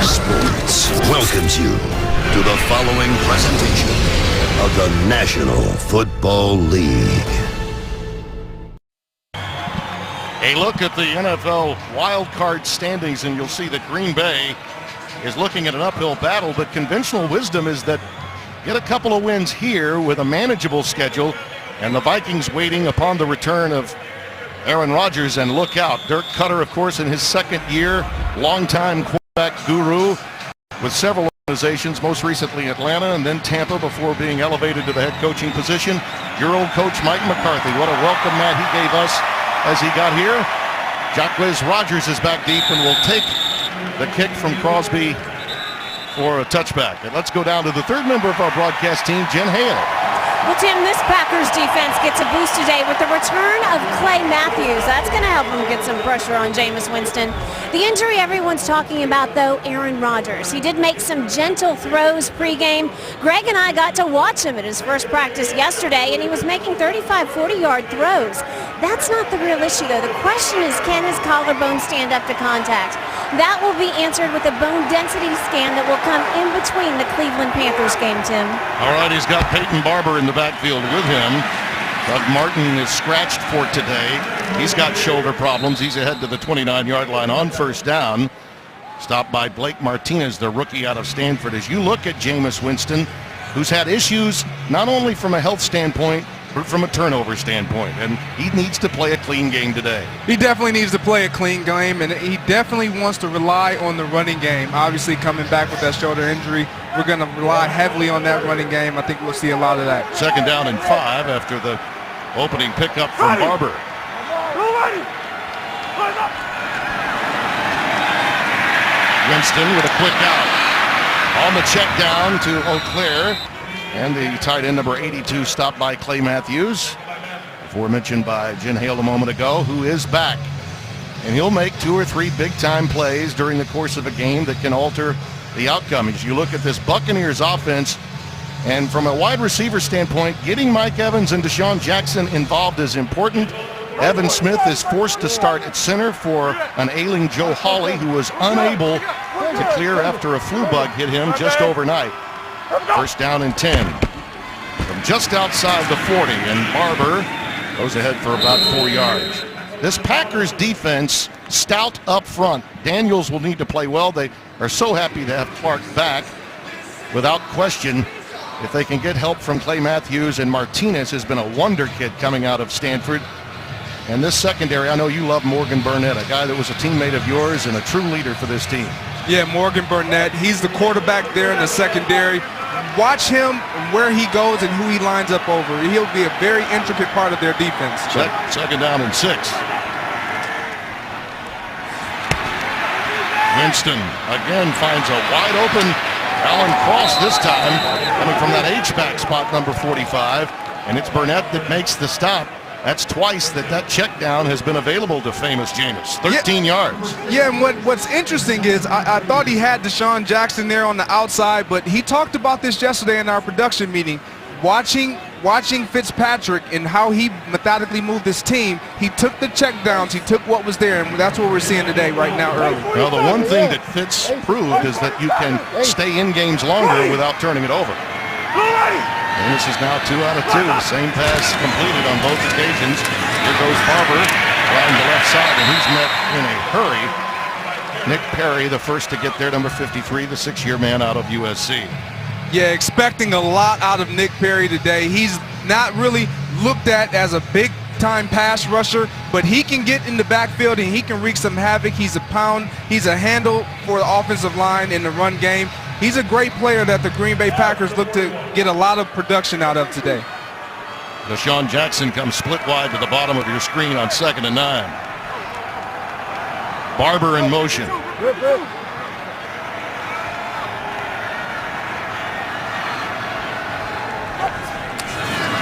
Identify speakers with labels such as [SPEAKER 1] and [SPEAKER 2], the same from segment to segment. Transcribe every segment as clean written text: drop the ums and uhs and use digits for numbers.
[SPEAKER 1] Fox Sports welcomes you to the following presentation of the National Football League.
[SPEAKER 2] A look at the NFL wild card standings, and you'll see that Green Bay is looking at an uphill battle, but conventional wisdom is that get a couple of wins here with a manageable schedule, and the Vikings waiting upon the return of Aaron Rodgers. And look out, Dirk Cutter, of course, in his second year, longtime quarterback guru with several organizations, most recently Atlanta and then Tampa before being elevated to the head coaching position. Your old coach, Mike McCarthy, what a welcome mat he gave us as he got here. Jacquizz Rodgers is back deep and will take the kick from Crosby for a touchback. And let's go down to the third member of our broadcast team, Jen Hale.
[SPEAKER 3] Well, Tim, this Packers defense gets a boost today with the return of Clay Matthews. That's going to help them get some pressure on Jameis Winston. The injury everyone's talking about, though, Aaron Rodgers. He did make some gentle throws pregame. Greg and I got to watch him at his first practice yesterday, and he was making 35, 40-yard throws. That's not the real issue, though. The question is, can his collarbone stand up to contact? That will be answered with a bone density scan that will come in between the Cleveland Panthers game, Tim.
[SPEAKER 2] All right, he's got Peyton Barber in the backfield with him. Doug Martin is scratched for today. He's got shoulder problems. He's ahead to the 29-yard line on first down. Stopped by Blake Martinez, the rookie out of Stanford. As you look at Jameis Winston, who's had issues not only from a health standpoint, but from a turnover standpoint, and he needs to play a clean game today.
[SPEAKER 4] He definitely needs to play a clean game, and he definitely wants to rely on the running game. Obviously, coming back with that shoulder injury, we're going to rely heavily on that running game. I think we'll see a lot of that.
[SPEAKER 2] Second down and 5 after the opening pickup from Barber. Winston with a quick out. On the check down to Eau Claire. And the tight end number 82 stopped by Clay Matthews, aforementioned by Jen Hale a moment ago, who is back. And he'll make 2 or 3 big-time plays during the course of a game that can alter the outcome. As you look at this Buccaneers offense, and from a wide receiver standpoint, getting Mike Evans and Deshaun Jackson involved is important. Evan Smith is forced to start at center for an ailing Joe Hawley, who was unable to clear after a flu bug hit him just overnight. First down and 10 from just outside the 40, and Barber goes ahead for about 4 yards. This Packers defense stout up front. Daniels will need to play well. They are so happy to have Clark back. Without question, if they can get help from Clay Matthews, and Martinez has been a wonder kid coming out of Stanford. And this secondary, I know you love Morgan Burnett, a guy that was a teammate of yours and a true leader for this team.
[SPEAKER 4] Yeah, Morgan Burnett, he's the quarterback there in the secondary. Watch him where he goes and who he lines up over. He'll be a very intricate part of their defense.
[SPEAKER 2] Second down and 6. Winston again finds a wide open Alan Cross this time, coming from that H-back spot, number 45. And it's Burnett that makes the stop. That's twice that check down has been available to famous Jameis. 13 yards.
[SPEAKER 4] Yeah, and what's interesting is I thought he had Deshaun Jackson there on the outside, but he talked about this yesterday in our production meeting. Watching Fitzpatrick and how he methodically moved this team, he took the check downs, he took what was there, and that's what we're seeing today right now early.
[SPEAKER 2] Well, the one thing that Fitz proved is that you can stay in games longer without turning it over. And this is now 2 out of 2. Same pass completed on both occasions. Here goes Barber down the left side, and he's met in a hurry. Nick Perry, the first to get there, number 53, the 6-year man out of USC.
[SPEAKER 4] Yeah, expecting a lot out of Nick Perry today. He's not really looked at as a big-time pass rusher, but he can get in the backfield and he can wreak some havoc. He's a pound. He's a handle for the offensive line in the run game. He's a great player that the Green Bay Packers look to get a lot of production out of today.
[SPEAKER 2] Deshaun Jackson comes split wide to the bottom of your screen on 2nd and 9. Barber in motion.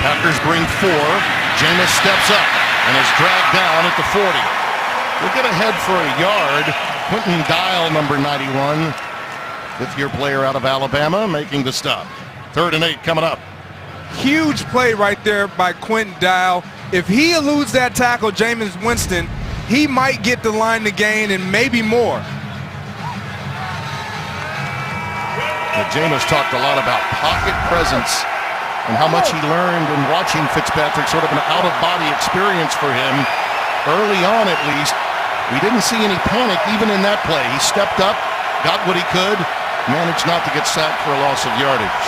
[SPEAKER 2] Packers bring 4. Jameis steps up and is dragged down at the 40. We'll get ahead for a yard. Quentin Dial, number 91. 5th-year player out of Alabama, making the stop. 3rd and 8 coming up.
[SPEAKER 4] Huge play right there by Quentin Dial. If he eludes that tackle, Jameis Winston, he might get the line to gain and maybe more.
[SPEAKER 2] Jameis talked a lot about pocket presence and how much he learned in watching Fitzpatrick, sort of an out-of-body experience for him. Early on, at least, we didn't see any panic even in that play. He stepped up, got what he could, managed not to get sacked for a loss of yardage.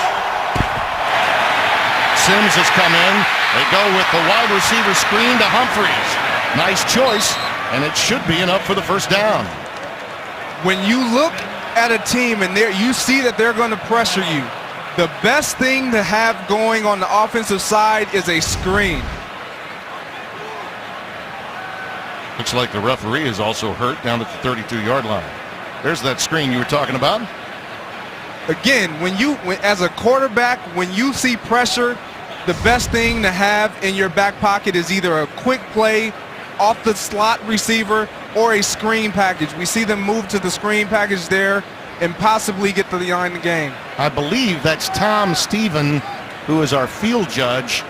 [SPEAKER 2] Sims has come in. They go with the wide receiver screen to Humphries. Nice choice, and it should be enough for the first down.
[SPEAKER 4] When you look at a team and you see that they're going to pressure you, the best thing to have going on the offensive side is a screen.
[SPEAKER 2] Looks like the referee is also hurt down at the 32-yard line. There's that screen you were talking about.
[SPEAKER 4] Again, as a quarterback, when you see pressure, the best thing to have in your back pocket is either a quick play off the slot receiver or a screen package. We see them move to the screen package there and possibly get to the line of the game.
[SPEAKER 2] I believe that's Tom Stephen, who is our field judge,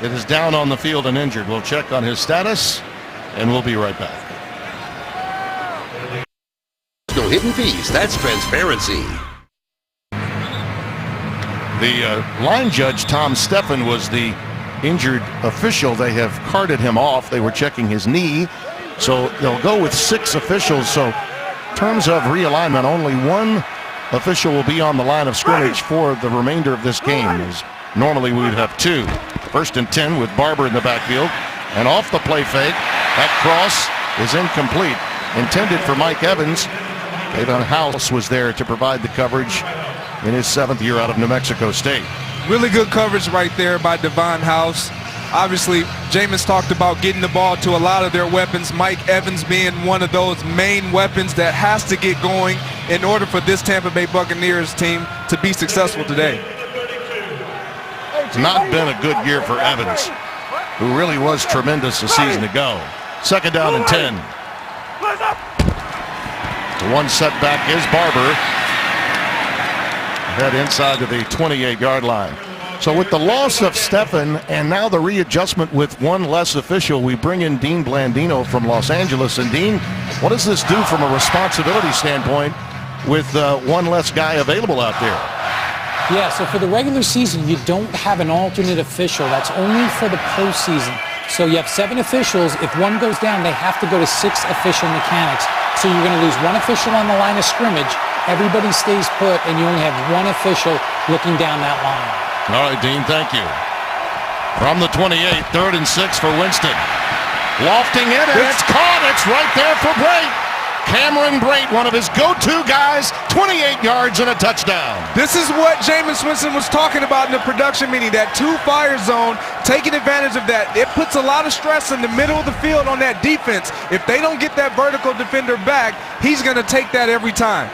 [SPEAKER 2] that is down on the field and injured. We'll check on his status, and we'll be right back.
[SPEAKER 1] No hidden fees. That's transparency.
[SPEAKER 2] The line judge, Tom Stephan, was the injured official. They have carted him off. They were checking his knee. So they'll go with 6 officials. So in terms of realignment, only one official will be on the line of scrimmage for the remainder of this game. As normally we would have 2. 1st and 10 with Barber in the backfield. And off the play fake, that cross is incomplete. Intended for Mike Evans. Davon House was there to provide the coverage in his 7th year out of New Mexico State.
[SPEAKER 4] Really good coverage right there by Davon House. Obviously, Jameis talked about getting the ball to a lot of their weapons, Mike Evans being one of those main weapons that has to get going in order for this Tampa Bay Buccaneers team to be successful today.
[SPEAKER 2] It's not been a good year for Evans, who really was tremendous a season ago. 2nd down and 10. The one setback is Barber. Head inside to the 28-yard line. So with the loss of Stephan and now the readjustment with one less official, we bring in Dean Blandino from Los Angeles. And Dean, what does this do from a responsibility standpoint with one less guy available out there?
[SPEAKER 5] Yeah, so for the regular season, you don't have an alternate official. That's only for the postseason. So you have 7 officials. If one goes down, they have to go to 6 official mechanics. So you're going to lose 1 official on the line of scrimmage. Everybody stays put, and you only have 1 official looking down that line.
[SPEAKER 2] All right, Dean, thank you. From the 28, 3rd and 6 for Winston. Lofting it, and it's caught. It's right there for Brait. Cameron Brait, one of his go-to guys, 28 yards and a touchdown.
[SPEAKER 4] This is what Jameis Winston was talking about in the production meeting, that 2-fire zone, taking advantage of that. It puts a lot of stress in the middle of the field on that defense. If they don't get that vertical defender back, he's going to take that every time.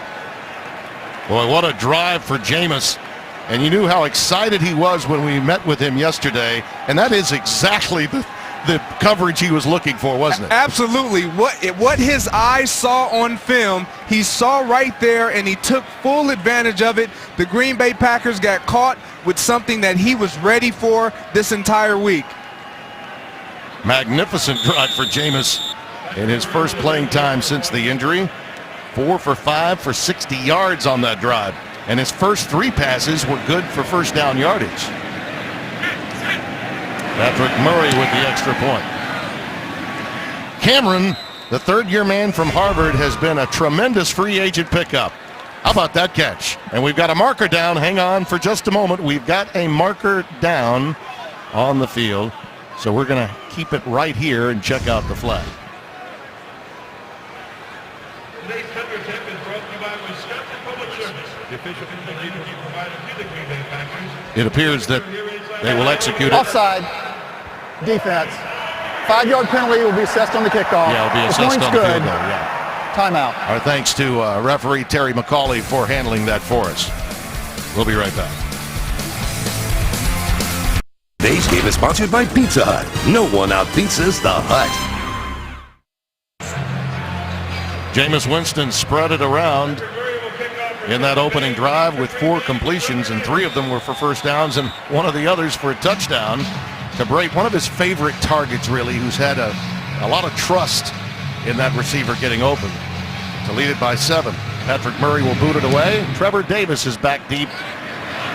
[SPEAKER 2] Boy, what a drive for Jameis. And you knew how excited he was when we met with him yesterday. And that is exactly the coverage he was looking for, wasn't it?
[SPEAKER 4] Absolutely. What his eyes saw on film, he saw right there, and he took full advantage of it. The Green Bay Packers got caught with something that he was ready for this entire week.
[SPEAKER 2] Magnificent drive for Jameis in his first playing time since the injury. 4 for 5 for 60 yards on that drive. And his first 3 passes were good for first down yardage. Patrick Murray with the extra point. Cameron, the 3rd-year man from Harvard, has been a tremendous free agent pickup. How about that catch? And we've got a marker down. Hang on for just a moment. We've got a marker down on the field. So we're going to keep it right here and check out the flag.
[SPEAKER 6] Today's coverage has been brought to you by Wisconsin Public Service, the official communication provider to the Green Bay Packers.
[SPEAKER 2] It appears that they will execute it.
[SPEAKER 7] Offside. Defense. 5-yard penalty will be assessed on the kickoff.
[SPEAKER 2] Yeah, it'll be assessed on the field goal, yeah.
[SPEAKER 7] Timeout.
[SPEAKER 2] Our thanks to referee Terry McCauley for handling that for us. We'll be right back.
[SPEAKER 1] Today's game is sponsored by Pizza Hut. No one outpizzas the Hut.
[SPEAKER 2] Jameis Winston spread it around in that opening drive with 4 completions, and 3 of them were for first downs and one of the others for a touchdown to Brait, one of his favorite targets, really, who's had a lot of trust in that receiver getting open to lead it by 7. Patrick Murray will boot it away. Trevor Davis is back deep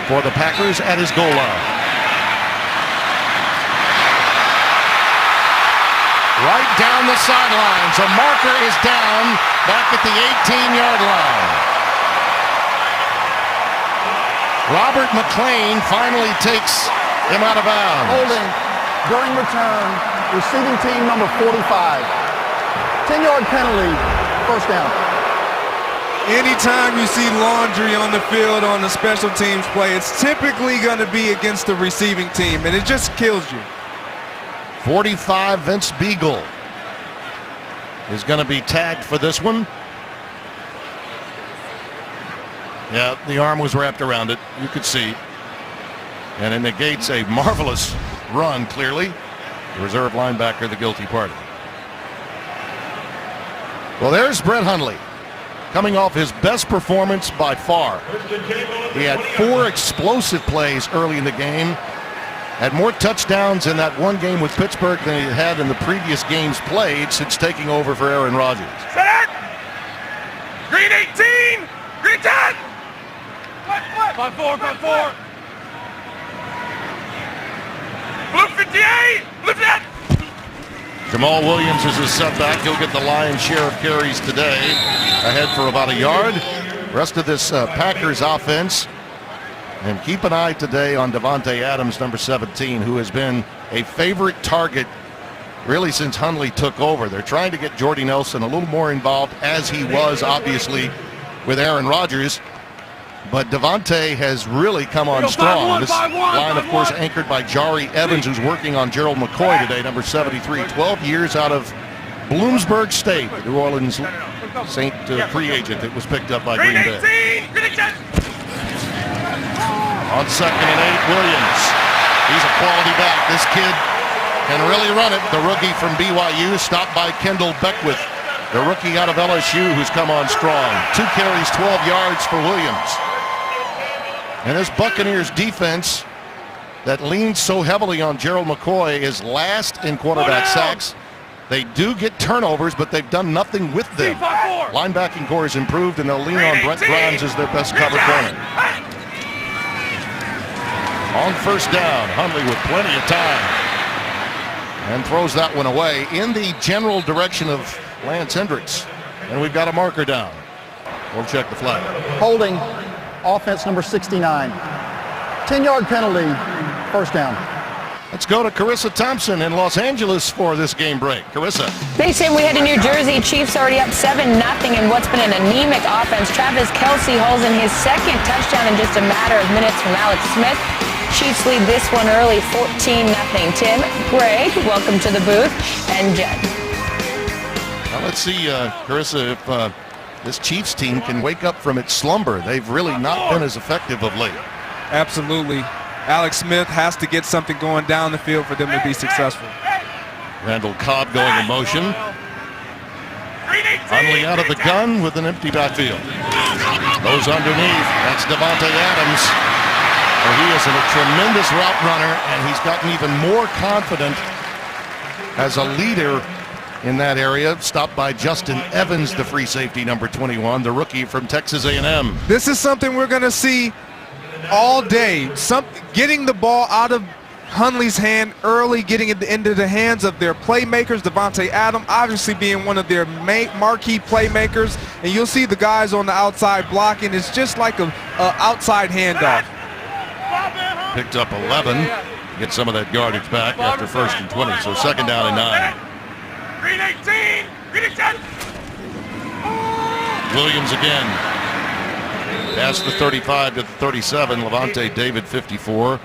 [SPEAKER 2] for the Packers at his goal line. Right down the sidelines. A marker is down back at the 18-yard line. Robert McLean finally takes him out of bounds.
[SPEAKER 7] Holding during return, receiving team number 45. 10-yard penalty, first down.
[SPEAKER 4] Anytime you see laundry on the field on the special teams play, it's typically going to be against the receiving team, and it just kills you.
[SPEAKER 2] 45, Vince Beagle is going to be tagged for this one. Yeah, the arm was wrapped around it. You could see. And it negates a marvelous run, clearly. The reserve linebacker, the guilty party. Well, there's Brett Hundley, coming off his best performance by far. He had 4 explosive plays early in the game. Had more touchdowns in that one game with Pittsburgh than he had in the previous games played since taking over for Aaron Rodgers.
[SPEAKER 6] Set! Green 18! Green 10! 5-4, 5-4. Blue 58! Blue 10!
[SPEAKER 2] Jamal Williams is his setback. He'll get the lion's share of carries today. Ahead for about a yard. Rest of this Packers offense. And keep an eye today on Davante Adams, number 17, who has been a favorite target really since Hundley took over. They're trying to get Jordy Nelson a little more involved, as he was obviously with Aaron Rodgers. But Davante has really come on strong. This line, of course, anchored by Jari Evans, who's working on Gerald McCoy today, number 73. 12 years out of Bloomsburg State, the New Orleans Saint free agent that was picked up by Green Bay. On 2nd and 8, Williams. He's a quality back. This kid can really run it. The rookie from BYU, stopped by Kendall Beckwith, the rookie out of LSU, who's come on strong. 2 carries, 12 yards for Williams. And this Buccaneers defense that leans so heavily on Gerald McCoy is last in quarterback sacks. They do get turnovers, but they've done nothing with them. Linebacking core is improved, and they'll lean on Brent Grimes as their best cover corner. On first down, Hundley with plenty of time. And throws that one away in the general direction of Lance Hendricks. And we've got a marker down. We'll check the flag.
[SPEAKER 7] Holding, offense number 69. 10-yard penalty, first down.
[SPEAKER 2] Let's go to Carissa Thompson in Los Angeles for this game break. Carissa.
[SPEAKER 8] Thanks, Tim. We head to New Jersey. Chiefs already up 7-0 in what's been an anemic offense. Travis Kelce hauls in his 2nd touchdown in just a matter of minutes from Alex Smith. Chiefs lead this one early, 14-0. Tim, Greg, welcome to the booth, and Jen.
[SPEAKER 2] Now let's see, Carissa, if this Chiefs team can wake up from its slumber. They've really not been as effective of late.
[SPEAKER 4] Absolutely. Alex Smith has to get something going down the field for them to be successful.
[SPEAKER 2] Randall Cobb going in motion. Hundley out of the gun with an empty backfield. Goes underneath. That's Davante Adams. Well, he is a tremendous route runner, and he's gotten even more confident as a leader in that area. Stopped by Justin Evans, the free safety, number 21, the rookie from Texas A&M.
[SPEAKER 4] This is something we're going to see all day. Getting the ball out of Hundley's hand early, getting it into the hands of their playmakers. Davante Adams obviously being one of their marquee playmakers, and you'll see the guys on the outside blocking. It's just like a outside handoff.
[SPEAKER 2] Picked up 11. Get some of that yardage back after 1st and 20. So 2nd down and 9.
[SPEAKER 6] Green 18! Green 10!
[SPEAKER 2] Williams again. Past the 35 to the 37. Levante David, 54,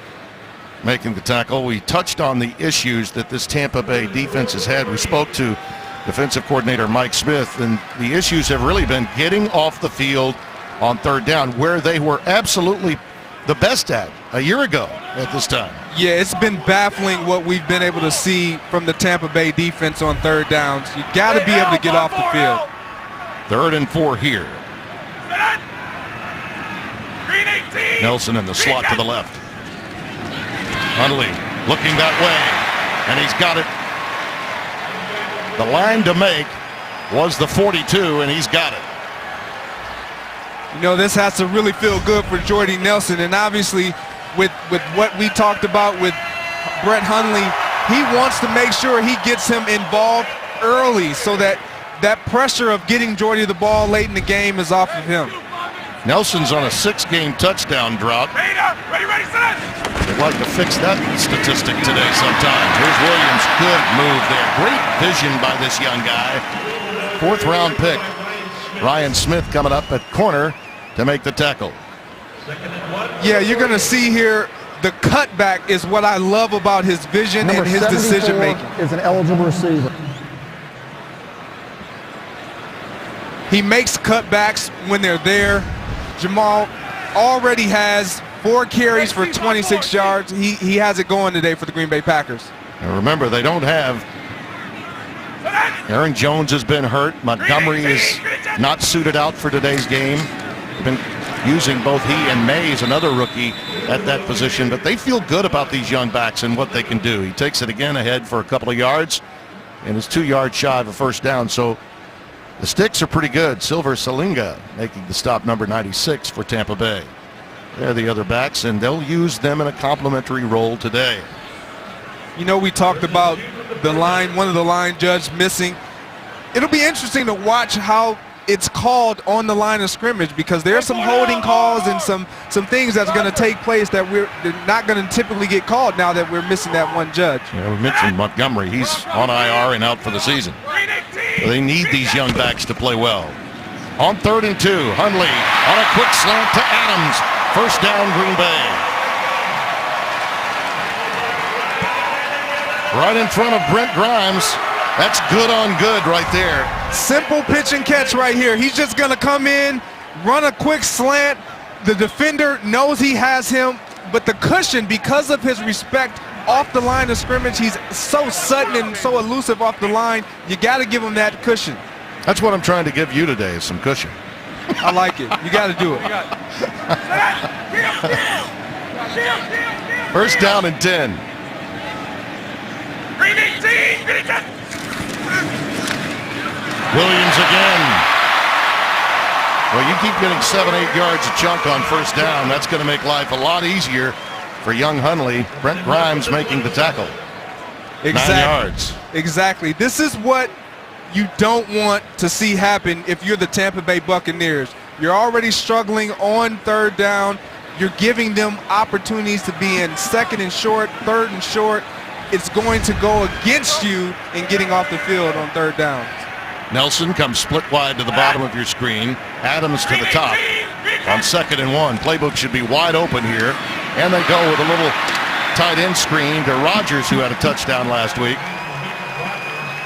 [SPEAKER 2] making the tackle. We touched on the issues that this Tampa Bay defense has had. We spoke to defensive coordinator Mike Smith, and the issues have really been getting off the field on 3rd down, where they were absolutely the best at a year ago at this time.
[SPEAKER 4] Yeah, it's been baffling what we've been able to see from the Tampa Bay defense on 3rd downs. You got to be able to get off the field.
[SPEAKER 2] 3rd and 4 here. Nelson in the slot to the left. Hundley looking that way, and he's got it. The line to make was the 42, and he's got it.
[SPEAKER 4] You know, this has to really feel good for Jordy Nelson, and obviously with what we talked about with Brett Hundley, he wants to make sure he gets him involved early so that pressure of getting Jordy the ball late in the game is off of him.
[SPEAKER 2] Nelson's on a 6-game touchdown drought. They'd like to fix that statistic today sometime. Here's Williams. Good move there. Great vision by this young guy. 4th-round pick. Ryan Smith coming up at corner to make the tackle.
[SPEAKER 4] Yeah, you're going to see here the cutback is what I love about his vision and his decision making.
[SPEAKER 7] Is an eligible receiver.
[SPEAKER 4] He makes cutbacks when they're there. Jamal already has 4 carries for 26 yards. He has it going today for the Green Bay Packers.
[SPEAKER 2] And remember, they don't have Aaron Jones has been hurt. Montgomery is not suited out for today's game. Been using both he and Mays, another rookie, at that position. But they feel good about these young backs and what they can do. He takes it again ahead for a couple of yards and is 2 yards shy of a first down. So the sticks are pretty good. Silver Salinga making the stop, number 96 for Tampa Bay. They're the other backs, and they'll use them in a complementary role today.
[SPEAKER 4] You know, we talked about the line, one of the line judges missing. It'll be interesting to watch how it's called on the line of scrimmage, because there's some holding calls and some things that's going to take place that we're not going to typically get called now that we're missing that one judge.
[SPEAKER 2] Yeah, we mentioned Montgomery. He's on IR and out for the season. So they need these young backs to play well. On 3rd and 2, Hundley on a quick slant to Adams. First down, Green Bay. Right in front of Brent Grimes. That's good on good right there.
[SPEAKER 4] Simple pitch and catch right here. He's just going to come in, run a quick slant. The defender knows he has him, but the cushion, because of his respect off the line of scrimmage, he's so sudden and so elusive off the line. You got to give him that cushion.
[SPEAKER 2] That's what I'm trying to give you today, is some cushion.
[SPEAKER 4] I like it. You got to do it.
[SPEAKER 2] First down and 10. Williams again. Well, you keep getting 7-8 yards a chunk on first down. That's going to make life a lot easier for young Hundley. Brent Grimes making the tackle.
[SPEAKER 4] Exactly.
[SPEAKER 2] 9 yards.
[SPEAKER 4] Exactly. This is what you don't want to see happen if you're the Tampa Bay Buccaneers. You're already struggling on 3rd down. You're giving them opportunities to be in 2nd and short, 3rd and short. It's going to go against you in getting off the field on 3rd down.
[SPEAKER 2] Nelson comes split wide to the bottom of your screen. Adams to the top on 2nd and 1. Playbook should be wide open here. And they go with a little tight end screen to Rodgers, who had a touchdown last week.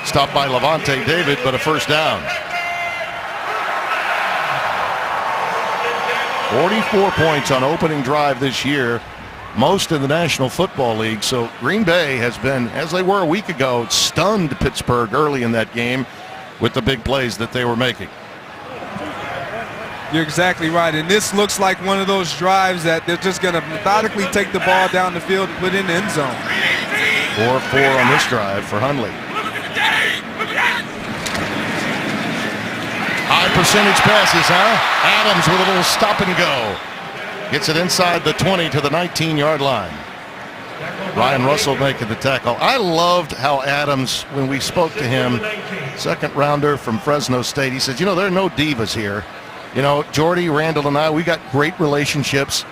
[SPEAKER 2] Stopped by Levante David, but a first down. 44 points on opening drive this year, most in the National Football League. So Green Bay has been, as they were a week ago, stunned Pittsburgh early in that game with the big plays that they were making.
[SPEAKER 4] You're exactly right, and this looks like one of those drives that they're just going to methodically take the ball down the field and put in the end zone.
[SPEAKER 2] 4-4 on this drive for Hundley. High percentage passes, huh? Adams with a little stop and go. Gets it inside the 20 to the 19-yard line. Ryan Russell making the tackle. I loved how Adams, when we spoke to him, second rounder from Fresno State, he says, you know, there are no divas here. You know, Jordy, Randall, and I, we got great relationships.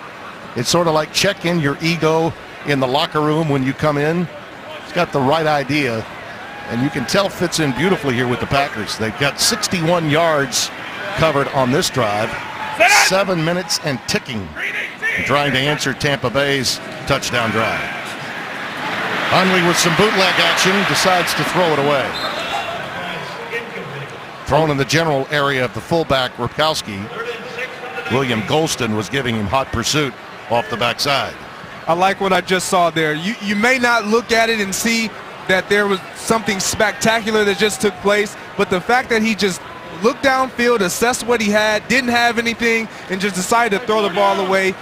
[SPEAKER 2] It's sort of like check in your ego in the locker room when you come in. He's got the right idea, and you can tell fits in beautifully here with the Packers. They've got 61 yards covered on this drive, 7 minutes and ticking, trying to answer Tampa Bay's touchdown drive. Hundley with some bootleg action decides to throw it away. Thrown in the general area of the fullback, Rupkowski. William Golston was giving him hot pursuit off the backside.
[SPEAKER 4] I like what I just saw there. You may not look at it and see that there was something spectacular that just took place, but the fact that he just looked downfield, assessed what he had, didn't have anything, and just decided to throw the ball away,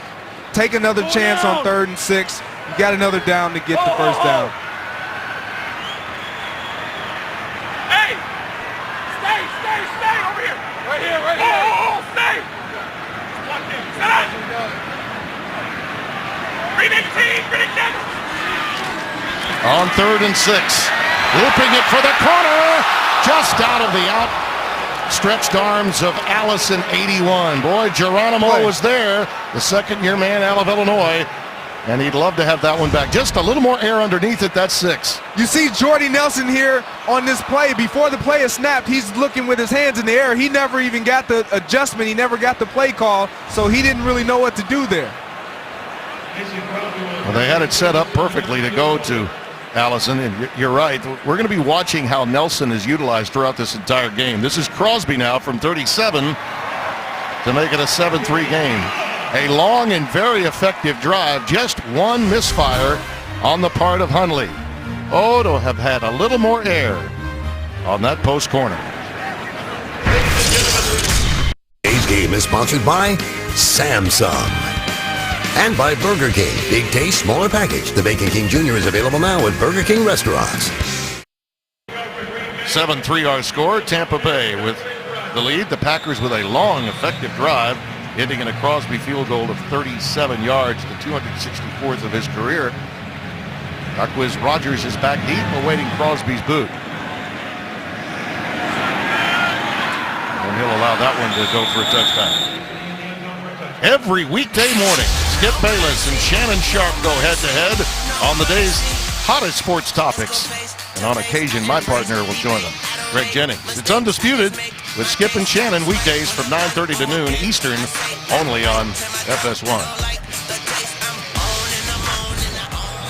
[SPEAKER 4] take another chance on 3rd and 6. You got another down to get the first down.
[SPEAKER 6] Stay over here. Right here. Stay.
[SPEAKER 2] On 3rd and 6. Looping it for the corner. Just out of the outstretched arms of Allison, 81. Boy, Geronimo was there, the second-year man out of Illinois. And he'd love to have that one back. Just a little more air underneath it. That's 6.
[SPEAKER 4] You see Jordy Nelson here on this play. Before the play is snapped, he's looking with his hands in the air. He never even got the adjustment. He never got the play call, so he didn't really know what to do there.
[SPEAKER 2] Well, they had it set up perfectly to go to Allison, and you're right. We're going to be watching how Nelson is utilized throughout this entire game. This is Crosby now from 37 to make it a 7-3 game. A long and very effective drive, just one misfire on the part of Hundley. Oh, to have had a little more air on that post corner.
[SPEAKER 1] Today's game is sponsored by Samsung and by Burger King. Big taste, smaller package. The Bacon King Jr. is available now at Burger King restaurants.
[SPEAKER 2] 7-3 our score. Tampa Bay with the lead. The Packers with a long, effective drive, ending in a Crosby field goal of 37 yards, the 264th of his career. Darqueze Rogers is back deep, awaiting Crosby's boot. And he'll allow that one to go for a touchdown. Every weekday morning, Skip Bayless and Shannon Sharp go head-to-head on the day's hottest sports topics. And on occasion, my partner will join them, Greg Jennings. It's Undisputed with Skip and Shannon weekdays from 9:30 to noon Eastern, only on FS1.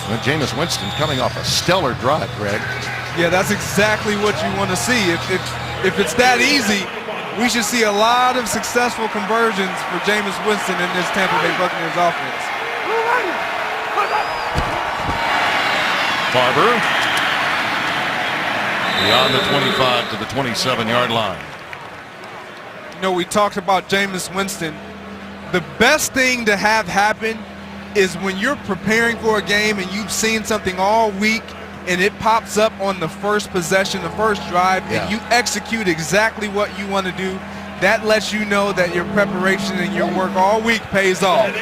[SPEAKER 2] Well, Jameis Winston coming off a stellar drive, Greg.
[SPEAKER 4] Yeah, that's exactly what you want to see. If it's that easy, we should see a lot of successful conversions for Jameis Winston in this Tampa Bay Buccaneers offense.
[SPEAKER 2] Barber beyond the 25 to the 27-yard line.
[SPEAKER 4] You know, we talked about Jameis Winston. The best thing to have happen is when you're preparing for a game and you've seen something all week and it pops up on the first possession, the first drive, and you execute exactly what you want to do. That lets you know that your preparation and your work all week pays off.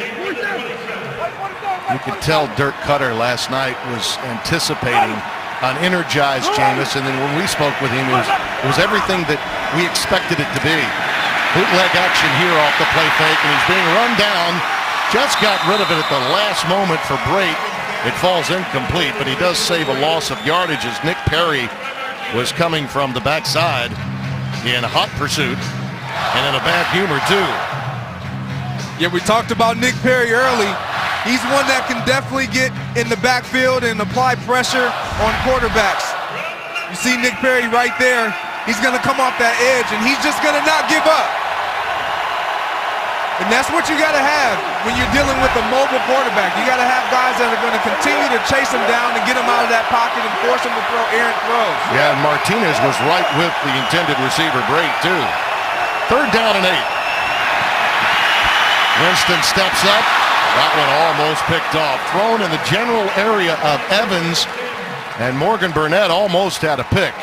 [SPEAKER 2] You could tell Dirk Cutter last night was anticipating an energized Jameis, and then when we spoke with him, it was everything that we expected it to be. Bootleg action here off the play fake, and he's being run down. Just got rid of it at the last moment for Brate. It falls incomplete, but he does save a loss of yardage as Nick Perry was coming from the backside in hot pursuit and in a bad humor, too.
[SPEAKER 4] Yeah, we talked about Nick Perry early. He's one that can definitely get in the backfield and apply pressure on quarterbacks. You see Nick Perry right there. He's going to come off that edge, and he's just going to not give up. And that's what you got to have when you're dealing with a mobile quarterback. You got to have guys that are going to continue to chase him down and get him out of that pocket and force him to throw errant throws.
[SPEAKER 2] Yeah, and Martinez was right with the intended receiver, Brate, too. 3rd down and 8. Winston steps up. That one almost picked off. Thrown in the general area of Evans, and Morgan Burnett almost had a pick.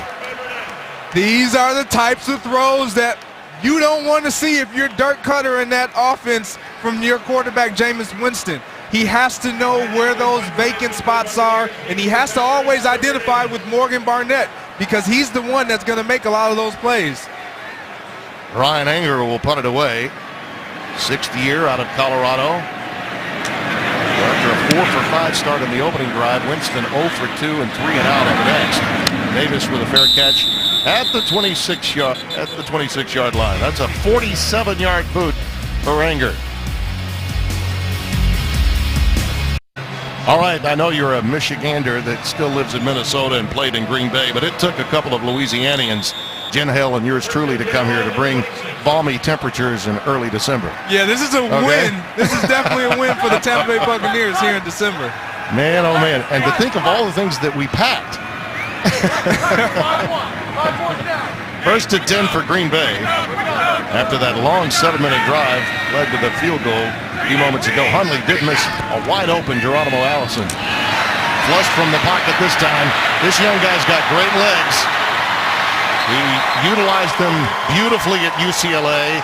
[SPEAKER 4] These are the types of throws that you don't want to see if you're Dirk Cutter in that offense from your quarterback, Jameis Winston. He has to know where those vacant spots are, and he has to always identify with Morgan Barnett because he's the one that's going to make a lot of those plays.
[SPEAKER 2] Ryan Anger will punt it away. 6th year out of Colorado. After a 4-for-5 start in the opening drive, Winston 0 for 2 and 3 and out on the next. Davis with a fair catch at the 26-yard line. That's a 47-yard boot for Anger. All right, I know you're a Michigander that still lives in Minnesota and played in Green Bay, but it took a couple of Louisianians, Jen Hale and yours truly, to come here to bring balmy temperatures in early December.
[SPEAKER 4] Yeah, this is a win. This is definitely a win for the Tampa Bay Buccaneers here in December.
[SPEAKER 2] Man, oh man. And to think of all the things that we packed. 1st and 10 for Green Bay. After that long 7-minute drive led to the field goal a few moments ago. Hundley did miss a wide open Geronimo Allison. Flushed from the pocket this time. This young guy's got great legs. He utilized them beautifully at UCLA.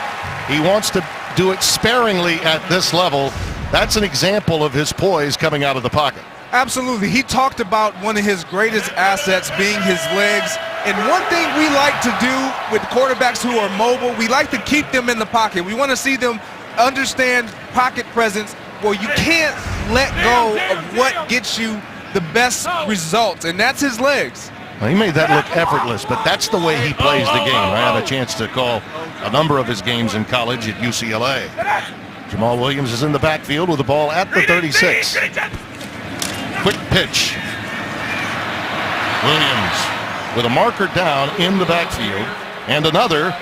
[SPEAKER 2] He wants to do it sparingly at this level. That's an example of his poise coming out of the pocket.
[SPEAKER 4] Absolutely. He talked about one of his greatest assets being his legs. And one thing we like to do with quarterbacks who are mobile, we like to keep them in the pocket. We want to see them understand pocket presence. Well, you can't let go of what gets you the best results, and that's his legs.
[SPEAKER 2] Well, he made that look effortless, but that's the way he plays the game. I had a chance to call a number of his games in college at UCLA. Jamal Williams is in the backfield with the ball at the 36. Quick pitch. Williams with a marker down in the backfield and another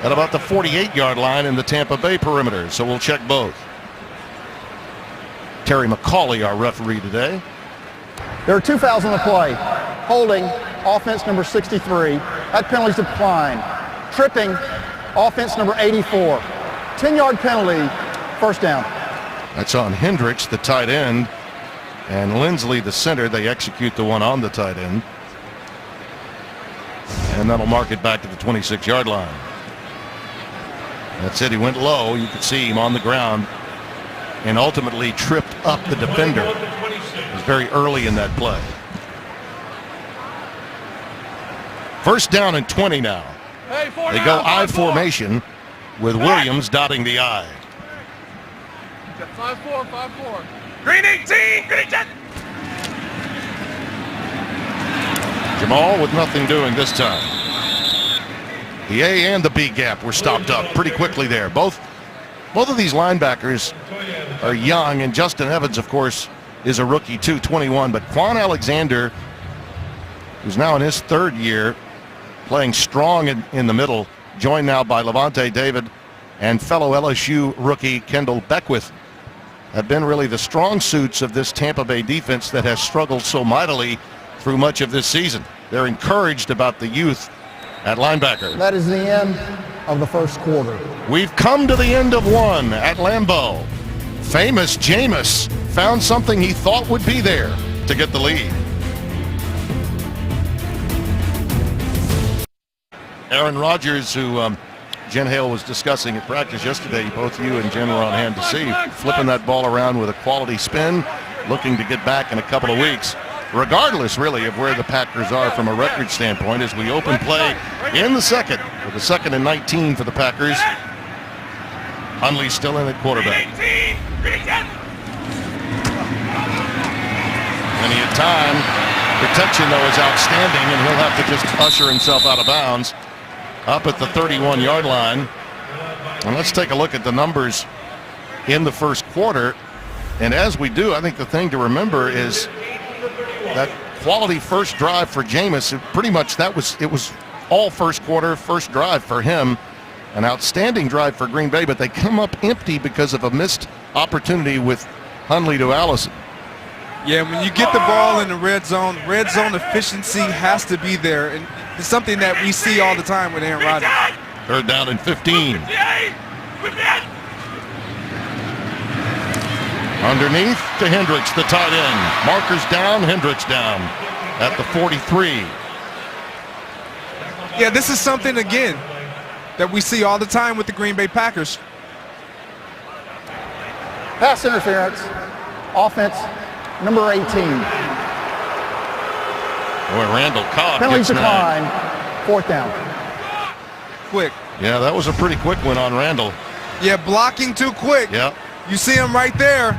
[SPEAKER 2] at about the 48-yard line in the Tampa Bay perimeter. So we'll check both. Terry McCauley, our referee today.
[SPEAKER 7] There are 2 fouls on the play. Holding, offense number 63. That penalty's declined. Tripping, offense number 84. 10-yard penalty, first down.
[SPEAKER 2] That's on Hendricks, the tight end, and Lindsley, the center. They execute the one on the tight end. And that'll mark it back to the 26-yard line. That's it. He went low. You could see him on the ground and ultimately tripped up the defender. It was very early in that play. First down and 20 now. They go I formation with Williams dotting the I.
[SPEAKER 6] 5-4, 5-4. Green 18, green 10.
[SPEAKER 2] Jamal with nothing doing this time. The A and the B gap were stopped up pretty quickly there. Both of these linebackers are young, and Justin Evans, of course, is a rookie too, 21. But Quan Alexander, who's now in his third year, playing strong in the middle, joined now by Levante David and fellow LSU rookie Kendall Beckwith, have been really the strong suits of this Tampa Bay defense that has struggled so mightily through much of this season. They're encouraged about the youth at linebacker.
[SPEAKER 7] That is the end of the first quarter.
[SPEAKER 2] We've come to the end of one at Lambeau. Famous Jameis found something he thought would be there to get the lead. Aaron Rodgers, who Jen Hale was discussing at practice yesterday, both you and Jen were on hand to see, flipping that ball around with a quality spin, looking to get back in a couple of weeks, regardless really of where the Packers are from a record standpoint, as we open play in the second, with a 2nd and 19 for the Packers. Hundley still in at quarterback. Plenty of time. Protection, though, is outstanding, and he'll have to just usher himself out of bounds up at the 31-yard line. And let's take a look at the numbers in the first quarter. And as we do, I think the thing to remember is that quality first drive for Jameis. Pretty much it was all first quarter, first drive for him. An outstanding drive for Green Bay, but they come up empty because of a missed opportunity with Hundley to Allison.
[SPEAKER 4] Yeah, when you get the ball in the red zone efficiency has to be there. And it's something that we see all the time with Aaron Rodgers.
[SPEAKER 2] Third down and 15. Underneath to Hendricks, the tight end. Markers down, Hendricks down at the 43.
[SPEAKER 4] Yeah, this is something, again, that we see all the time with the Green Bay Packers.
[SPEAKER 7] Pass interference, offense number 18.
[SPEAKER 2] Boy, Randall Cobb
[SPEAKER 7] Penalty
[SPEAKER 2] gets
[SPEAKER 7] decline,
[SPEAKER 2] nagged.
[SPEAKER 7] fourth down.
[SPEAKER 4] Quick.
[SPEAKER 2] Yeah, that was a pretty quick one on Randall.
[SPEAKER 4] Yeah, blocking too quick.
[SPEAKER 2] Yeah.
[SPEAKER 4] You see him right there.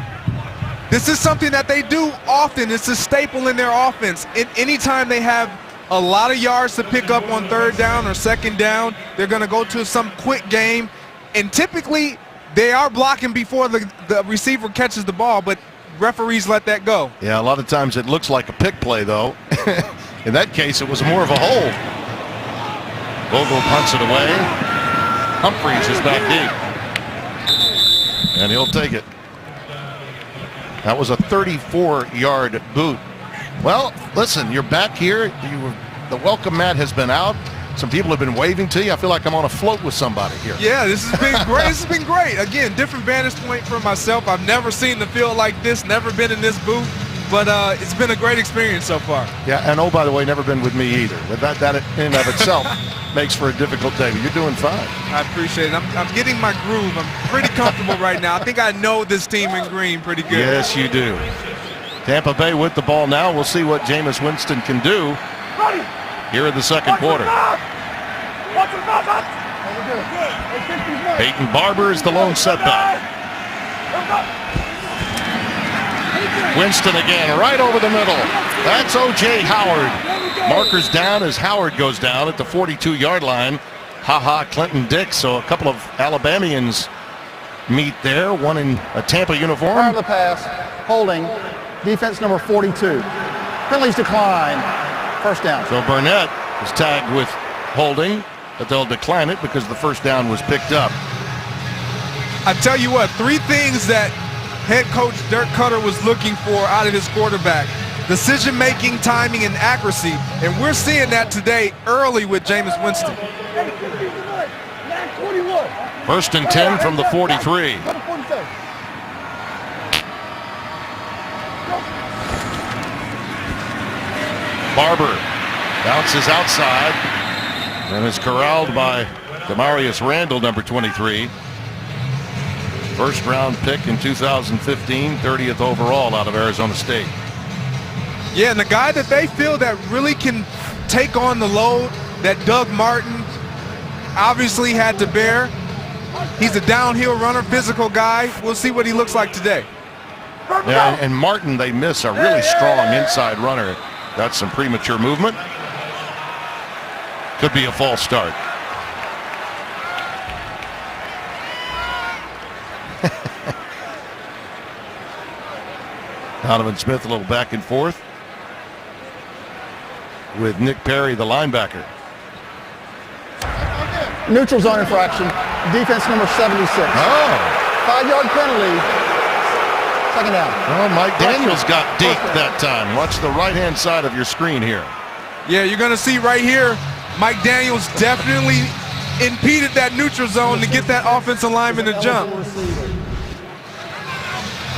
[SPEAKER 4] This is something that they do often. It's a staple in their offense. Anytime they have a lot of yards to pick up on third down or second down, they're going to go to some quick game. And typically, they are blocking before the receiver catches the ball, but referees let that go.
[SPEAKER 2] Yeah, a lot of times it looks like a pick play, though. In that case, it was more of a hold. Vogel punts it away. Humphreys is back deep. And he'll take it. That was a 34-yard boot. Well, listen, you're back here. The welcome mat has been out. Some people have been waving to you. I feel like I'm on a float with somebody here.
[SPEAKER 4] Yeah, this has been great. This has been great. Again, different vantage point for myself. I've never seen the field like this, never been in this booth. but it's been a great experience so far.
[SPEAKER 2] Yeah, and oh, by the way, never been with me either. That in and of itself makes for a difficult day, but you're doing fine.
[SPEAKER 4] I appreciate it. I'm getting my groove. I'm pretty comfortable right now. I think I know this team in green pretty good.
[SPEAKER 2] Yes, you do. Tampa Bay with the ball now. We'll see what Jameis Winston can do here in the second quarter. Peyton Barber is the lone setback. Winston again, right over the middle. That's O.J. Howard. Markers down as Howard goes down at the 42-yard line. Clinton Dix. So a couple of Alabamians meet there. One in a Tampa uniform.
[SPEAKER 7] Prior to the pass, holding, defense number 42. Penalties decline. First down.
[SPEAKER 2] So Burnett is tagged with holding, but they'll decline it because the first down was picked up.
[SPEAKER 4] I tell you what, 3 things that head coach Dirk Cutter was looking for out of his quarterback: decision-making, timing, and accuracy. And we're seeing that today early with Jameis Winston.
[SPEAKER 2] First and 10 from the 43. Barber bounces outside and is corralled by Demarius Randall, number 23. First round pick in 2015, 30th overall out of Arizona State.
[SPEAKER 4] Yeah, and the guy that they feel that really can take on the load that Doug Martin obviously had to bear. He's a downhill runner, physical guy. We'll see what he looks like today.
[SPEAKER 2] Yeah, and Martin, they miss a really strong inside runner. That's some premature movement. Could be a false start. Donovan Smith a little back and forth with Nick Perry, the linebacker.
[SPEAKER 7] Neutral zone infraction. Defense number 76.
[SPEAKER 2] Oh.
[SPEAKER 7] 5-yard penalty. Second down.
[SPEAKER 2] Well, Mike Daniels got deep that time. Watch the right-hand side of your screen here.
[SPEAKER 4] Yeah, you're going to see right here, Mike Daniels definitely impeded that neutral zone to get that offensive lineman to jump.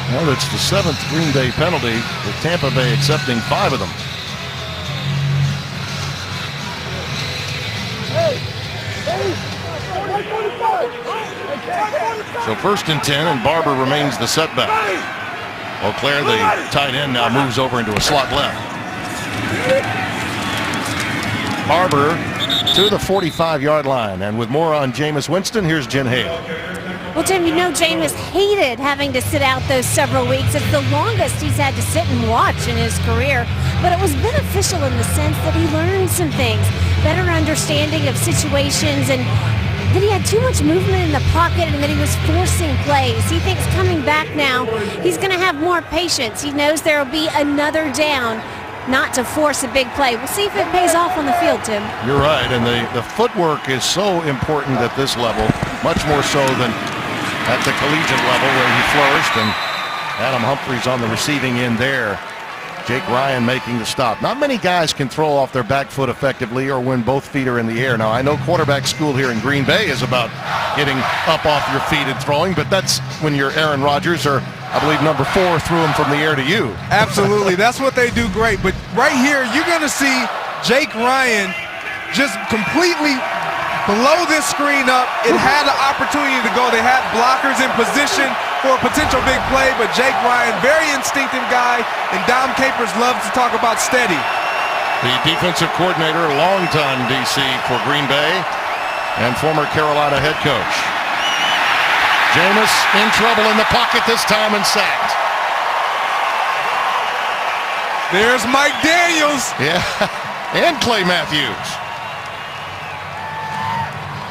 [SPEAKER 2] Well, it's the 7th Green Bay penalty, with Tampa Bay accepting 5 of them. So first and 10, and Barber remains the setback. Auclair, the tight end, now moves over into a slot left. Barber to the 45-yard line, and with more on Jameis Winston, here's Jen Hale.
[SPEAKER 3] Well, Tim, you know Jameis hated having to sit out those several weeks. It's the longest he's had to sit and watch in his career. But it was beneficial in the sense that he learned some things, better understanding of situations, and that he had too much movement in the pocket and that he was forcing plays. He thinks coming back now, he's going to have more patience. He knows there will be another down, not to force a big play. We'll see if it pays off on the field, Tim.
[SPEAKER 2] You're right, and the footwork is so important at this level, much more so than at the collegiate level where he flourished, and Adam Humphries on the receiving end there. Jake Ryan making the stop. Not many guys can throw off their back foot effectively or when both feet are in the air. Now, I know quarterback school here in Green Bay is about getting up off your feet and throwing, but that's when you're Aaron Rodgers, or I believe number 4 threw him from the air to you.
[SPEAKER 4] Absolutely. That's what they do great. But right here, you're going to see Jake Ryan just completely blow this screen up. It had an opportunity to go. They had blockers in position for a potential big play, but Jake Ryan, very instinctive guy, and Dom Capers loves to talk about steady.
[SPEAKER 2] The defensive coordinator, longtime DC for Green Bay, and former Carolina head coach. Jameis in trouble in the pocket this time and sacked.
[SPEAKER 4] There's Mike Daniels.
[SPEAKER 2] Yeah, and Clay Matthews.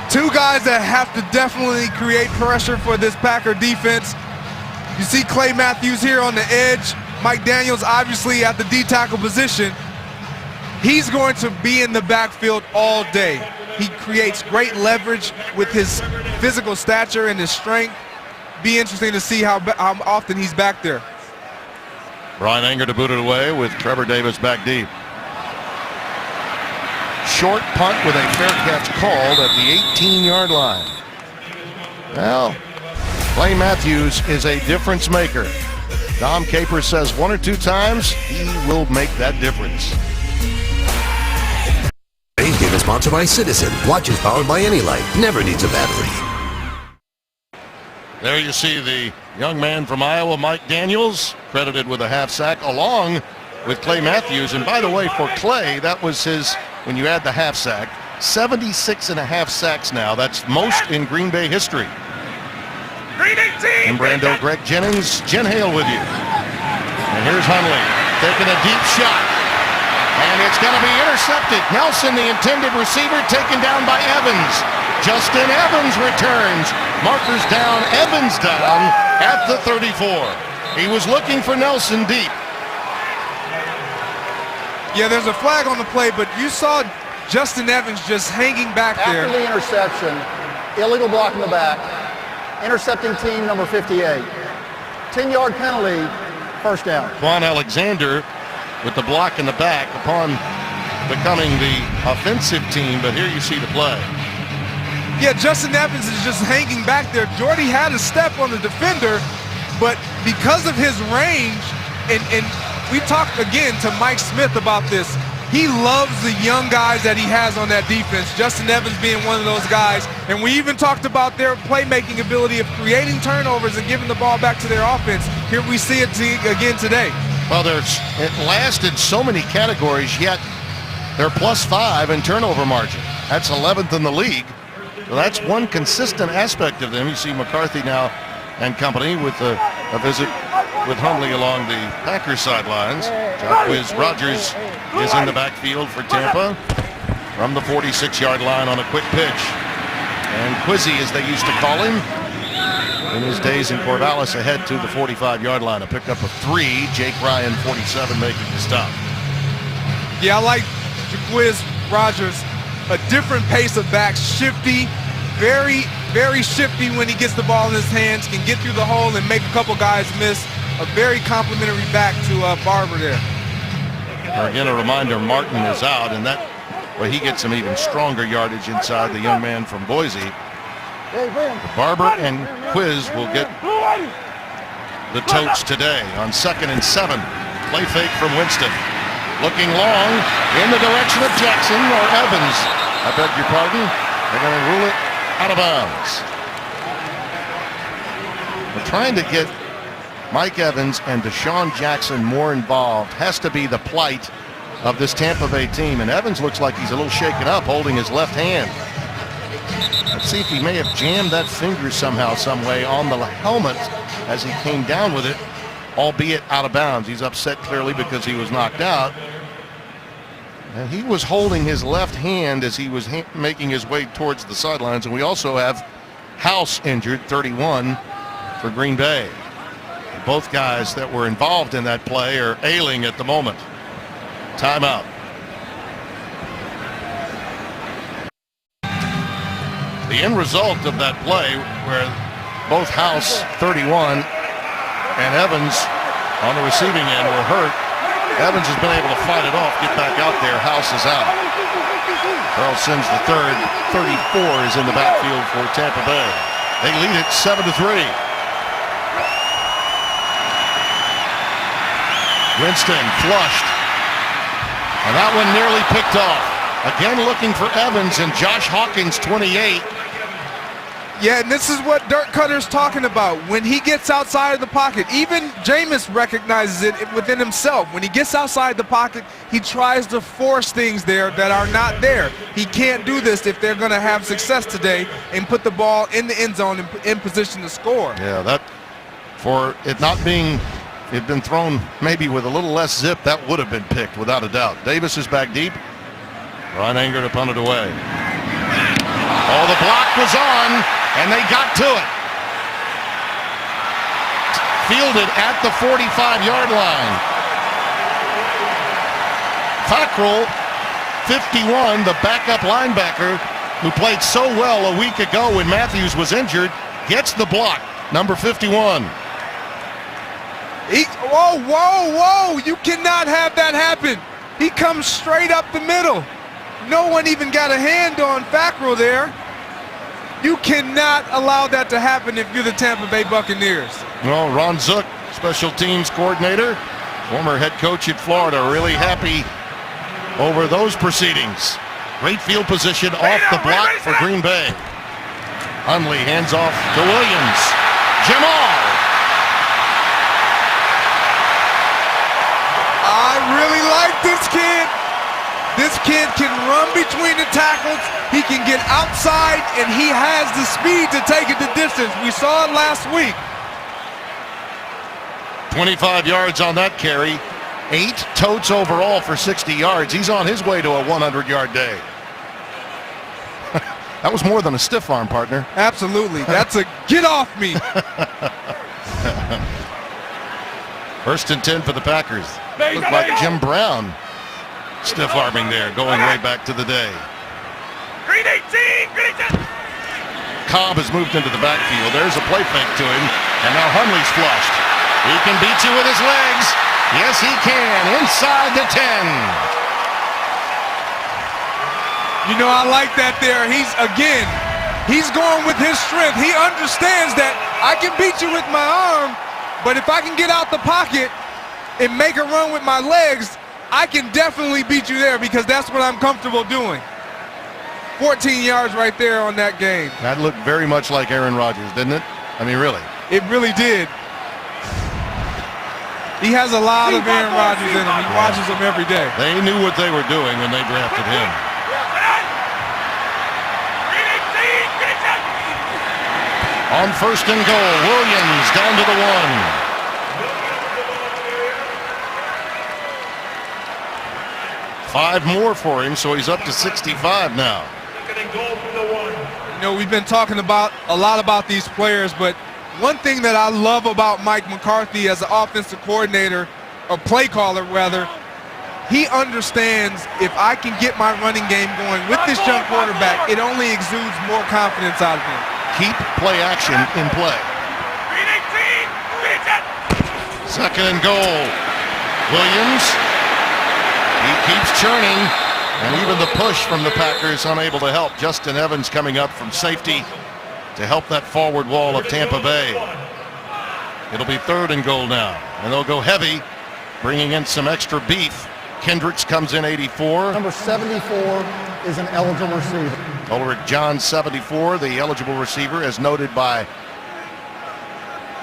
[SPEAKER 4] Two guys that have to definitely create pressure for this Packer defense. You see Clay Matthews here on the edge. Mike Daniels obviously at the D-tackle position. He's going to be in the backfield all day. He creates great leverage with his physical stature and his strength. Be interesting to see how often he's back there.
[SPEAKER 2] Brian Anger to boot it away with Trevor Davis back deep. Short punt with a fair catch called at the 18-yard line. Well, Clay Matthews is a difference maker. Dom Capers says 1 or 2 times, he will make that difference.
[SPEAKER 1] Today's game is sponsored by Citizen. Watches powered by any light. Never needs a battery.
[SPEAKER 2] There you see the young man from Iowa, Mike Daniels, credited with a half sack, along with Clay Matthews. And by the way, for Clay, that was his, when you add the half sack, 76 and a half sacks now. That's most in Green Bay history. And Brando, Greg Jennings, Jen Hale with you. And here's Hundley taking a deep shot. And it's going to be intercepted. Nelson, the intended receiver, taken down by Evans. Justin Evans returns. Markers down, Evans down at the 34. He was looking for Nelson deep.
[SPEAKER 4] Yeah, there's a flag on the play, but you saw Justin Evans just hanging back there.
[SPEAKER 7] After the interception, illegal block in the back, intercepting team number 58. 10-yard penalty, first down.
[SPEAKER 2] Quan Alexander with the block in the back upon becoming the offensive team, but here you see the play.
[SPEAKER 4] Yeah, Justin Evans is just hanging back there. Jordy had a step on the defender, but because of his range, and we talked again to Mike Smith about this, he loves the young guys that he has on that defense, Justin Evans being one of those guys. And we even talked about their playmaking ability of creating turnovers and giving the ball back to their offense. Here we see it again today.
[SPEAKER 2] Well, it lasted so many categories, yet they're +5 in turnover margin. That's 11th in the league. So that's one consistent aspect of them. You see McCarthy now and company with a visit with Hundley along the Packers sidelines. Jacquizz Rodgers is in the backfield for Tampa from the 46-yard line on a quick pitch. And Quizzy, as they used to call him, in his days in Corvallis, ahead to the 45-yard line. A pickup of 3. Jake Ryan, 47, making the stop.
[SPEAKER 4] Yeah, I like Jacquizz Rodgers. A different pace of back, shifty, very, very shifty when he gets the ball in his hands, can get through the hole and make a couple guys miss. A very complimentary back to Barber there.
[SPEAKER 2] Again, a reminder, Martin is out, and that way he gets some even stronger yardage inside the young man from Boise. Barber and Quiz will get the totes today on 2nd and 7. Play fake from Winston. Looking long in the direction of Jackson or Evans. I beg your pardon. They're going to rule it out of bounds. We're trying to get Mike Evans and Deshaun Jackson more involved. Has to be the plight of this Tampa Bay team. And Evans looks like he's a little shaken up holding his left hand. Let's see if he may have jammed that finger somehow, some way on the helmet as he came down with it, albeit out of bounds. He's upset clearly because he was knocked out. And he was holding his left hand as he was making his way towards the sidelines. And we also have House injured, 31 for Green Bay. Both guys that were involved in that play are ailing at the moment. Timeout. The end result of that play, where both House, 31, and Evans on the receiving end were hurt. Evans has been able to fight it off, get back out there. House is out. Earl Sims III, 34, is in the backfield for Tampa Bay. They lead it 7-3. Winston flushed. And that one nearly picked off. Again looking for Evans and Josh Hawkins, 28.
[SPEAKER 4] Yeah, and this is what Dirk Cutter's talking about. When he gets outside of the pocket, even Jameis recognizes it within himself. When he gets outside the pocket, he tries to force things there that are not there. He can't do this if they're going to have success today and put the ball in the end zone and in position to score.
[SPEAKER 2] Yeah, that, for it not being, it had been thrown maybe with a little less zip, that would have been picked without a doubt. Davis is back deep. Ryan Anger to punt it away. Oh, the block was on, and they got to it. Fielded at the 45-yard line. Fackrell, 51, the backup linebacker who played so well a week ago when Matthews was injured, gets the block, number 51.
[SPEAKER 4] Whoa, you cannot have that happen. He comes straight up the middle. No one even got a hand on Fackrell there. You cannot allow that to happen if you're the Tampa Bay Buccaneers.
[SPEAKER 2] Well, Ron Zook special teams coordinator, former head coach at Florida, really happy over those proceedings. Great field position off the block for Green Bay. Hundley hands off to Williams. Jamal.
[SPEAKER 4] I really like this kid. This kid can run between the tackles. He can get outside, and he has the speed to take it the distance. We saw it last week.
[SPEAKER 2] 25 yards on that carry. 8 totes overall for 60 yards. He's on his way to a 100-yard day. That was more than a stiff arm, partner.
[SPEAKER 4] Absolutely. That's a get off me.
[SPEAKER 2] First and 10 for the Packers. Looked like Jim Brown stiff arming there, going way back to the day.
[SPEAKER 6] Green 18, Green 18.
[SPEAKER 2] Cobb has moved into the backfield. There's a play fake to him, and now Hundley's flushed. He can beat you with his legs. Yes, he can. Inside the 10.
[SPEAKER 4] You know, I like that there. He's going with his strength. He understands that I can beat you with my arm, but if I can get out the pocket and make a run with my legs, I can definitely beat you there because that's what I'm comfortable doing. 14 yards right there on that game.
[SPEAKER 2] That looked very much like Aaron Rodgers, didn't it? I mean, really.
[SPEAKER 4] It really did. He has a lot of Aaron Rodgers in him. He watches them every day.
[SPEAKER 2] They knew what they were doing when they drafted him. On first and goal, Williams down to the 1. 5 more for him, so he's up to 65 now.
[SPEAKER 4] You know, we've been talking about a lot about these players, but one thing that I love about Mike McCarthy as an offensive coordinator, or play caller rather, he understands if I can get my running game going with this young quarterback, it only exudes more confidence out of him.
[SPEAKER 2] Keep play action in play. Second and goal. Williams. He keeps churning, and even the push from the Packers unable to help. Justin Evans coming up from safety to help that forward wall of Tampa Bay. It'll be third and goal now, and they'll go heavy, bringing in some extra beef. Kendricks comes in 84.
[SPEAKER 7] Number 74 is an eligible receiver.
[SPEAKER 2] Ulrich John 74, the eligible receiver, as noted by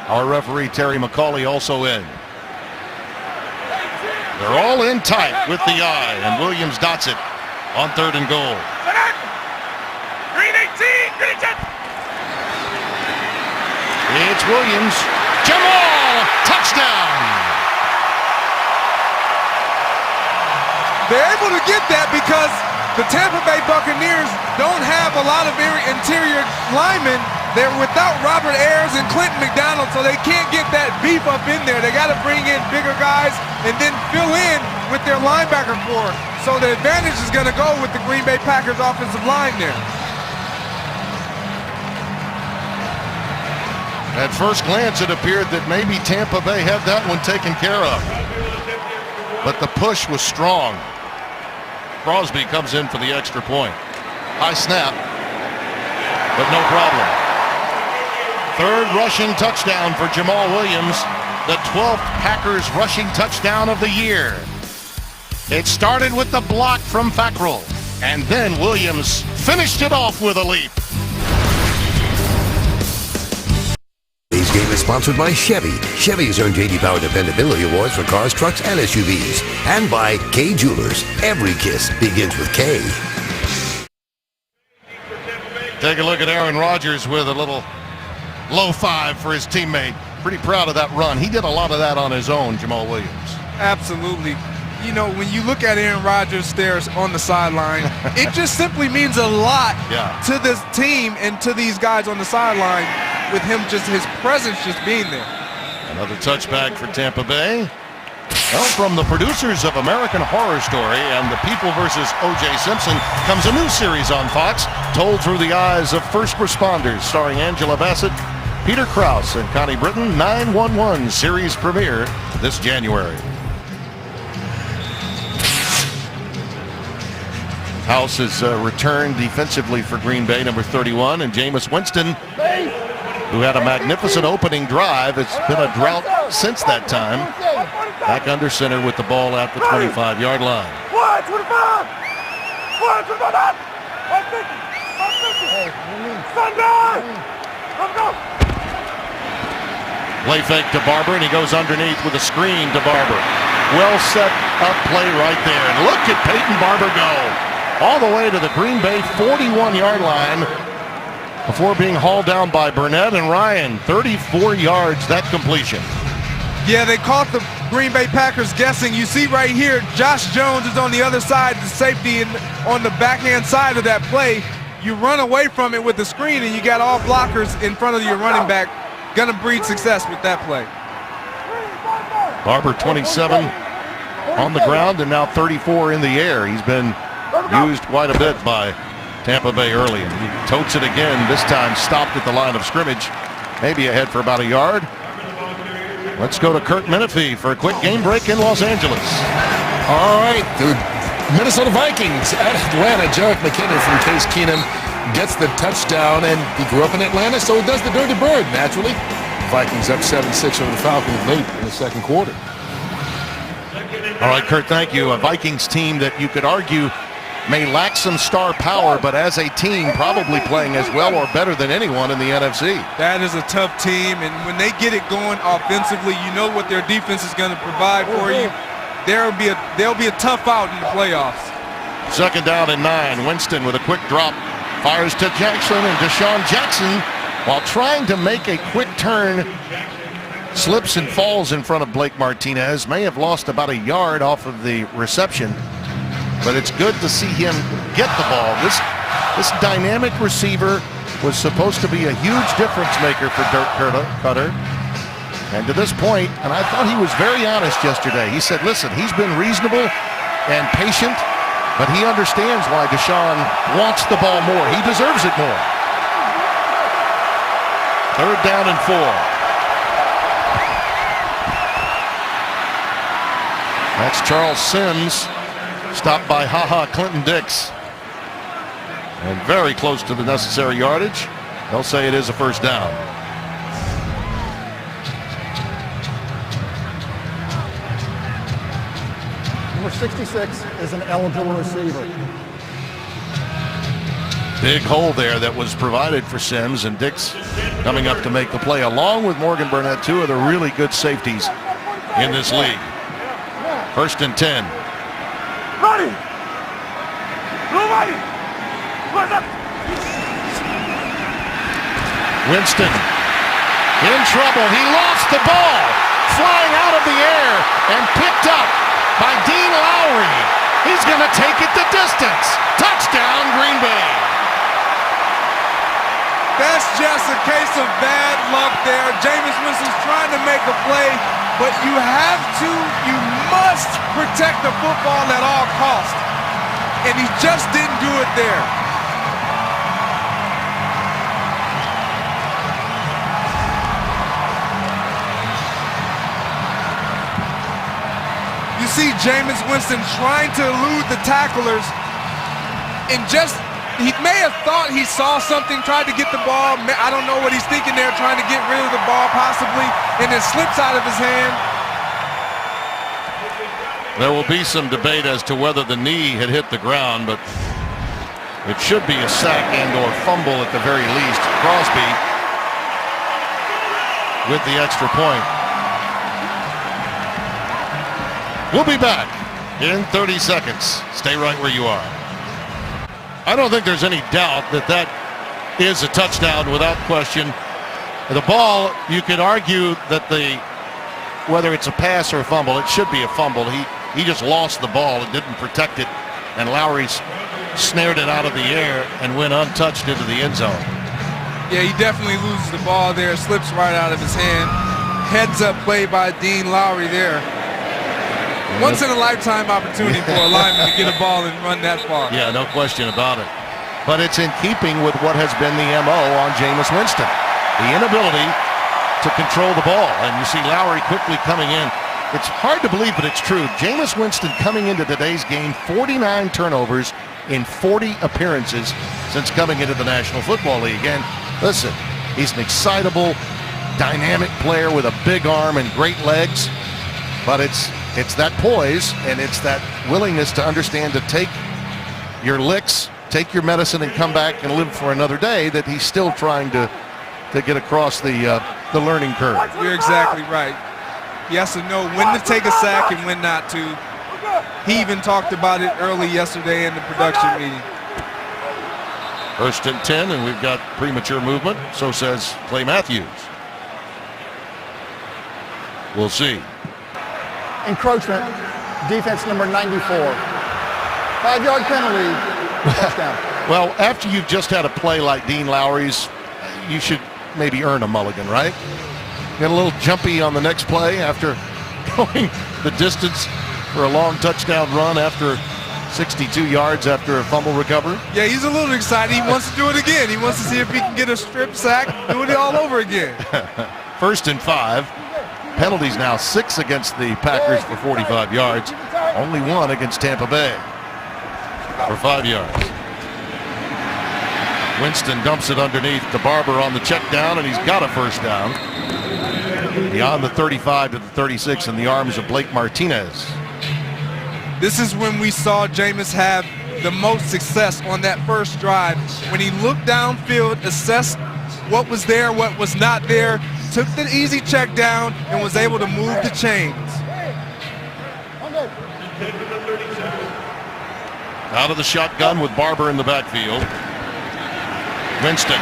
[SPEAKER 2] our referee Terry McCauley, also in. They're all in tight with the eye, and Williams dots it on third and goal.
[SPEAKER 6] Green 18, Green 10.
[SPEAKER 2] It's Williams. Jamal, touchdown.
[SPEAKER 4] They're able to get that because the Tampa Bay Buccaneers don't have a lot of interior linemen. They're without Robert Ayers and Clinton McDonald, so they can't get that beef up in there. They got to bring in bigger guys and then fill in with their linebacker core. So the advantage is going to go with the Green Bay Packers offensive line there.
[SPEAKER 2] At first glance, it appeared that maybe Tampa Bay had that one taken care of. But the push was strong. Crosby comes in for the extra point. High snap, but no problem. Third rushing touchdown for Jamal Williams, the 12th Packers rushing touchdown of the year. It started with the block from Fackrell, and then Williams finished it off with a leap.
[SPEAKER 1] Today's game is sponsored by Chevy. Chevy's earned J.D. Power Dependability Awards for cars, trucks, and SUVs. And by K Jewelers. Every kiss begins with K.
[SPEAKER 2] Take a look at Aaron Rodgers with a little low five for his teammate. Pretty proud of that run. He did a lot of that on his own, Jamal Williams.
[SPEAKER 4] Absolutely. You know, when you look at Aaron Rodgers stares on the sideline, it just simply means a lot to this team and to these guys on the sideline with him, just his presence just being there.
[SPEAKER 2] Another touchback for Tampa Bay. Well, from the producers of American Horror Story and The People vs. O.J. Simpson comes a new series on Fox, told through the eyes of first responders, starring Angela Bassett, Peter Krause, and Connie Britton. 911 series premiere this January. House has returned defensively for Green Bay, number 31, and Jameis Winston, who had a magnificent opening drive. It's been a drought since that time. Back under center with the ball at the 25-yard line.
[SPEAKER 6] 125! 125! 150! Sundown! Let's go!
[SPEAKER 2] Play fake to Barber, and he goes underneath with a screen to Barber. Well set up play right there. And look at Peyton Barber go all the way to the Green Bay 41-yard line before being hauled down by Burnett and Ryan. 34 yards, that completion.
[SPEAKER 4] Yeah, they caught the Green Bay Packers guessing. You see right here, Josh Jones is on the other side, the safety on the backhand side of that play. You run away from it with the screen, and you got all blockers in front of your running back. Gonna breed success with that play.
[SPEAKER 2] Barber 27 on the ground and now 34 in the air. He's been used quite a bit by Tampa Bay early. And he totes it again, this time stopped at the line of scrimmage, maybe ahead for about a yard. Let's go to Kurt Menefee for a quick game break in Los Angeles.
[SPEAKER 9] All right, the Minnesota Vikings at Atlanta. Jarek McKinnon from Case Keenum gets the touchdown, and he grew up in Atlanta, so he does the dirty bird, naturally. Vikings up 7-6 over the Falcons late in the second quarter.
[SPEAKER 2] All right, Kurt, thank you. A Vikings team that you could argue may lack some star power, but as a team probably playing as well or better than anyone in the NFC.
[SPEAKER 4] That is a tough team, and when they get it going offensively, you know what their defense is going to provide for you. They'll be a tough out in the playoffs.
[SPEAKER 2] Second down and 9. Winston with a quick drop. Fires to Jackson, and Deshaun Jackson, while trying to make a quick turn, slips and falls in front of Blake Martinez. May have lost about a yard off of the reception, but it's good to see him get the ball. This dynamic receiver was supposed to be a huge difference maker for Dirk Cutter. And to this point, and I thought he was very honest yesterday. He said, listen, he's been reasonable and patient, but he understands why Deshaun wants the ball more. He deserves it more. Third down and 4. That's Charles Sims, stopped by Clinton Dix. And very close to the necessary yardage. They'll say it is a first down.
[SPEAKER 7] Number 66 is an eligible receiver.
[SPEAKER 2] Big hole there that was provided for Sims, and Dix coming up to make the play along with Morgan Burnett, two of the really good safeties in this league. First and 10.
[SPEAKER 6] Ready! Nobody! What's up?
[SPEAKER 2] Winston in trouble. He lost the ball, flying out of the air and picked up by Dean Lowry. He's going to take it the distance. Touchdown, Green Bay.
[SPEAKER 4] That's just a case of bad luck there. Jameis Winston's trying to make a play, but you must protect the football at all costs. And he just didn't do it there. You see Jameis Winston trying to elude the tacklers, and he may have thought he saw something, tried to get the ball. I don't know what he's thinking there, trying to get rid of the ball possibly, and it slips out of his hand.
[SPEAKER 2] There will be some debate as to whether the knee had hit the ground, but it should be a sack and or fumble at the very least. Crosby with the extra point. We'll be back in 30 seconds. Stay right where you are. I don't think there's any doubt that is a touchdown without question. The ball, you could argue that whether it's a pass or a fumble, it should be a fumble. He just lost the ball and didn't protect it, and Lowry snared it out of the air and went untouched into the end zone.
[SPEAKER 4] Yeah, he definitely loses the ball there, slips right out of his hand. Heads up play by Dean Lowry there. Once in a lifetime opportunity for a lineman to get a ball and run that far.
[SPEAKER 2] Yeah, no question about it. But it's in keeping with what has been the MO on Jameis Winston. The inability to control the ball. And you see Lowry quickly coming in. It's hard to believe, but it's true. Jameis Winston coming into today's game, 49 turnovers in 40 appearances since coming into the National Football League. And listen, he's an excitable, dynamic player with a big arm and great legs, but it's that poise and it's that willingness to understand to take your licks, take your medicine, and come back and live for another day that he's still trying to get across the learning curve.
[SPEAKER 4] You're exactly right. He has to know when to take a sack and when not to. He even talked about it early yesterday in the production meeting.
[SPEAKER 2] 1st and 10, and we've got premature movement. So says Clay Matthews. We'll see.
[SPEAKER 7] Encroachment, defense number 94. 5-yard penalty, touchdown.
[SPEAKER 2] Well, after you've just had a play like Dean Lowry's, you should maybe earn a mulligan, right? Get a little jumpy on the next play after going the distance for a long touchdown run after 62 yards after a fumble recovery.
[SPEAKER 4] Yeah, he's a little excited. He wants to do it again. He wants to see if he can get a strip sack, do it all over again.
[SPEAKER 2] 1st and 5. Penalties now 6 against the Packers for 45 yards. Only 1 against Tampa Bay for 5 yards. Winston dumps it underneath to Barber on the check down, and he's got a first down. Beyond the 35 to the 36 in the arms of Blake Martinez.
[SPEAKER 4] This is when we saw Jameis have the most success on that first drive. When he looked downfield, assessed what was there, what was not there, took the easy check down, and was able to move the chains.
[SPEAKER 2] Out of the shotgun with Barber in the backfield. Winston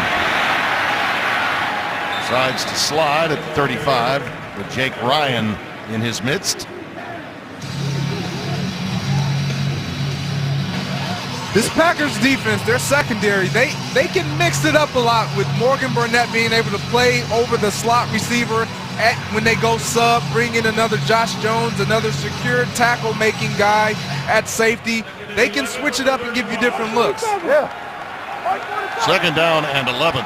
[SPEAKER 2] decides to slide at the 35 with Jake Ryan in his midst.
[SPEAKER 4] This Packers defense, their secondary, they can mix it up a lot with Morgan Burnett being able to play over the slot receiver when they go sub, bring in another Josh Jones, another secure tackle-making guy at safety. They can switch it up and give you different looks.
[SPEAKER 7] Yeah.
[SPEAKER 2] 2nd down and 11.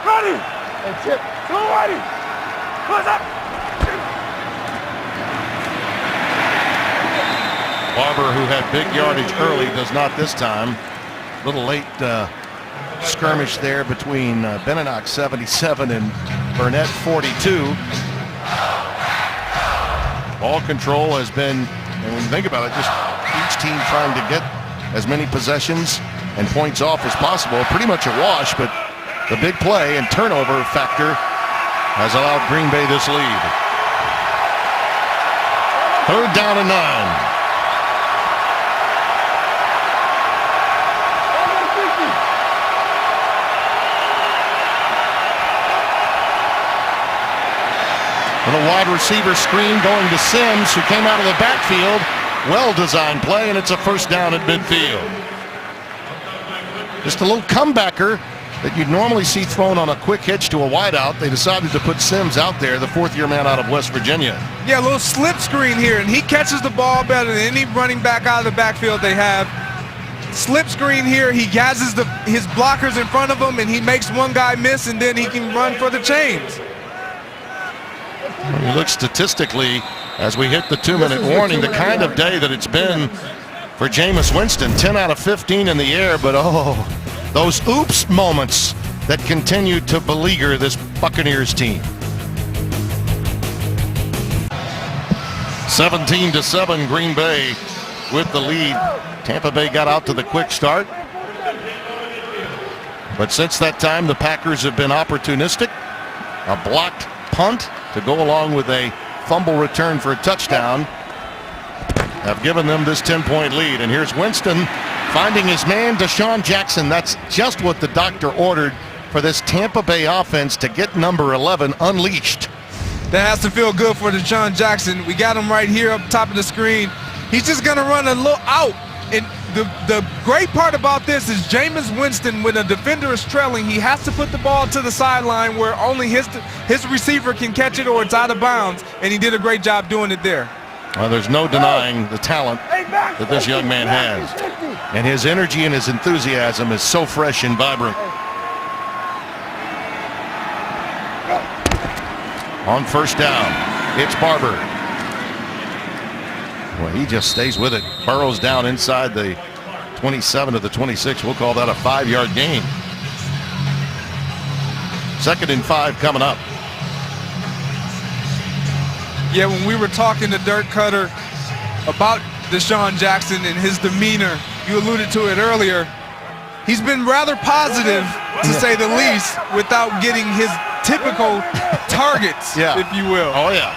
[SPEAKER 6] Ready!
[SPEAKER 7] And chip.
[SPEAKER 6] Go ready! Close up!
[SPEAKER 2] Barber, who had big yardage early, does not this time. A little late skirmish there between Benenoch 77 and Burnett 42. Ball control has been, and when you think about it, just each team trying to get as many possessions and points off as possible. Pretty much a wash, but the big play and turnover factor has allowed Green Bay this lead. 3rd down and 9. And a wide receiver screen going to Sims, who came out of the backfield. Well-designed play, and it's a first down at midfield. Just a little comebacker that you'd normally see thrown on a quick hitch to a wideout. They decided to put Sims out there, the 4th-year man out of West Virginia.
[SPEAKER 4] Yeah, a little slip screen here, and he catches the ball better than any running back out of the backfield they have. Slip screen here, he has his blockers in front of him, and he makes one guy miss, and then he can run for the chains.
[SPEAKER 2] When you look statistically, as we hit the 2-minute warning, the kind of day that it's been for Jameis Winston. 10 out of 15 in the air, but those oops moments that continue to beleaguer this Buccaneers team. 17-7, Green Bay with the lead. Tampa Bay got out to the quick start, but since that time the Packers have been opportunistic. A blocked punt to go along with a fumble return for a touchdown have given them this 10-point lead. And here's Winston finding his man, Deshaun Jackson. That's just what the doctor ordered for this Tampa Bay offense, to get number 11 unleashed.
[SPEAKER 4] That has to feel good for Deshaun Jackson. We got him right here up top of the screen. He's just going to run a little out. And the great part about this is Jameis Winston, when a defender is trailing, he has to put the ball to the sideline where only his receiver can catch it or it's out of bounds, and he did a great job doing it there.
[SPEAKER 2] Well, there's no denying the talent that this young man has. And his energy and his enthusiasm is so fresh and vibrant. On first down, it's Barber. Well, he just stays with it. Burrows down inside the 27 to the 26. We'll call that a 5-yard gain. 2nd and 5 coming up.
[SPEAKER 4] Yeah, when we were talking to Dirk Cutter about Deshaun Jackson and his demeanor, you alluded to it earlier, he's been rather positive, to say the least, without getting his typical targets, if you will.
[SPEAKER 2] Oh, yeah.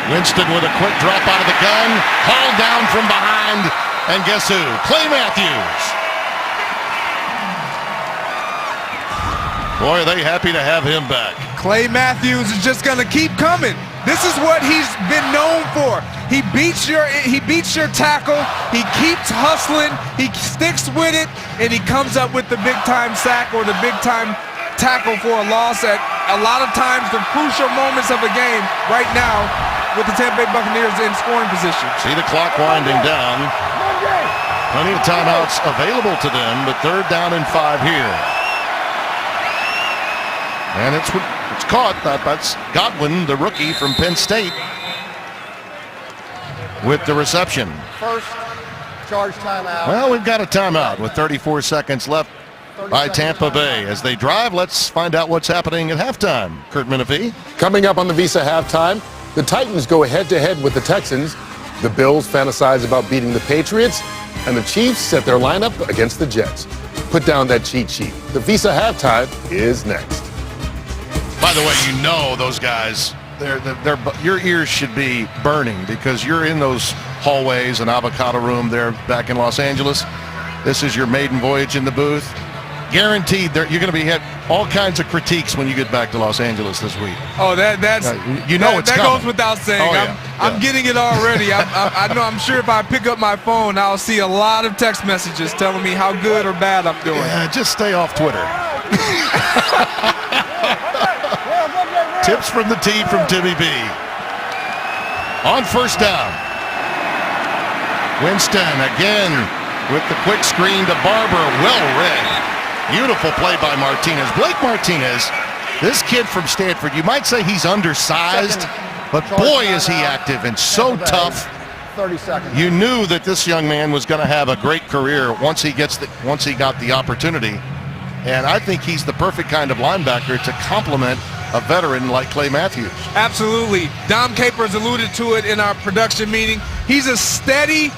[SPEAKER 2] Winston with a quick drop out of the gun, hauled down from behind, and guess who? Clay Matthews. Boy, are they happy to have him back.
[SPEAKER 4] Clay Matthews is just going to keep coming. This is what he's been known for. He beats your tackle. He keeps hustling. He sticks with it, and he comes up with the big-time sack or the big-time tackle for a loss at a lot of times the crucial moments of a game right now with the Tampa Bay Buccaneers in scoring position.
[SPEAKER 2] See the clock winding down. Plenty of timeouts available to them, but 3rd down and 5 here. And it's caught. That's Godwin, the rookie from Penn State, with the reception.
[SPEAKER 7] First charge timeout.
[SPEAKER 2] Well, we've got a timeout with 34 seconds left by Tampa Bay. As they drive, let's find out what's happening at halftime. Kurt Menefee.
[SPEAKER 9] Coming up on the Visa halftime, the Titans go head-to-head with the Texans. The Bills fantasize about beating the Patriots, and the Chiefs set their lineup against the Jets. Put down that cheat sheet. The Visa halftime is next.
[SPEAKER 2] By the way, you know those guys, your ears should be burning because you're in those hallways and avocado room there back in Los Angeles. This is your maiden voyage in the booth. Guaranteed you're going to be hit all kinds of critiques when you get back to Los Angeles this week.
[SPEAKER 4] Oh, that goes without saying.
[SPEAKER 2] Oh, yeah.
[SPEAKER 4] I'm getting it already. I'm sure if I pick up my phone, I'll see a lot of text messages telling me how good or bad I'm doing.
[SPEAKER 2] Yeah, just stay off Twitter. Tips from the team from Timmy B. On 1st down. Winston again with the quick screen to Barber. Well read. Beautiful play by Martinez. Blake Martinez, this kid from Stanford, you might say he's undersized, but boy is he active and so tough.
[SPEAKER 7] 30 seconds.
[SPEAKER 2] You knew that this young man was going to have a great career once he got the opportunity. And I think he's the perfect kind of linebacker to complement a veteran like Clay Matthews.
[SPEAKER 4] Absolutely. Dom Capers alluded to it in our production meeting. He's a steady,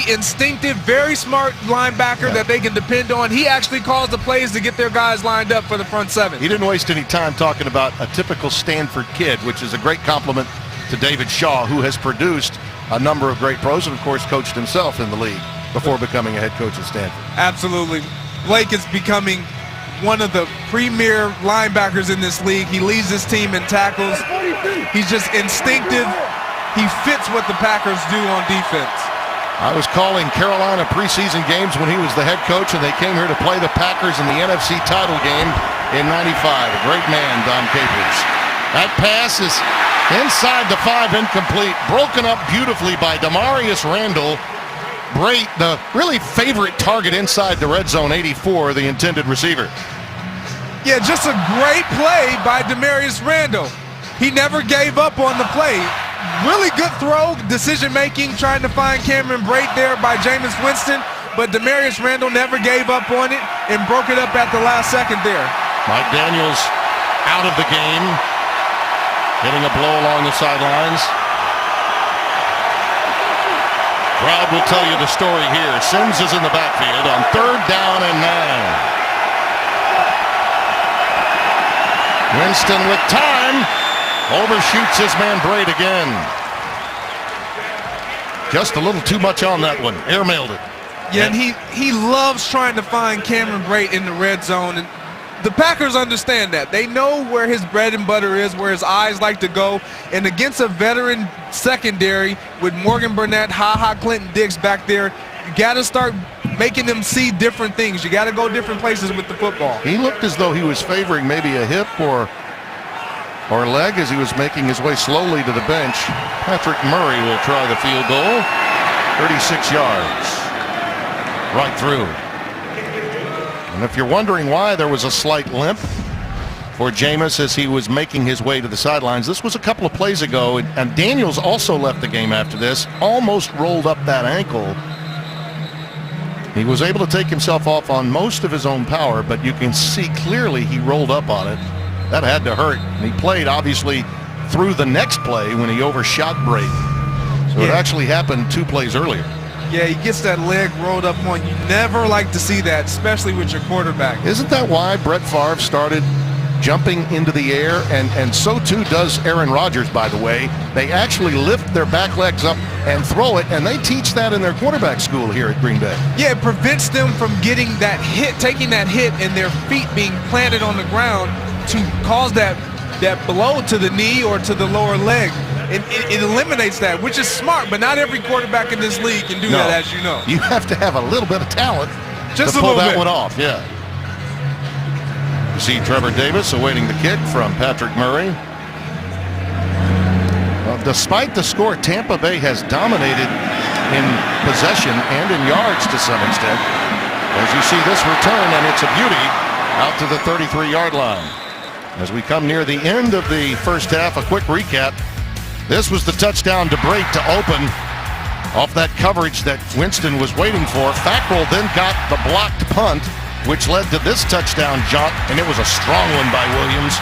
[SPEAKER 4] instinctive, very smart linebacker that they can depend on. He actually calls the plays to get their guys lined up for the front 7.
[SPEAKER 2] He didn't waste any time talking about a typical Stanford kid, which is a great compliment to David Shaw, who has produced a number of great pros and, of course, coached himself in the league before becoming a head coach at Stanford.
[SPEAKER 4] Absolutely. Blake is becoming one of the premier linebackers in this league. He leads this team in tackles. He's just instinctive. He fits what the Packers do on defense.
[SPEAKER 2] I was calling Carolina preseason games when he was the head coach, and they came here to play the Packers in the NFC title game in '95. A great man, Dom Capers. That pass is inside the 5, incomplete. Broken up beautifully by Demarius Randall. Great, the really favorite target inside the red zone, 84, the intended receiver.
[SPEAKER 4] Yeah, just a great play by Demarius Randall. He never gave up on the play. Really good throw, decision-making, trying to find Cameron Brate there by Jameis Winston, but Demarius Randall never gave up on it and broke it up at the last second there.
[SPEAKER 2] Mike Daniels out of the game, getting a blow along the sidelines. Crowd will tell you the story here. Sims is in the backfield on 3rd down and 9. Winston with time. Overshoots his man Brate again. Just a little too much on that one. Airmailed it.
[SPEAKER 4] Yeah, and he loves trying to find Cameron Brate in the red zone. And the Packers understand that. They know where his bread and butter is, where his eyes like to go. And against a veteran secondary with Morgan Burnett, Clinton Diggs back there, you got to start making them see different things. You got to go different places with the football.
[SPEAKER 2] He looked as though he was favoring maybe a hip or leg as he was making his way slowly to the bench. Patrick Murray will try the field goal. 36 yards. Right through. And if you're wondering why there was a slight limp for Jameis as he was making his way to the sidelines, this was a couple of plays ago, and Daniels also left the game after this, almost rolled up that ankle. He was able to take himself off on most of his own power, but you can see clearly he rolled up on it. That had to hurt. And he played, obviously, through the next play when he overshot Brady. So it actually happened 2 plays earlier.
[SPEAKER 4] Yeah, he gets that leg rolled up on. You never like to see that, especially with your quarterback.
[SPEAKER 2] Isn't that why Brett Favre started jumping into the air? And so too does Aaron Rodgers, by the way. They actually lift their back legs up and throw it, and they teach that in their quarterback school here at Green Bay.
[SPEAKER 4] Yeah, it prevents them from getting that hit, taking that hit, and their feet being planted on the ground to cause that blow to the knee or to the lower leg. It eliminates that, which is smart, but not every quarterback in this league can do that, as you know.
[SPEAKER 2] You have to have a little bit of talent
[SPEAKER 4] Just
[SPEAKER 2] to
[SPEAKER 4] a
[SPEAKER 2] pull
[SPEAKER 4] little
[SPEAKER 2] that
[SPEAKER 4] bit.
[SPEAKER 2] one off. Yeah. You see Trevor Davis awaiting the kick from Patrick Murray. Well, despite the score, Tampa Bay has dominated in possession and in yards to some extent. As you see this return, and it's a beauty, out to the 33-yard line. As we come near the end of the first half, a quick recap. This was the touchdown to break to open off that coverage that Winston was waiting for. Fackrell then got the blocked punt, which led to this touchdown jaunt, and it was a strong one by Williams.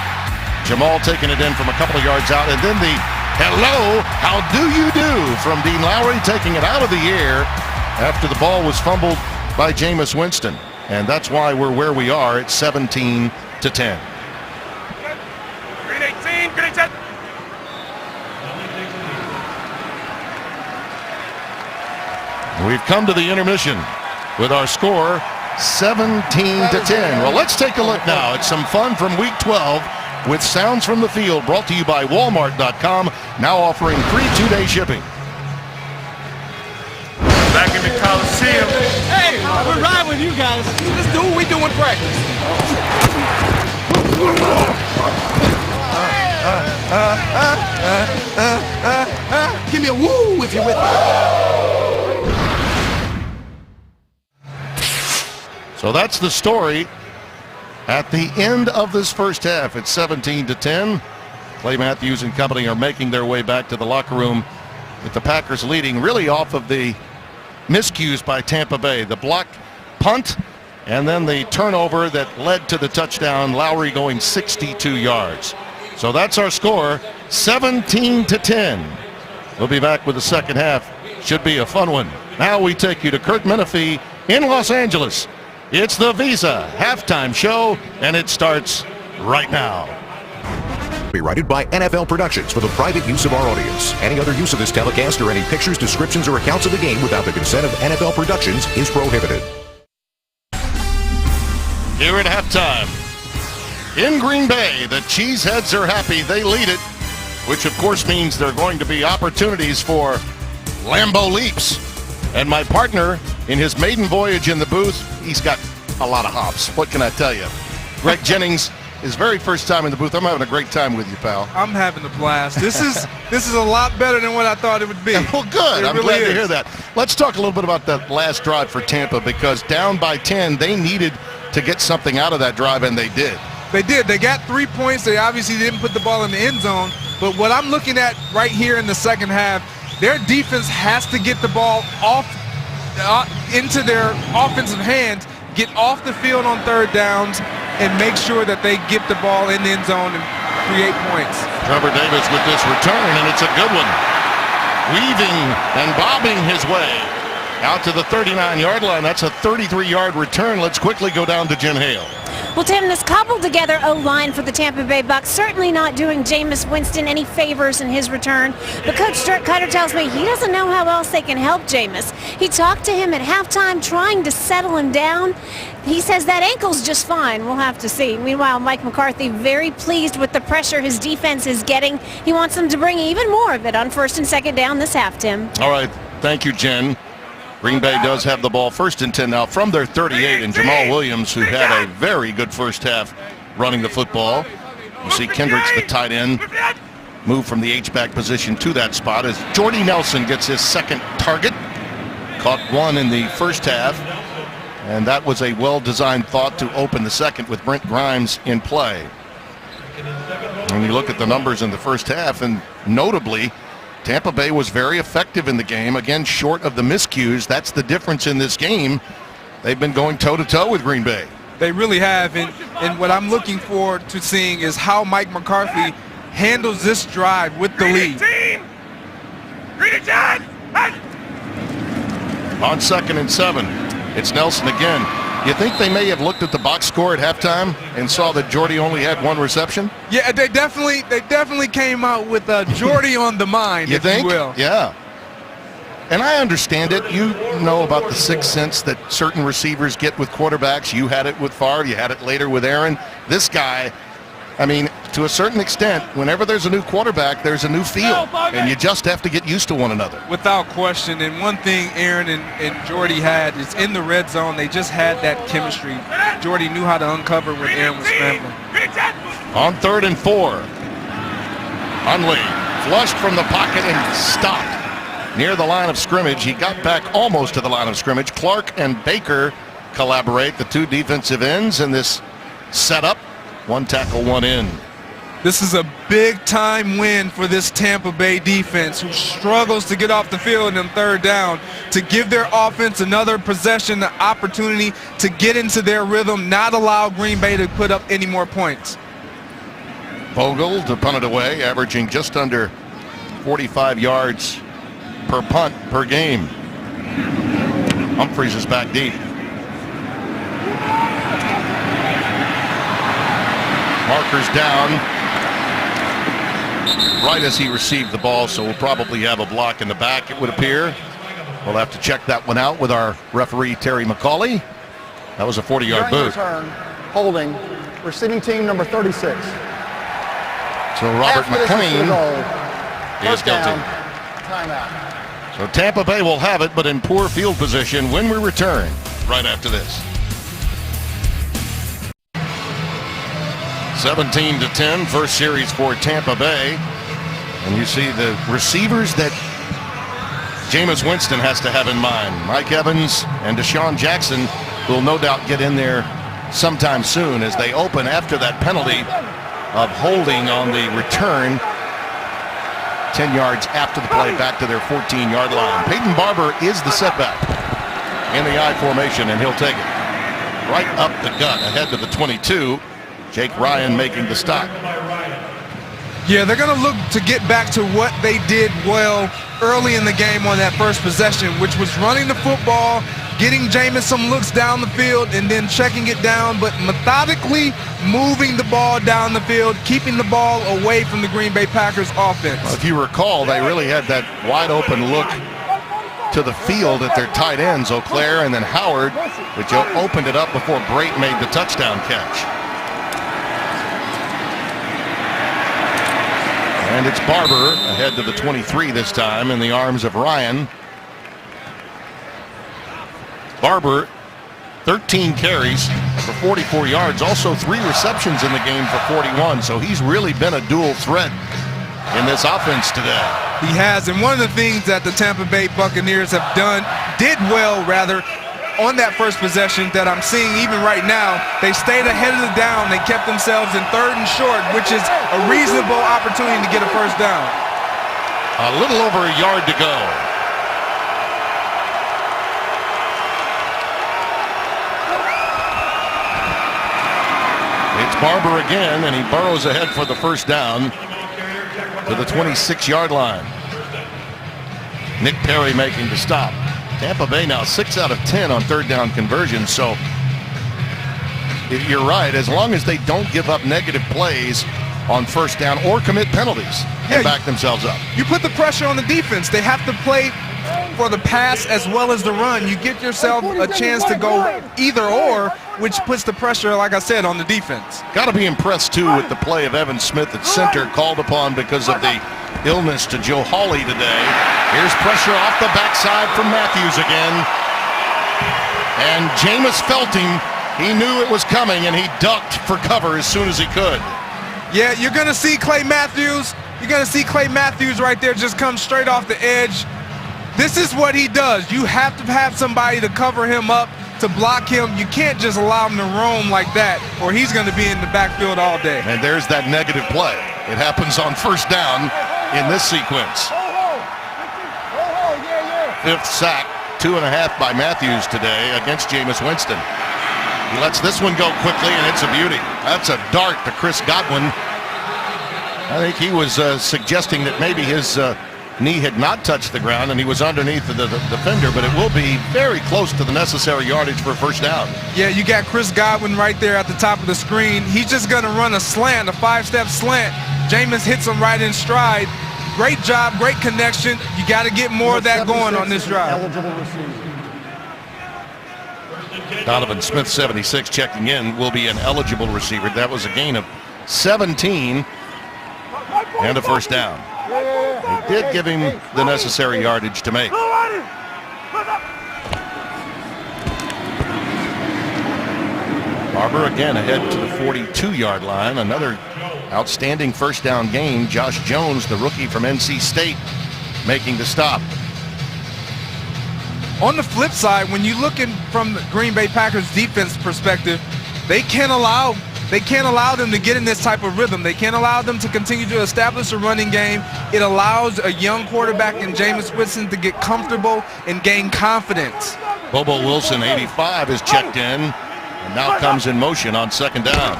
[SPEAKER 2] Jamal taking it in from a couple of yards out, and then the hello, how do you do from Dean Lowry, taking it out of the air after the ball was fumbled by Jameis Winston. And that's why we're where we are at 17-10.
[SPEAKER 6] Green 18, green 10.
[SPEAKER 2] We've come to the intermission with our score 17-10. Well, let's take a look now at some fun from Week 12 with Sounds from the Field, brought to you by Walmart.com, now offering free 2-day shipping.
[SPEAKER 6] Back in the Coliseum.
[SPEAKER 5] Hey, we're riding with you guys.
[SPEAKER 4] Let's do what we do in practice.
[SPEAKER 5] Give me a woo if you're with me.
[SPEAKER 2] So that's the story at the end of this first half. It's 17-10. Clay Matthews and company are making their way back to the locker room with the Packers leading really off of the miscues by Tampa Bay. The block punt and then the turnover that led to the touchdown, Lowry going 62 yards. So that's our score, 17-10. We'll be back with the second half. Should be a fun one. Now we take you to Kurt Menefee in Los Angeles. It's the Visa halftime show, and it starts right now.
[SPEAKER 10] Copyrighted by NFL Productions for the private use of our audience. Any other use of this telecast or any pictures, descriptions, or accounts of the game without the consent of NFL Productions is prohibited.
[SPEAKER 2] Here at halftime, in Green Bay, the Cheeseheads are happy. They lead it, which of course means there are going to be opportunities for Lambeau leaps. And my partner in his maiden voyage in the booth, he's got a lot of hops. What can I tell you? Greg Jennings, his very first time in the booth. I'm having a great time with you, pal.
[SPEAKER 4] I'm having a blast. This is a lot better than what I thought it would be.
[SPEAKER 2] Well, good. I'm
[SPEAKER 4] really
[SPEAKER 2] glad to
[SPEAKER 4] is.
[SPEAKER 2] hear that. Let's talk a little bit about that last drive for Tampa, because down by 10, they needed to get something out of that drive, and they did.
[SPEAKER 4] They did. They got 3 points. They obviously didn't put the ball in the end zone. But what I'm looking at right here in the second half, their defense has to get the ball off into their offensive hands, get off the field on third downs, and make sure that they get the ball in the end zone and create points.
[SPEAKER 2] Trevor Davis with this return, and it's a good one. Weaving and bobbing his way out to the 39-yard line. That's a 33-yard return. Let's quickly go down to Jen Hale.
[SPEAKER 3] Well, Tim, this cobbled together O-line for the Tampa Bay Bucs certainly not doing Jameis Winston any favors in his return. But Coach Dirk Cutter tells me he doesn't know how else they can help Jameis. He talked to him at halftime trying to settle him down. He says that ankle's just fine. We'll have to see. Meanwhile, Mike McCarthy very pleased with the pressure his defense is getting. He wants them to bring even more of it on first and second down this half, Tim.
[SPEAKER 2] All right. Thank you, Jen. Green Bay does have the ball first and 10 now from their 38, and Jamal Williams, who had a very good first half running the football. You see Kendricks, the tight end, move from the H-back position to that spot as Jordy Nelson gets his second target. Caught one in the first half, and that was a well-designed thought to open the second with Brent Grimes in play. When you look at the numbers in the first half, and notably, Tampa Bay was very effective in the game, again short of the miscues. That's the difference in this game. They've been going toe-to-toe with Green Bay.
[SPEAKER 4] They really have, and what I'm looking forward to seeing is how Mike McCarthy handles this drive with the lead.
[SPEAKER 2] On 2nd and 7, it's Nelson again. You think they may have looked at the box score at halftime and saw that Jordy only had 1 reception?
[SPEAKER 4] Yeah, they definitely came out with Jordy on the mind,
[SPEAKER 2] you
[SPEAKER 4] if
[SPEAKER 2] think?
[SPEAKER 4] you will.
[SPEAKER 2] Yeah. And I understand it. You know about the sixth sense that certain receivers get with quarterbacks. You had it with Favre. You had it later with Aaron. This guy, I mean, to a certain extent, whenever there's a new quarterback, there's a new feel. And you just have to get used to one another.
[SPEAKER 4] Without question. And one thing Aaron and Jordy had is in the red zone, they just had that chemistry. Jordy knew how to uncover when Aaron was scrambling.
[SPEAKER 2] On 3rd and 4, Hundley flushed from the pocket and stopped near the line of scrimmage. He got back almost to the line of scrimmage. Clark and Baker collaborate, the 2 defensive ends in this setup. 1 tackle, 1 in.
[SPEAKER 4] This is a big-time win for this Tampa Bay defense, who struggles to get off the field in 3rd down, to give their offense another possession, the opportunity to get into their rhythm, not allow Green Bay to put up any more points.
[SPEAKER 2] Vogel to punt it away, averaging just under 45 yards per punt per game. Humphreys is back deep. Markers down right as he received the ball, so we'll probably have a block in the back, it would appear. We'll have to check that one out with our referee, Terry McCauley. That was a 40-yard boot.
[SPEAKER 7] Return, holding, receiving team number 36.
[SPEAKER 2] So Robert McLean is guilty.
[SPEAKER 7] Timeout.
[SPEAKER 2] So Tampa Bay will have it, but in poor field position when we return right after this. 17-10, first series for Tampa Bay. And you see the receivers that Jameis Winston has to have in mind. Mike Evans and Deshaun Jackson will no doubt get in there sometime soon as they open after that penalty of holding on the return 10 yards after the play back to their 14-yard line. Peyton Barber is the setback in the I formation, and he'll take it right up the gut ahead to the 22. Jake Ryan making the stop.
[SPEAKER 4] Yeah, they're going to look to get back to what they did well early in the game on that first possession, which was running the football, getting Jameis some looks down the field, and then checking it down, but methodically moving the ball down the field, keeping the ball away from the Green Bay Packers offense.
[SPEAKER 2] Well, if you recall, they really had that wide open look to the field at their tight ends, Auclair and then Howard, which opened it up before Brate made the touchdown catch. And it's Barber ahead to the 23 this time in the arms of Ryan. Barber, 13 carries for 44 yards, also 3 receptions in the game for 41. So he's really been a dual threat in this offense today.
[SPEAKER 4] He has, and one of the things that the Tampa Bay Buccaneers did well on that first possession that I'm seeing even right now, they stayed ahead of the down. They kept themselves in 3rd and short, which is a reasonable opportunity to get a first down.
[SPEAKER 2] A little over a yard to go. It's Barber again, and he burrows ahead for the first down to the 26-yard line. Nick Perry making the stop. Tampa Bay now 6 out of 10 on 3rd down conversions. So you're right, as long as they don't give up negative plays on first down or commit penalties and back themselves up.
[SPEAKER 4] You put the pressure on the defense. They have to play for the pass as well as the run. You get yourself a chance to go either or, which puts the pressure, like I said, on the defense.
[SPEAKER 2] Got to be impressed, too, with the play of Evan Smith at center, called upon because of the illness to Joe Hawley today. Here's pressure off the backside from Matthews again. And Jameis felt him. He knew it was coming, and he ducked for cover as soon as he could.
[SPEAKER 4] Yeah, you're going to see Clay Matthews. You're going to see Clay Matthews right there just come straight off the edge. This is what he does. You have to have somebody to cover him up, to block him. You can't just allow him to roam like that, or he's going to be in the backfield all day.
[SPEAKER 2] And there's that negative play. It happens on first down in this sequence. 5th sack, 2.5 by Matthews today against Jameis Winston. He lets this one go quickly, and it's a beauty. That's a dart to Chris Godwin. I think he was suggesting that maybe his knee had not touched the ground and he was underneath the defender, but it will be very close to the necessary yardage for a first down.
[SPEAKER 4] Yeah, you got Chris Godwin right there at the top of the screen. He's just going to run a slant, a 5-step slant. Jameis hits him right in stride. Great job, great connection. You got to get more of that going on this drive.
[SPEAKER 7] Eligible receiver.
[SPEAKER 2] Donovan Smith, 76, checking in, will be an eligible receiver. That was a gain of 17 and a first down. They did give him the necessary yardage to make. Barber again ahead to the 42-yard line. Another outstanding first down game. Josh Jones, the rookie from NC State, making the stop.
[SPEAKER 4] On the flip side, when you look in from the Green Bay Packers defense perspective, they can't allow them to get in this type of rhythm. They can't allow them to continue to establish a running game. It allows a young quarterback in Jameis Winston to get comfortable and gain confidence.
[SPEAKER 2] Bobo Wilson, 85, is checked in and now comes in motion on second down.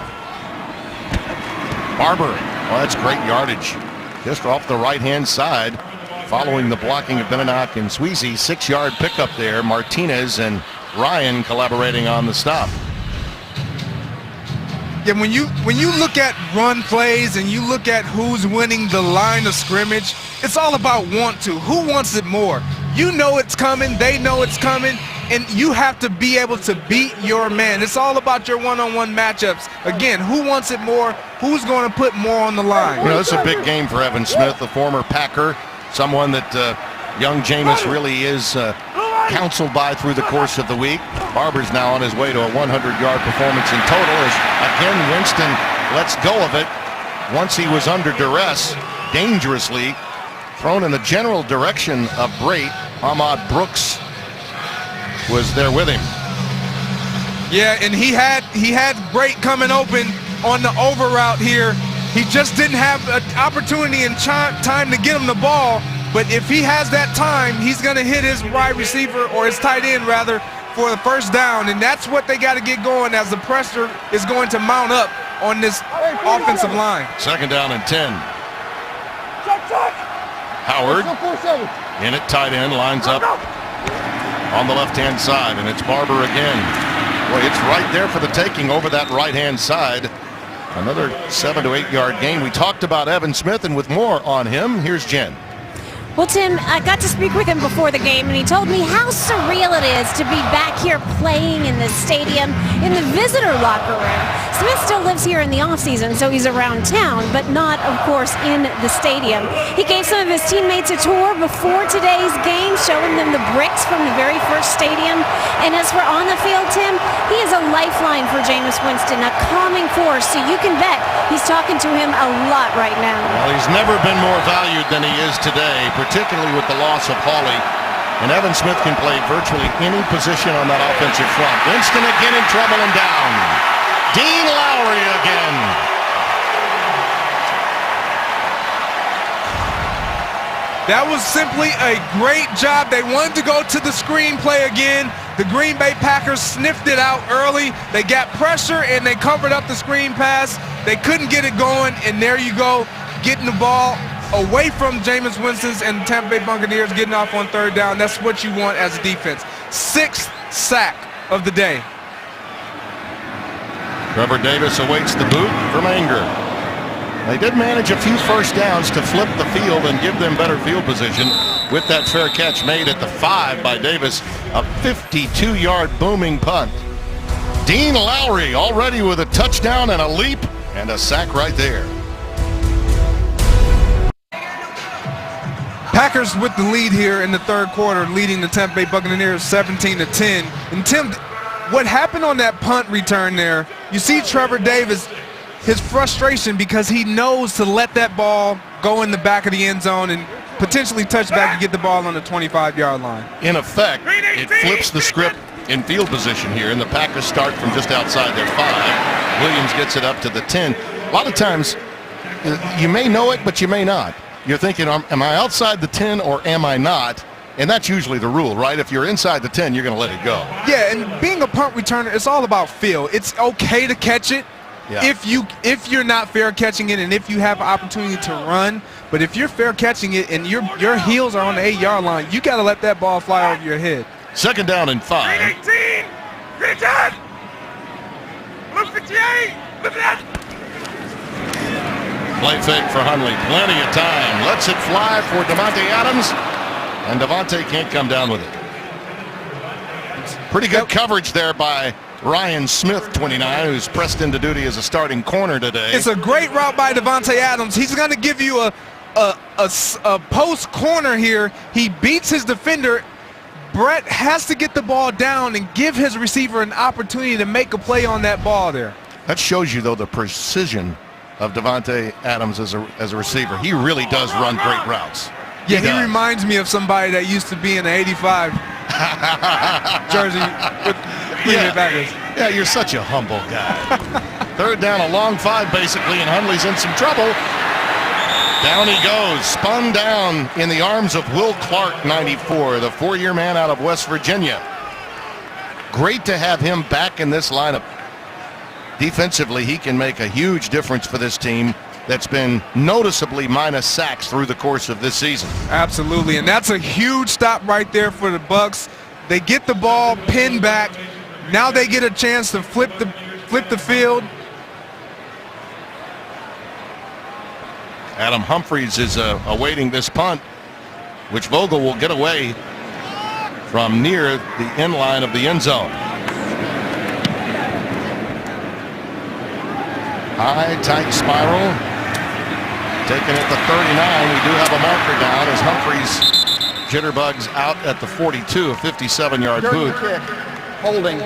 [SPEAKER 2] Barber, well, that's great yardage. Just off the right-hand side, following the blocking of Beninock and Sweezy. 6-yard pickup there. Martinez and Ryan collaborating on the stop.
[SPEAKER 4] Yeah, when you look at run plays and you look at who's winning the line of scrimmage, it's all about want to. Who wants it more? You know it's coming, they know it's coming, and you have to be able to beat your man. It's all about your one-on-one matchups. Again, who wants it more? Who's going to put more on the line?
[SPEAKER 2] You know, this is a big game for Evan Smith, the former Packer, someone that young Jameis really is counseled by through the course of the week. Barber's now on his way to a 100-yard performance in total as, again, Winston lets go of it once he was under duress, dangerously thrown in the general direction of Brait. Ahmad Brooks was there with him.
[SPEAKER 4] Yeah, and he had Brait coming open on the over route here. He just didn't have an opportunity and time to get him the ball. But if he has that time, he's going to hit his wide receiver, or his tight end rather, for the first down. And that's what they got to get going as the pressure is going to mount up on this offensive line.
[SPEAKER 2] Second down and 10. Howard in at tight end, lines up on the left-hand side, and it's Barber again. Boy, it's right there for the taking over that right-hand side. Another 7 to 8 yard gain. We talked about Evan Smith, and with more on him, here's Jen.
[SPEAKER 3] Well, Tim, I got to speak with him before the game, and he told me how surreal it is to be back here playing in this stadium in the visitor locker room. Smith still lives here in the offseason, so he's around town, but not, of course, in the stadium. He gave some of his teammates a tour before today's game, showing them the bricks from the very first stadium. And as for on the field, Tim, he is a lifeline for Jameis Winston, a calming force, so you can bet he's talking to him a lot right now.
[SPEAKER 2] Well, he's never been more valued than he is today, particularly with the loss of Hawley. And Evan Smith can play virtually any position on that offensive front. Winston again in trouble and down. Dean Lowry again.
[SPEAKER 4] That was simply a great job. They wanted to go to the screen play again. The Green Bay Packers sniffed it out early. They got pressure and they covered up the screen pass. They couldn't get it going, and there you go, getting the ball away from Jameis Winston's and the Tampa Bay Buccaneers, getting off on third down. That's what you want as a defense. 6th sack of the day.
[SPEAKER 2] Trevor Davis awaits the boot from Anger. They did manage a few first downs to flip the field and give them better field position with that fair catch made at the 5 by Davis. A 52-yard booming punt. Dean Lowry already with a touchdown and a leap and a sack right there.
[SPEAKER 4] Packers with the lead here in the third quarter, leading the Tampa Bay Buccaneers 17-10. And Tim, what happened on that punt return there, you see Trevor Davis, his frustration because he knows to let that ball go in the back of the end zone and potentially touch back and get the ball on the 25-yard line.
[SPEAKER 2] In effect, it flips the script in field position here, and the Packers start from just outside their 5. Williams gets it up to the 10. A lot of times, you may know it, but you may not. You're thinking, am I outside the 10 or am I not? And that's usually the rule, right? If you're inside the 10, you're going to let it go.
[SPEAKER 4] Yeah, and being a punt returner, it's all about feel. It's okay to catch it if you're not fair catching it and if you have an opportunity to run. But if you're fair catching it and your heels are on the 8-yard line, you got to let that ball fly over your head.
[SPEAKER 2] 2nd down and 5.
[SPEAKER 6] 18! Richard! Blue 58! Look at that!
[SPEAKER 2] Play fake for Hundley. Plenty of time. Lets it fly for Davante Adams. And Davante can't come down with it. Pretty good coverage there by Ryan Smith, 29, who's pressed into duty as a starting corner today.
[SPEAKER 4] It's a great route by Davante Adams. He's going to give you a post corner here. He beats his defender. Brett has to get the ball down and give his receiver an opportunity to make a play on that ball there.
[SPEAKER 2] That shows you, though, the precision of Davante Adams as a receiver. He really does run great routes.
[SPEAKER 4] Yeah, he reminds me of somebody that used to be in the 85 jersey with Green Bay Packers.
[SPEAKER 2] Yeah, you're such a humble guy. 3rd down, a long 5 basically, and Hundley's in some trouble. Down he goes, spun down in the arms of Will Clark, 94, the 4-year man out of West Virginia. Great to have him back in this lineup. Defensively, he can make a huge difference for this team that's been noticeably minus sacks through the course of this season.
[SPEAKER 4] Absolutely, and that's a huge stop right there for the Bucs. They get the ball pinned back. Now they get a chance to flip the field.
[SPEAKER 2] Adam Humphries is awaiting this punt, which Vogel will get away from near the end line of the end zone. High, tight spiral. Taken at the 39. We do have a marker down as Humphries jitterbugs out at the 42, a 57-yard boot.
[SPEAKER 7] Kick, holding,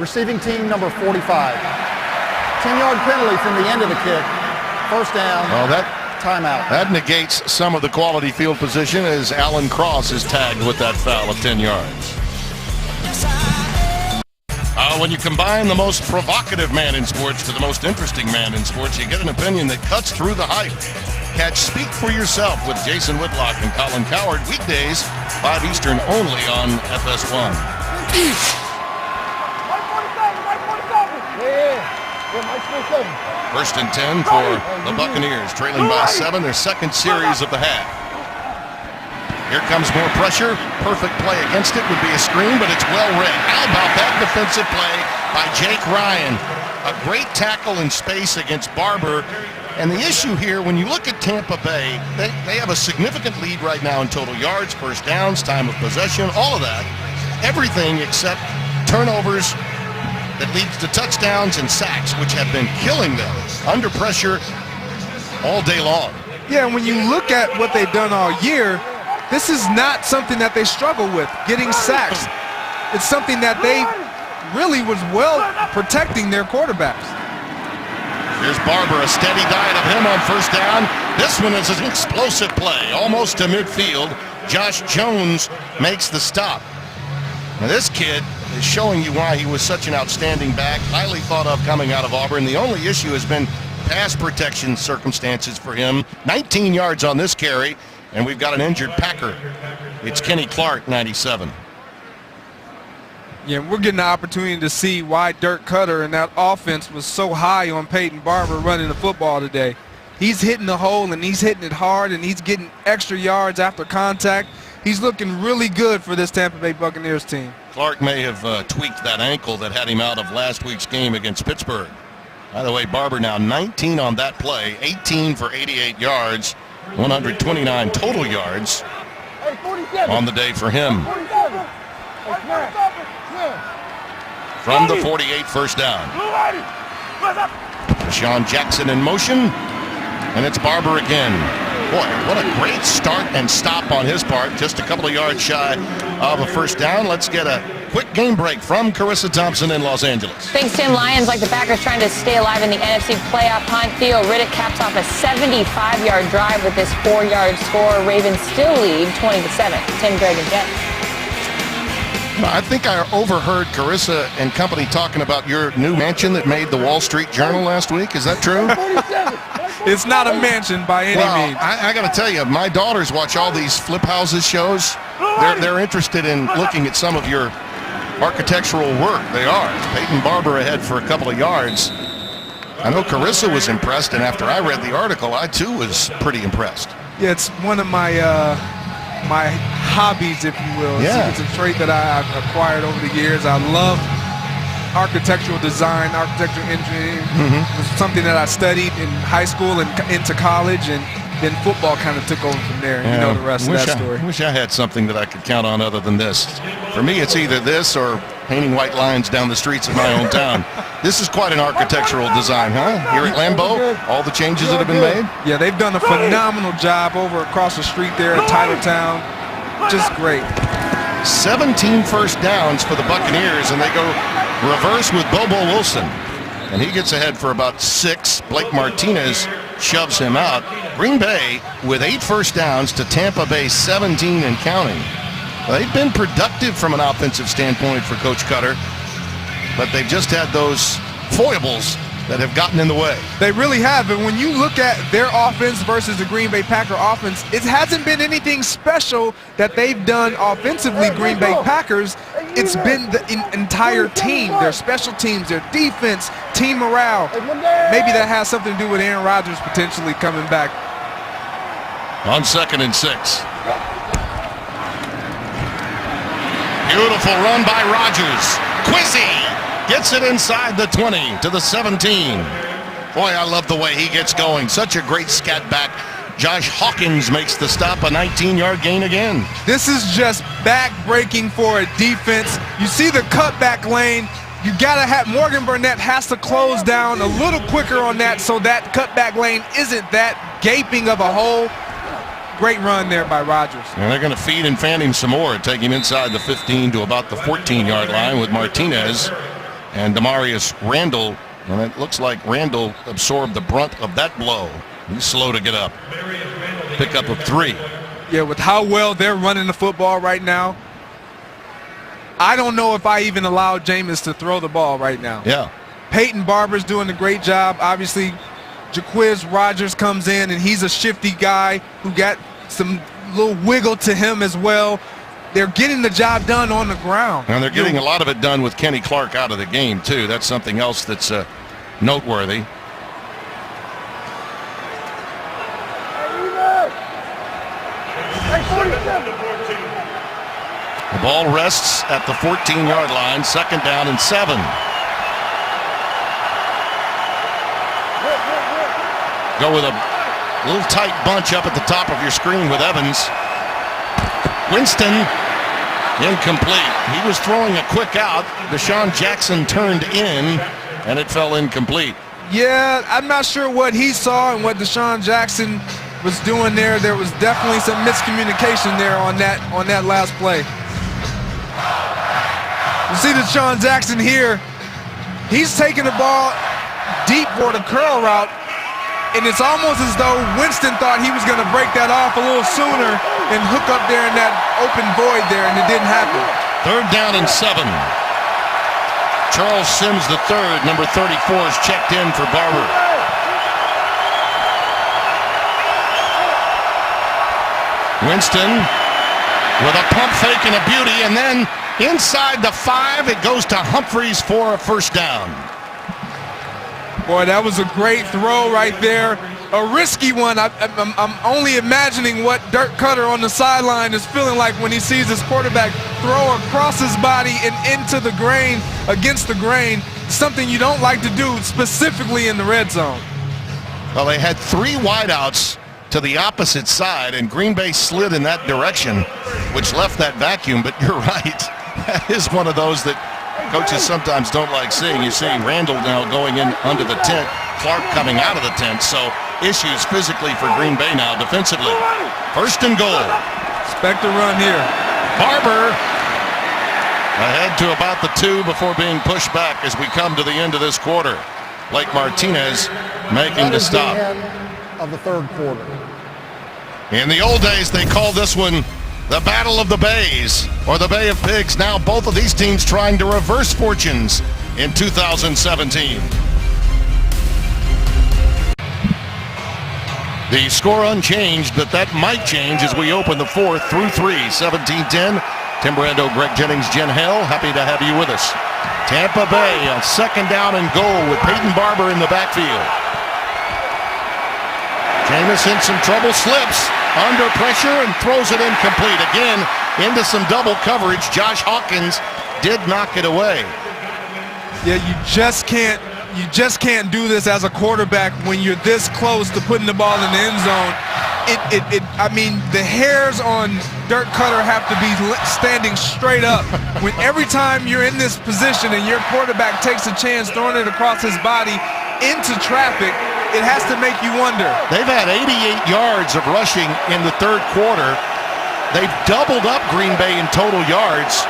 [SPEAKER 7] receiving team number 45. 10-yard penalty from the end of the kick. 1st down.
[SPEAKER 2] Well,
[SPEAKER 7] timeout.
[SPEAKER 2] That negates some of the quality field position as Alan Cross is tagged with that foul of 10 yards. When you combine the most provocative man in sports to the most interesting man in sports, you get an opinion that cuts through the hype. Catch Speak for Yourself with Jason Whitlock and Colin Coward weekdays, 5 Eastern only on FS1. First and 10 for the Buccaneers, trailing by 7, their 2nd series of the half. Here comes more pressure. Perfect play against it would be a screen, but it's well read. How about that defensive play by Jake Ryan? A great tackle in space against Barber. And the issue here, when you look at Tampa Bay, they have a significant lead right now in total yards, 1st downs, time of possession, all of that. Everything except turnovers that leads to touchdowns and sacks, which have been killing them under pressure all day long.
[SPEAKER 4] Yeah, when you look at what they've done all year, this is not something that they struggle with, getting sacks. It's something that they really was well protecting their quarterbacks.
[SPEAKER 2] Here's Barber, a steady diet of him on 1st down. This one is an explosive play, almost to midfield. Josh Jones makes the stop. Now this kid is showing you why he was such an outstanding back, highly thought of coming out of Auburn. The only issue has been pass protection circumstances for him. 19 yards on this carry. And we've got an injured Packer. It's Kenny Clark, 97.
[SPEAKER 4] Yeah, we're getting the opportunity to see why Dirk Cutter and that offense was so high on Peyton Barber running the football today. He's hitting the hole, and he's hitting it hard, and he's getting extra yards after contact. He's looking really good for this Tampa Bay Buccaneers team.
[SPEAKER 2] Clark may have tweaked that ankle that had him out of last week's game against Pittsburgh. By the way, Barber now 19 on that play, 18 for 88 yards. 129 total yards on the day for him. From the 48, 1st down. Deshaun Jackson in motion, and it's Barber again. Boy, what a great start and stop on his part. Just a couple of yards shy of a 1st down. Let's get a quick game break from Carissa Thompson in Los Angeles.
[SPEAKER 8] Thanks, Tim. Lions, like the Packers, trying to stay alive in the NFC playoff hunt. Theo Riddick caps off a 75-yard drive with this 4-yard score. Ravens still lead 20-7. Tim, Greg, and Jen.
[SPEAKER 2] I think I overheard Carissa and company talking about your new mansion that made the Wall Street Journal last week. Is that true?
[SPEAKER 4] It's not a mansion by any means.
[SPEAKER 2] I got to tell you, my daughters watch all these flip houses shows, they're interested in looking at some of your architectural work. They are. Peyton Barber ahead for a couple of yards. I know Carissa was impressed, and after I read the article, I too was pretty impressed.
[SPEAKER 4] Yeah, it's one of my my hobbies, if you will.
[SPEAKER 2] Yeah.
[SPEAKER 4] It's a trait that I've acquired over the years. I love architectural design, architectural engineering. It was something that I studied in high school and into college, and then football kind of took over from there. And you know the rest of that story.
[SPEAKER 2] I wish I had something that I could count on other than this. For me, it's either this or painting white lines down the streets of my own town. This is quite an architectural design, huh? Here at Lambeau, all the changes that have been made.
[SPEAKER 4] Yeah, they've done a phenomenal job over across the street there at Tylertown. Just great.
[SPEAKER 2] 17 first downs for the Buccaneers, and they go reverse with Bobo Wilson. And he gets ahead for about 6. Blake Martinez shoves him out. Green Bay with 8 first downs to Tampa Bay 17 and counting. They've been productive from an offensive standpoint for Coach Cutter, but they've just had those foibles that have gotten in the way.
[SPEAKER 4] They really have. And when you look at their offense versus the Green Bay Packer offense, it hasn't been anything special that they've done offensively, Green Bay Packers. It's been the entire team, their special teams, their defense, team morale. Maybe that has something to do with Aaron Rodgers potentially coming back.
[SPEAKER 2] On 2nd and 6. Beautiful run by Rodgers. Quizzy gets it inside the 20 to the 17. Boy, I love the way he gets going. Such a great scat back. Josh Hawkins makes the stop, a 19-yard gain again.
[SPEAKER 4] This is just back-breaking for a defense. You see the cutback lane. You got to have Morgan Burnett has to close down a little quicker on that so that cutback lane isn't that gaping of a hole. Great run there by Rodgers.
[SPEAKER 2] And they're going to feed and fan him some more, take him inside the 15 to about the 14-yard line with Martinez and Demarius Randall. And it looks like Randall absorbed the brunt of that blow. He's slow to get up. Pickup of 3.
[SPEAKER 4] Yeah, with how well they're running the football right now, I don't know if I even allow Jameis to throw the ball right now.
[SPEAKER 2] Yeah.
[SPEAKER 4] Peyton Barber's doing a great job. Obviously, Jaquiz Rodgers comes in, and he's a shifty guy who got some little wiggle to him as well. They're getting the job done on the ground.
[SPEAKER 2] And they're getting a lot of it done with Kenny Clark out of the game, too. That's something else that's noteworthy. The ball rests at the 14-yard line, 2nd down and 7. Go with a little tight bunch up at the top of your screen with Evans. Winston, incomplete. He was throwing a quick out. Deshaun Jackson turned in, and it fell incomplete.
[SPEAKER 4] Yeah, I'm not sure what he saw and what Deshaun Jackson was doing there. There was definitely some miscommunication there on that last play. You see Deshaun Jackson here. He's taking the ball deep for the curl route, and it's almost as though Winston thought he was going to break that off a little sooner and hook up there in that open void there, and it didn't happen.
[SPEAKER 2] 3rd down and 7. Charles Sims III, number 34, is checked in for Barber. Winston with a pump fake and a beauty, and then inside the 5, it goes to Humphreys for a 1st down.
[SPEAKER 4] Boy, that was a great throw right there. A risky one. I'm only imagining what Dirk Cutter on the sideline is feeling like when he sees his quarterback throw across his body and into the grain, against the grain. Something you don't like to do, specifically in the red zone.
[SPEAKER 2] Well, they had 3 wideouts to the opposite side, and Green Bay slid in that direction, which left that vacuum. But you're right. That is one of those that coaches sometimes don't like seeing. You see Randall now going in under the tent, Clark coming out of the tent. So issues physically for Green Bay now defensively. 1st and goal.
[SPEAKER 4] Expect a run here.
[SPEAKER 2] Barber ahead to about the 2 before being pushed back as we come to the end of this quarter. Blake Martinez making the stop.
[SPEAKER 7] The end of the 3rd quarter.
[SPEAKER 2] In the old days, they called this one the Battle of the Bays, or the Bay of Pigs. Now both of these teams trying to reverse fortunes in 2017. The score unchanged, but that might change as we open the fourth through 3. 17-10. Tim Brando, Greg Jennings, Jen Hale, happy to have you with us. Tampa Bay on second down and goal with Peyton Barber in the backfield. Jameis in some trouble, slips under pressure and throws it incomplete. Again, into some double coverage. Josh Hawkins did knock it away.
[SPEAKER 4] Yeah, you just can't do this as a quarterback when you're this close to putting the ball in the end zone. I mean, the hairs on Dirk Cutter have to be standing straight up. When every time you're in this position and your quarterback takes a chance throwing it across his body into traffic, it has to make you wonder.
[SPEAKER 2] They've had 88 yards of rushing in the third quarter. They've doubled up Green Bay in total yards,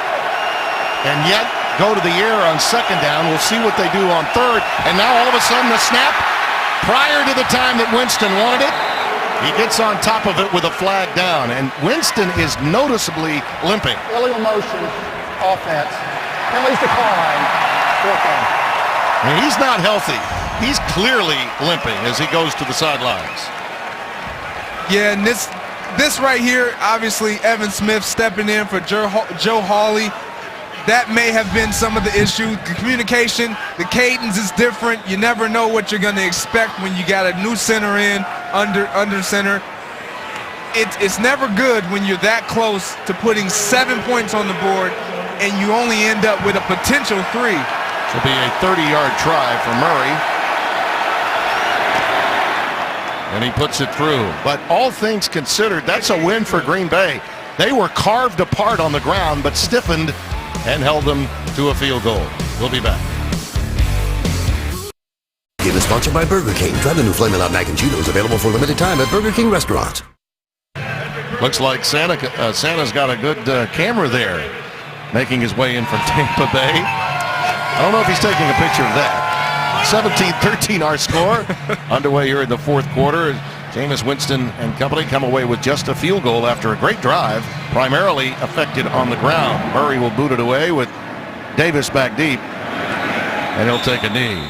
[SPEAKER 2] and yet go to the air on second down. We'll see what they do on third. And now all of a sudden the snap, prior to the time that Winston wanted it, he gets on top of it with a flag down. And Winston is noticeably limping.
[SPEAKER 7] Illegal motion, offense. Penalties decline. Fourth down.
[SPEAKER 2] And he's not healthy. He's clearly limping as he goes to the sidelines.
[SPEAKER 4] Yeah, and this right here, obviously Evan Smith stepping in for Joe Hawley. That may have been some of the issue. The communication, the cadence is different. You never know what you're going to expect when you got a new center in, under center. It's never good when you're that close to putting 7 points on the board and you only end up with a potential 3.
[SPEAKER 2] This will be a 30-yard try for Murray. And he puts it through. But all things considered, that's a win for Green Bay. They were carved apart on the ground, but stiffened and held them to a field goal. We'll be back.
[SPEAKER 1] Game is sponsored by Burger King. Try the new Flamin' Hot Mac and Cheetos, available for limited time at Burger King restaurants.
[SPEAKER 2] Looks like Santa's got a good camera there, making his way in from Tampa Bay. I don't know if he's taking a picture of that. 17-13 our score. Underway here in the fourth quarter. Jameis Winston and company come away with just a field goal after a great drive, primarily affected on the ground. Murray will boot it away with Davis back deep, and he'll take a knee.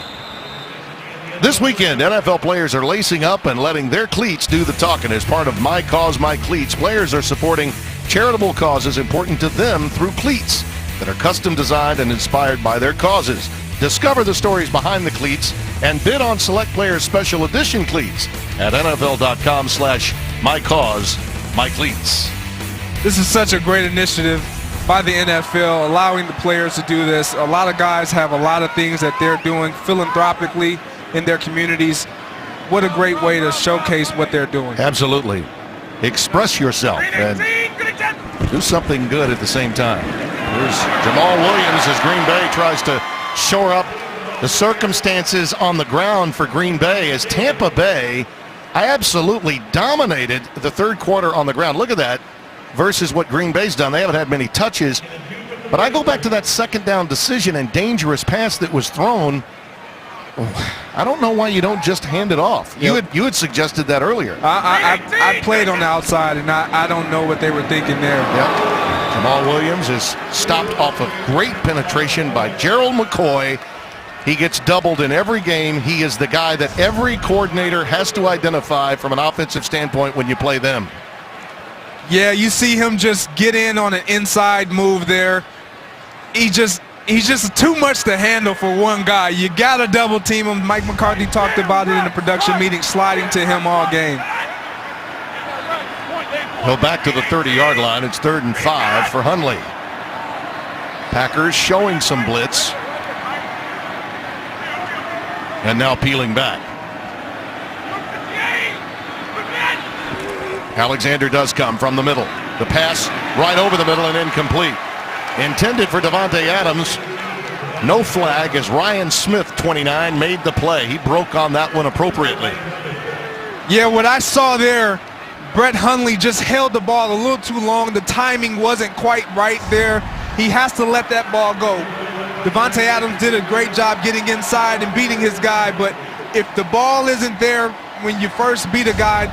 [SPEAKER 2] This weekend, NFL players are lacing up and letting their cleats do the talking. As part of My Cause, My Cleats, players are supporting charitable causes important to them through cleats that are custom designed and inspired by their causes. Discover the stories behind the cleats and bid on select players' special edition cleats at NFL.com/MyCauseMyCleats.
[SPEAKER 4] This is such a great initiative by the NFL, allowing the players to do this. A lot of guys have a lot of things that they're doing philanthropically in their communities. What a great way to showcase what they're doing.
[SPEAKER 2] Absolutely. Express yourself and do something good at the same time. Here's Jamal Williams as Green Bay tries to shore up the circumstances on the ground for Green Bay, as Tampa Bay absolutely dominated the third quarter on the ground. Look at that versus what Green Bay's done. They haven't had many touches. But I go back to that second down decision and dangerous pass that was thrown. I don't know why you don't just hand it off. You had suggested that earlier.
[SPEAKER 4] I played on the outside, and I don't know what they were thinking there.
[SPEAKER 2] Yep. Jamal Williams is stopped off of great penetration by Gerald McCoy. He gets doubled in every game. He is the guy that every coordinator has to identify from an offensive standpoint when you play them.
[SPEAKER 4] Yeah, you see him just get in on an inside move there. He's just too much to handle for one guy. You got to double team him. Mike McCarthy talked about it in the production meeting, sliding to him all game.
[SPEAKER 2] He'll back to the 30-yard line. It's 3rd and 5 for Hundley. Packers showing some blitz. And now peeling back. Alexander does come from the middle. The pass right over the middle and incomplete. Intended for Davante Adams. No flag as Ryan Smith, 29, made the play. He broke on that one appropriately.
[SPEAKER 4] Yeah, what I saw there, Brett Hundley just held the ball a little too long. The timing wasn't quite right there. He has to let that ball go. Davante Adams did a great job getting inside and beating his guy, but if the ball isn't there when you first beat a guy,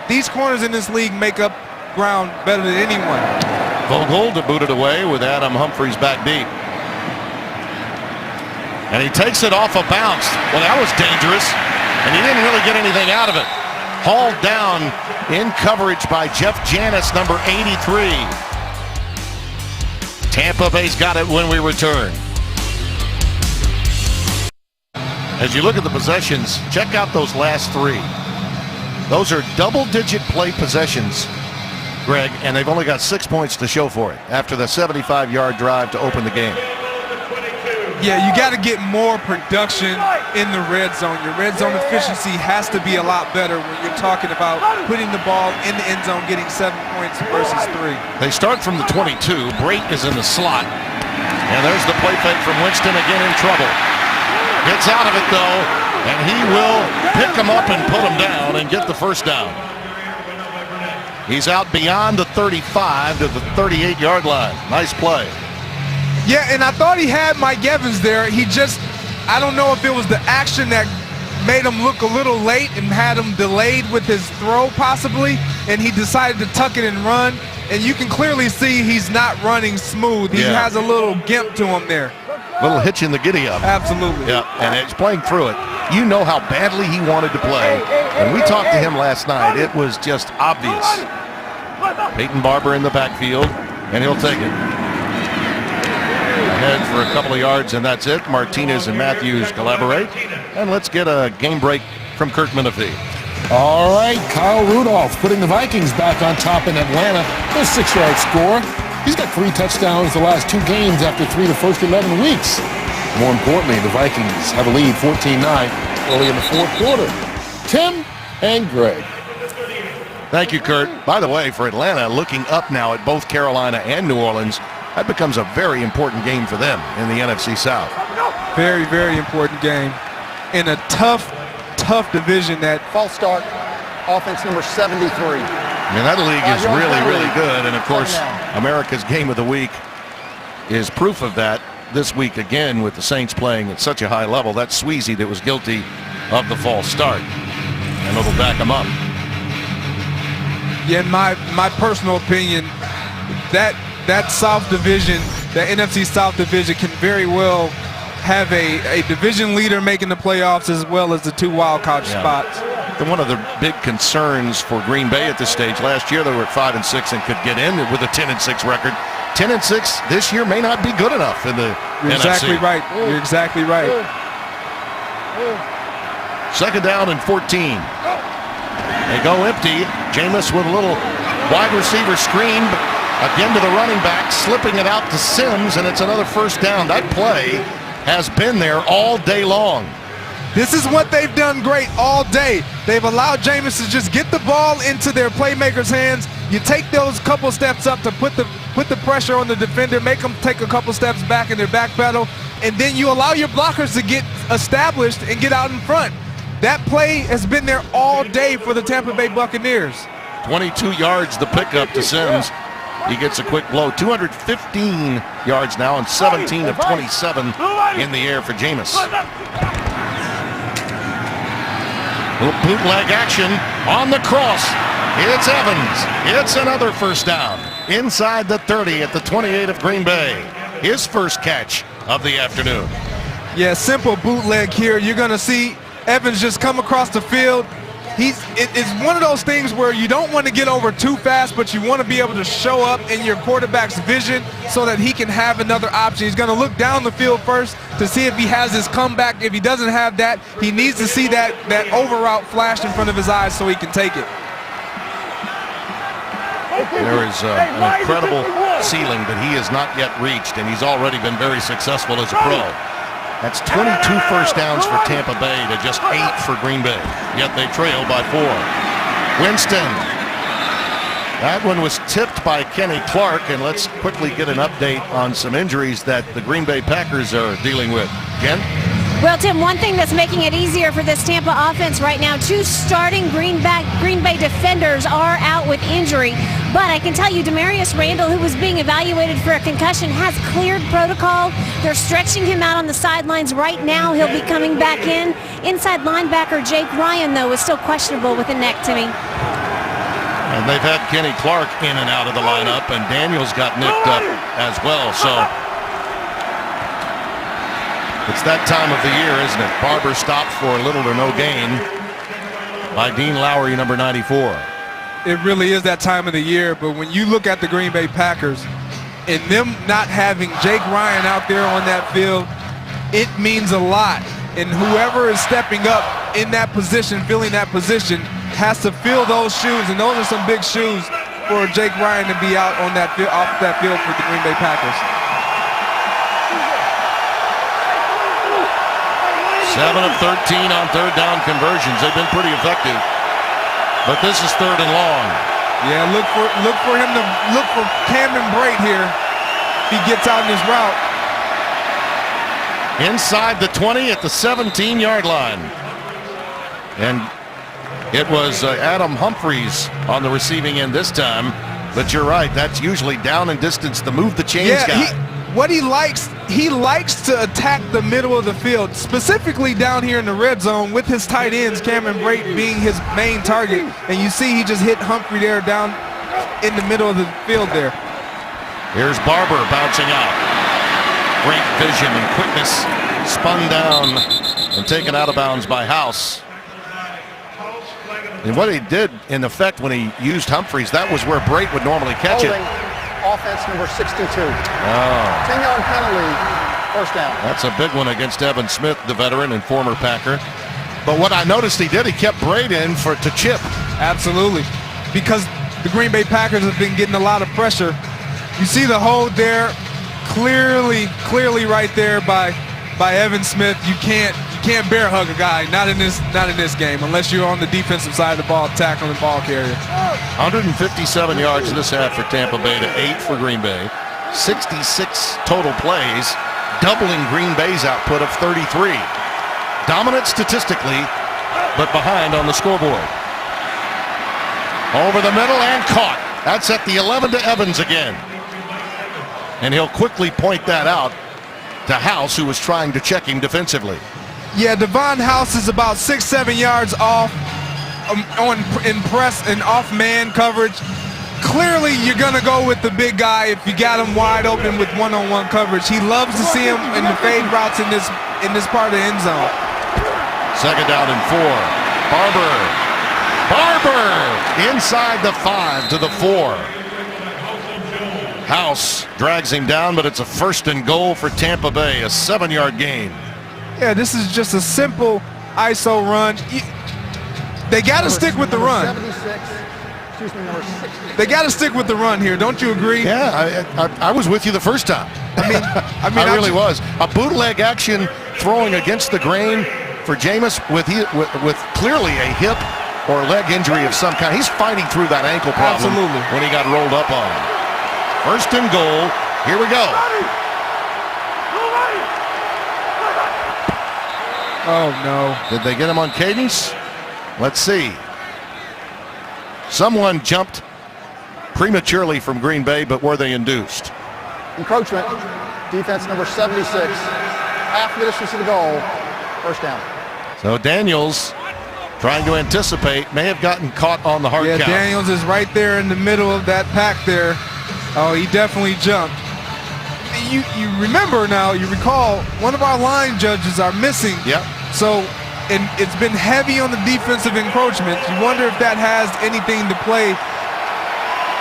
[SPEAKER 4] these corners in this league make up ground better than anyone.
[SPEAKER 2] Vogel to boot it away with Adam Humphries back deep. And he takes it off a bounce. Well, that was dangerous, and he didn't really get anything out of it. hauled down in coverage by Jeff Janis, number 83. Tampa Bay's got it when we return. As you look at the possessions, check out those last three. Those are double-digit play possessions, Greg, and they've only got 6 points to show for it after the 75-yard drive to open the game.
[SPEAKER 4] Yeah, you got to get more production in the red zone. Your red zone efficiency has to be a lot better when you're talking about putting the ball in the end zone, getting 7 points versus 3.
[SPEAKER 2] They start from the 22. Brate is in the slot. And there's the play fake from Winston, again in trouble. Gets out of it, though, and he will pick him up and put him down and get the first down. He's out beyond the 35 to the 38-yard line. Nice play.
[SPEAKER 4] Yeah, and I thought he had Mike Evans there. He just, I don't know if it was the action that made him look a little late and had him delayed with his throw possibly, and he decided to tuck it and run. And you can clearly see he's not running smooth. He has a little gimp to him there.
[SPEAKER 2] Little hitch in the giddy-up.
[SPEAKER 4] Absolutely.
[SPEAKER 2] Yeah, and it's playing through it. You know how badly he wanted to play. When we talked to him last night, it was just obvious. Peyton Barber in the backfield, and he'll take it. Ahead for a couple of yards, and that's it. Martinez and Matthews collaborate. And let's get a game break from Kirk Menefee.
[SPEAKER 9] All right, Kyle Rudolph putting the Vikings back on top in Atlanta. A 6-yard score. He's got 3 touchdowns the last 2 games after 3 the first 11 weeks. More importantly, the Vikings have a lead 14-9 early in the fourth quarter. Tim and Greg.
[SPEAKER 2] Thank you, Kurt. By the way, for Atlanta, looking up now at both Carolina and New Orleans, that becomes a very important game for them in the NFC South.
[SPEAKER 4] Very, very important game. In a tough division that...
[SPEAKER 7] False start, offense number 73.
[SPEAKER 2] I mean, that league is really, really good. And, of course, America's Game of the Week is proof of that this week again with the Saints playing at such a high level. That's Sweezy that was guilty of the false start. And it'll back him up.
[SPEAKER 4] Yeah, in my personal opinion, that South Division, the NFC South Division can very well have a division leader making the playoffs as well as the 2 wild card spots.
[SPEAKER 2] And one of the big concerns for Green Bay at this stage, last year they were at 5-6 and could get in with a 10-6 record. 10-6 this year may not be good enough in the
[SPEAKER 4] You're
[SPEAKER 2] NFC.
[SPEAKER 4] exactly right. You're exactly right.
[SPEAKER 2] Second down and 14. They go empty. Jameis with a little wide receiver screen, but again to the running back, slipping it out to Sims, and it's another first down. That play has been there all day long.
[SPEAKER 4] This is what they've done great all day. They've allowed Jameis to just get the ball into their playmakers' hands. You take those couple steps up to put the pressure on the defender, make them take a couple steps back in their back pedal, and then you allow your blockers to get established and get out in front. That play has been there all day for the Tampa Bay Buccaneers.
[SPEAKER 2] 22 yards the pickup to Sims. He gets a quick blow. 215 yards now and 17 of 27 in the air for Jameis. Little bootleg action on the cross. It's Evans. It's another first down. Inside the 30 at the 28 of Green Bay. His first catch of the afternoon.
[SPEAKER 4] Yeah, simple bootleg here. You're going to see Evans just come across the field. It's one of those things where you don't want to get over too fast, but you want to be able to show up in your quarterback's vision so that he can have another option. He's going to look down the field first to see if he has his comeback. If he doesn't have that, he needs to see that over route flash in front of his eyes so he can take it.
[SPEAKER 2] There is an incredible ceiling that he has not yet reached, and he's already been very successful as a pro. That's 22 first downs for Tampa Bay to just 8 for Green Bay, yet they trail by 4. Winston. That one was tipped by Kenny Clark, and let's quickly get an update on some injuries that the Green Bay Packers are dealing with. Ken?
[SPEAKER 3] Well, Tim, one thing that's making it easier for this Tampa offense right now, 2 starting Green Bay defenders are out with injury. But I can tell you, Demarius Randall, who was being evaluated for a concussion, has cleared protocol. They're stretching him out on the sidelines right now. He'll be coming back in. Inside linebacker Jake Ryan, though, is still questionable with a neck, Timmy.
[SPEAKER 2] And they've had Kenny Clark in and out of the lineup, and Daniels got nicked up as well. So it's that time of the year, isn't it? Barber stopped for little or no gain. by Dean Lowry, number 94.
[SPEAKER 4] It really is that time of the year, but when you look at the Green Bay Packers and them not having Jake Ryan out there on that field, it means a lot. And whoever is stepping up in that position, filling that position, has to fill those shoes, and those are some big shoes for Jake Ryan to be out on that field, off that field for the Green Bay Packers.
[SPEAKER 2] 7 of 13 on third down conversions. They've been pretty effective. But this is third and long.
[SPEAKER 4] Yeah, look for him to look for Cameron Brate here if he gets out in his route.
[SPEAKER 2] Inside the 20 at the 17-yard line. And it was Adam Humphries on the receiving end this time. But you're right, that's usually down and distance to move the chains guy.
[SPEAKER 4] He likes to attack the middle of the field, specifically down here in the red zone with his tight ends, Cameron Brate being his main target. And you see he just hit Humphrey there down in the middle of the field there.
[SPEAKER 2] Here's Barber bouncing out. Great vision and quickness, spun down and taken out of bounds by House. And what he did, in effect, when he used Humphries, that was where Brate would normally catch it.
[SPEAKER 7] Offense number 62. 10-yard penalty, first down.
[SPEAKER 2] That's a big one against Evan Smith, the veteran and former Packer. But what I noticed he did, he kept Brate in to chip.
[SPEAKER 4] Absolutely. Because the Green Bay Packers have been getting a lot of pressure. You see the hold there, clearly right there by Evan Smith. You can't bear hug a guy, not in this game, unless you're on the defensive side of the ball, tackling the ball carrier.
[SPEAKER 2] 157 yards this half for Tampa Bay to 8 for Green Bay. 66 total plays, doubling Green Bay's output of 33. Dominant statistically, but behind on the scoreboard. Over the middle and caught. That's at the 11 to Evans again. And he'll quickly point that out to House, who was trying to check him defensively.
[SPEAKER 4] Yeah, Devon House is about 6-7 yards off in press and off man coverage. Clearly, you're going to go with the big guy if you got him wide open with one-on-one coverage. He loves to see him in the fade routes in this part of the end zone.
[SPEAKER 2] Second down and 4. Barber inside the 5 to the 4. House drags him down, but it's a first and goal for Tampa Bay, a 7-yard gain.
[SPEAKER 4] Yeah, this is just a simple ISO run. They got to stick with the run. They got to stick with the run here. Don't you agree?
[SPEAKER 2] Yeah, I was with you the first time. I mean, I really was. A bootleg action throwing against the grain for Jameis with clearly a hip or leg injury of some kind. He's fighting through that ankle problem.
[SPEAKER 4] Absolutely.
[SPEAKER 2] When he got rolled up on him. First and goal. Here we go.
[SPEAKER 4] Oh, no.
[SPEAKER 2] Did they get him on cadence? Let's see. Someone jumped prematurely from Green Bay, but were they induced?
[SPEAKER 7] Encroachment, defense number 76. Half the distance to the goal, first down.
[SPEAKER 2] So Daniels, trying to anticipate, may have gotten caught on the hard count.
[SPEAKER 4] Yeah, Daniels is right there in the middle of that pack there. Oh, he definitely jumped. You remember now, you recall, one of our line judges are missing.
[SPEAKER 2] Yep.
[SPEAKER 4] So, and it's been heavy on the defensive encroachment. You wonder if that has anything to play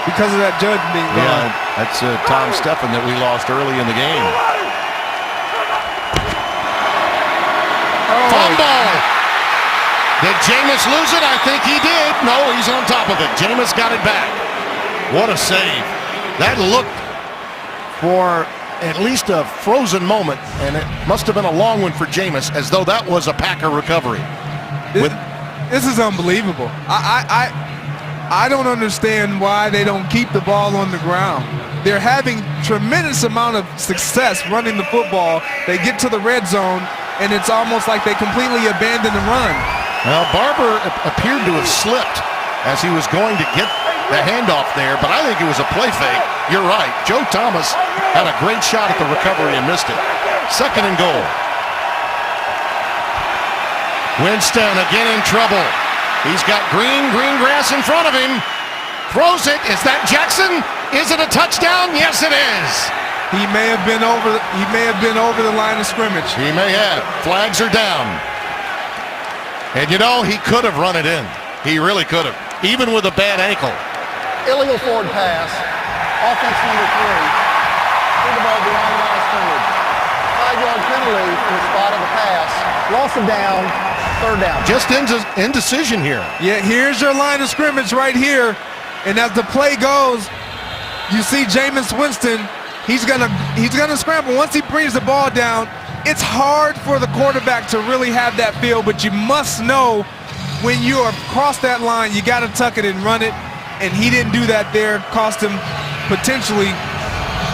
[SPEAKER 4] because of that judge being gone.
[SPEAKER 2] Yeah, that's Tom Steffen that we lost early in the game. Fumble! Did Jameis lose it? I think he did. No, he's on top of it. Jameis got it back. What a save. That looked for at least a frozen moment, and it must have been a long one for Jameis, as though that was a Packer recovery.
[SPEAKER 4] This is unbelievable. I don't understand why they don't keep the ball on the ground. They're having tremendous amount of success running the football. They get to the red zone, and it's almost like they completely abandon the run.
[SPEAKER 2] Now, Barber appeared to have slipped as he was going to get the handoff there, but I think it was a play fake. You're right. Joe Thomas had a great shot at the recovery and missed it. Second and goal. Winston again in trouble. He's got green grass in front of him. Throws it. Is that Jackson? Is it a touchdown? Yes, it is.
[SPEAKER 4] He may have been over the line of scrimmage.
[SPEAKER 2] He may have. Flags are down. And you know, he could have run it in. He really could have, even with a bad ankle.
[SPEAKER 7] Illegal forward pass. Offense number 3. Threw the ball beyond the line of scrimmage. 5-yard penalty from the spot of the pass. Loss of down, 3rd down.
[SPEAKER 2] Just indecision here.
[SPEAKER 4] Yeah, here's your line of scrimmage right here. And as the play goes, you see Jameis Winston. He's gonna scramble. Once he brings the ball down, it's hard for the quarterback to really have that feel, but you must know when you are across that line, you got to tuck it and run it. And he didn't do that there. Cost him potentially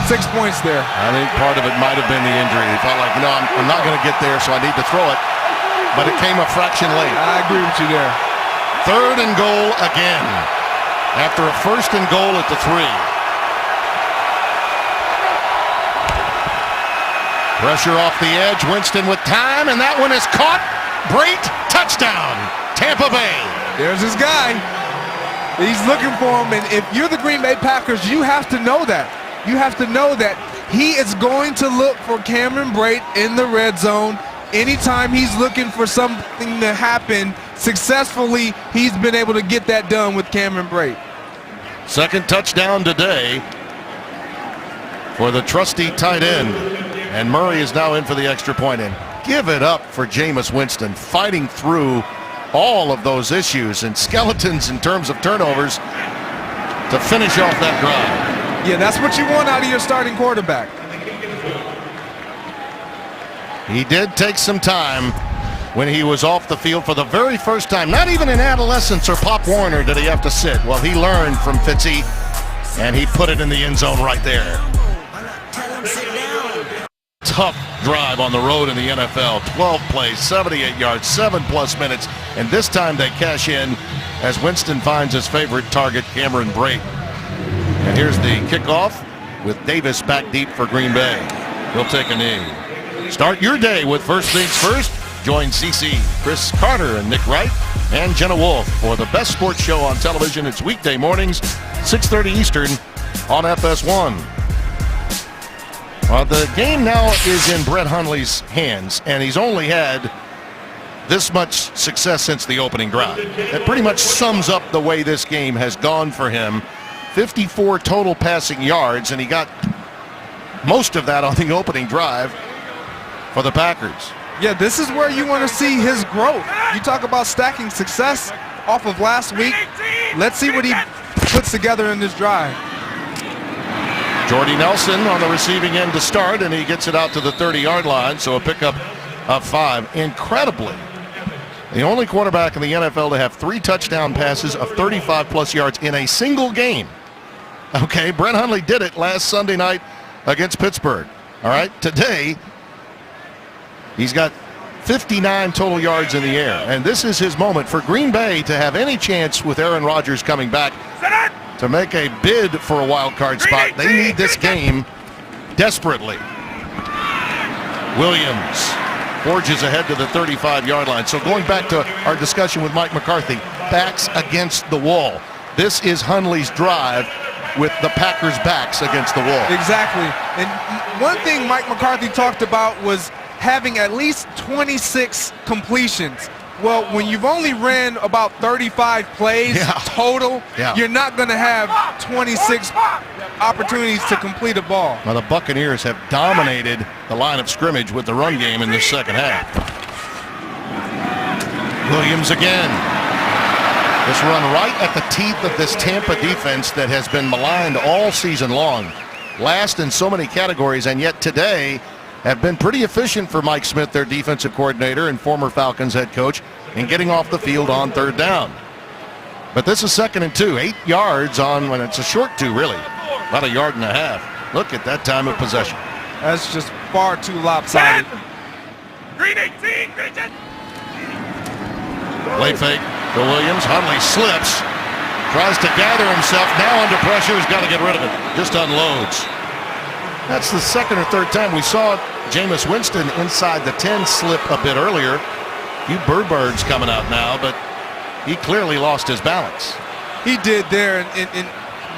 [SPEAKER 4] 6 points there.
[SPEAKER 2] I think part of it might have been the injury. He felt like, I'm not going to get there, so I need to throw it. But it came a fraction late.
[SPEAKER 4] I agree with you there.
[SPEAKER 2] 3rd and goal again. After a 1st and goal at the 3. Pressure off the edge. Winston with time, and that one is caught. Brate, touchdown. Tampa Bay.
[SPEAKER 4] There's his guy. He's looking for him, and if you're the Green Bay Packers, you have to know that. You have to know that he is going to look for Cameron Brate in the red zone. Anytime he's looking for something to happen successfully, he's been able to get that done with Cameron Brate.
[SPEAKER 2] 2nd touchdown today for the trusty tight end. And Murray is now in for the extra point in. Give it up for Jameis Winston, fighting through all of those issues and skeletons in terms of turnovers to finish off that drive.
[SPEAKER 4] Yeah, that's what you want out of your starting quarterback.
[SPEAKER 2] He did take some time when he was off the field for the very first time. Not even in adolescence or Pop Warner did he have to sit. Well, he learned from Fitzy, and he put it in the end zone right there. Tough drive on the road in the NFL. 12 plays, 78 yards, 7+ minutes, and this time they cash in as Winston finds his favorite target, Cameron Brate. And here's the kickoff with Davis back deep for Green Bay. He'll take a knee. Start your day with First Things First. Join CC, Chris Carter, and Nick Wright, and Jenna Wolf for the best sports show on television. It's weekday mornings, 6:30 Eastern on FS1. Well, the game now is in Brett Hundley's hands, and he's only had this much success since the opening drive. It pretty much sums up the way this game has gone for him. 54 total passing yards, and he got most of that on the opening drive for the Packers.
[SPEAKER 4] Yeah, this is where you want to see his growth. You talk about stacking success off of last week. Let's see what he puts together in this drive.
[SPEAKER 2] Jordy Nelson on the receiving end to start, and he gets it out to the 30-yard line, so a pickup of 5. Incredibly, the only quarterback in the NFL to have 3 touchdown passes of 35+ yards in a single game. Okay, Brett Hundley did it last Sunday night against Pittsburgh. All right, today he's got 59 total yards in the air, and this is his moment for Green Bay to have any chance with Aaron Rodgers coming back to make a bid for a wild card spot. They need this game desperately. Williams forges ahead to the 35-yard line. So going back to our discussion with Mike McCarthy, backs against the wall. This is Hundley's drive with the Packers' backs against the wall.
[SPEAKER 4] Exactly. And one thing Mike McCarthy talked about was having at least 26 completions. Well, when you've only ran about 35 plays total, you're not going to have 26 opportunities to complete a ball.
[SPEAKER 2] Well, the Buccaneers have dominated the line of scrimmage with the run game in this second half. Williams again. This run right at the teeth of this Tampa defense that has been maligned all season long. Last in so many categories, and yet today have been pretty efficient for Mike Smith, their defensive coordinator and former Falcons head coach, in getting off the field on 3rd down. But this is 2nd and 2, 8 yards on when it's a short 2, really. About 1.5 yards. Look at that time of possession.
[SPEAKER 4] That's just far too lopsided.
[SPEAKER 6] Green 18, Green 10.
[SPEAKER 2] Play fake to Williams. Hundley slips. Tries to gather himself. Now under pressure. He's got to get rid of it. Just unloads. That's the 2nd or 3rd time we saw Jameis Winston inside the 10 slip a bit earlier. A few birds coming out now, but he clearly lost his balance.
[SPEAKER 4] He did there, and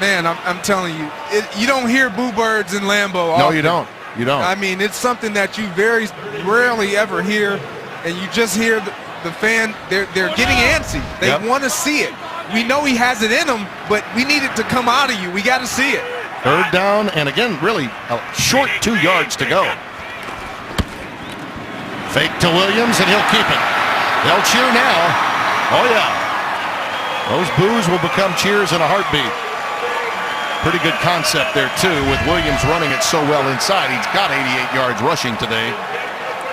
[SPEAKER 4] man, I'm telling you, you don't hear boo birds in Lambeau often.
[SPEAKER 2] No, you don't. You don't.
[SPEAKER 4] I mean, it's something that you very rarely ever hear, and you just hear the fan, they're getting antsy. They want to see it. We know he has it in him, but we need it to come out of you. We got to see it.
[SPEAKER 2] Third down, and again, really a short 2 yards to go. Fake to Williams, and he'll keep it. They'll cheer now. Oh, yeah. Those boos will become cheers in a heartbeat. Pretty good concept there, too, with Williams running it so well inside. He's got 88 yards rushing today.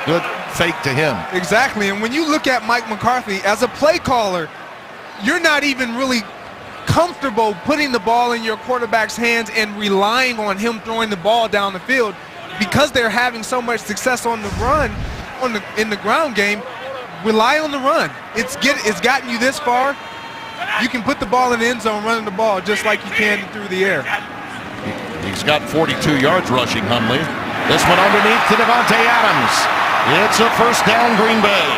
[SPEAKER 2] Good fake to him.
[SPEAKER 4] Exactly, and when you look at Mike McCarthy, as a play caller, you're not even really comfortable putting the ball in your quarterback's hands and relying on him throwing the ball down the field because they're having so much success on the run, in the ground game. Rely on the run. It's gotten you this far. You can put the ball in the end zone running the ball just like you can through the air.
[SPEAKER 2] He's got 42 yards rushing, Hundley. This one underneath to Devontae Adams. It's a first down, Green Bay.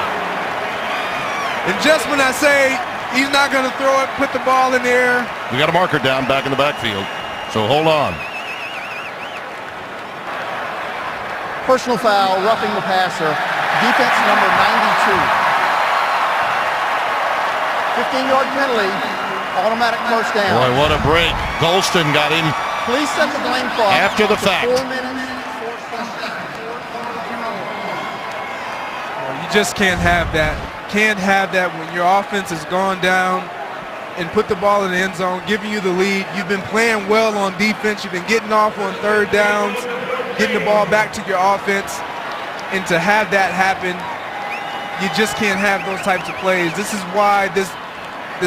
[SPEAKER 4] And just when I say he's not going to throw it, put the ball in the air.
[SPEAKER 2] We got a marker down back in the backfield, so hold on.
[SPEAKER 7] Personal foul, roughing the passer. Defense number 92. 15-yard penalty, automatic first down.
[SPEAKER 2] Boy, what a break. Golston got him.
[SPEAKER 7] Police set the blame clock
[SPEAKER 2] after the fact.
[SPEAKER 7] 4 minutes.
[SPEAKER 4] You just can't have that. Can't have that when your offense has gone down and put the ball in the end zone, giving you the lead. You've been playing well on defense. You've been getting off on third downs, getting the ball back to your offense. And to have that happen, you just can't have those types of plays. This is why this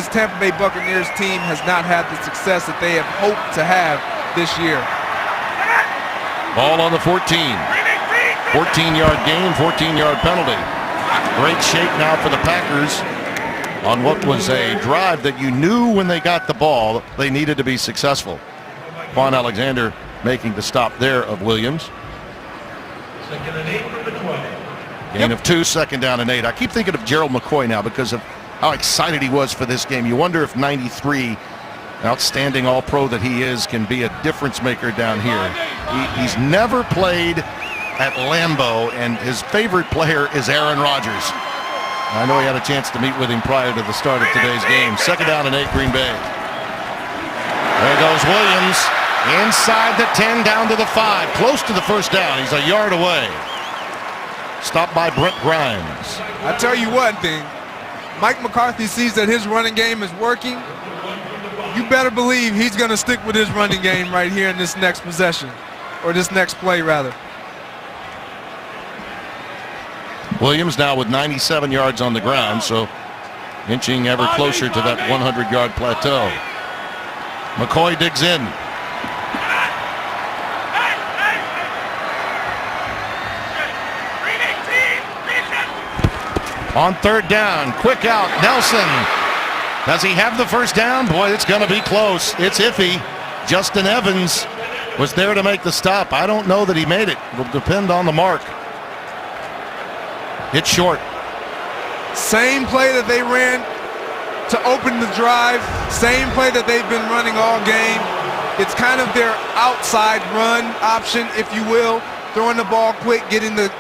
[SPEAKER 4] Tampa Bay Buccaneers team has not had the success that they have hoped to have this year.
[SPEAKER 2] Ball on the 14. 14-yard gain, 14-yard penalty. Great shape now for the Packers on what was a drive that you knew when they got the ball they needed to be successful. Quan Alexander making the stop there of Williams.
[SPEAKER 6] Second and 8 from the 20.
[SPEAKER 2] Gain of 2, second down and 8. I keep thinking of Gerald McCoy now because of how excited he was for this game. You wonder if 93, outstanding all-pro that he is, can be a difference maker down here. He's never played at Lambeau, and his favorite player is Aaron Rodgers. I know he had a chance to meet with him prior to the start of today's game. Second down and 8, Green Bay. There goes Williams. Inside the 10, down to the 5. Close to the first down. He's a yard away. Stopped by Brent Grimes.
[SPEAKER 4] I tell you one thing. Mike McCarthy sees that his running game is working. You better believe he's going to stick with his running game right here in this next possession. Or this next play, rather.
[SPEAKER 2] Williams now with 97 yards on the ground, so inching ever closer to that 100-yard plateau. McCoy digs in. On third down, quick out, Nelson. Does he have the first down? Boy, it's going to be close. It's iffy. Justin Evans was there to make the stop. I don't know that he made it. It'll depend on the mark. It's short.
[SPEAKER 4] Same play that they ran to open the drive. Same play that they've been running all game. It's kind of their outside run option, if you will. Throwing the ball quick, getting the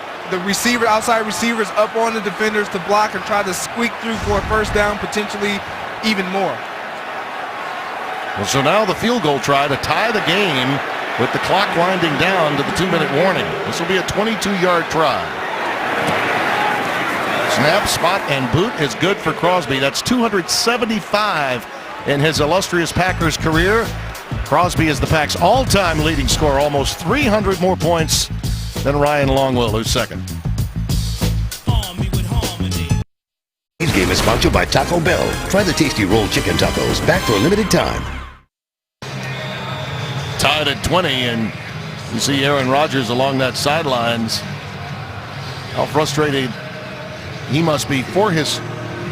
[SPEAKER 4] outside receivers up on the defenders to block and try to squeak through for a first down, potentially even more.
[SPEAKER 2] Well, so now the field goal try to tie the game with the clock winding down to the 2-minute warning. This will be a 22-yard try. Snap, spot, and boot is good for Crosby. That's 275 in his illustrious Packers career. Crosby is the Pack's all-time leading scorer, almost 300 more points than Ryan Longwell, who's second.
[SPEAKER 1] Today's game is sponsored by Taco Bell. Try the tasty rolled chicken tacos, back for a limited time.
[SPEAKER 2] Tied at 20, and you see Aaron Rodgers along that sidelines. How frustrated he must be for his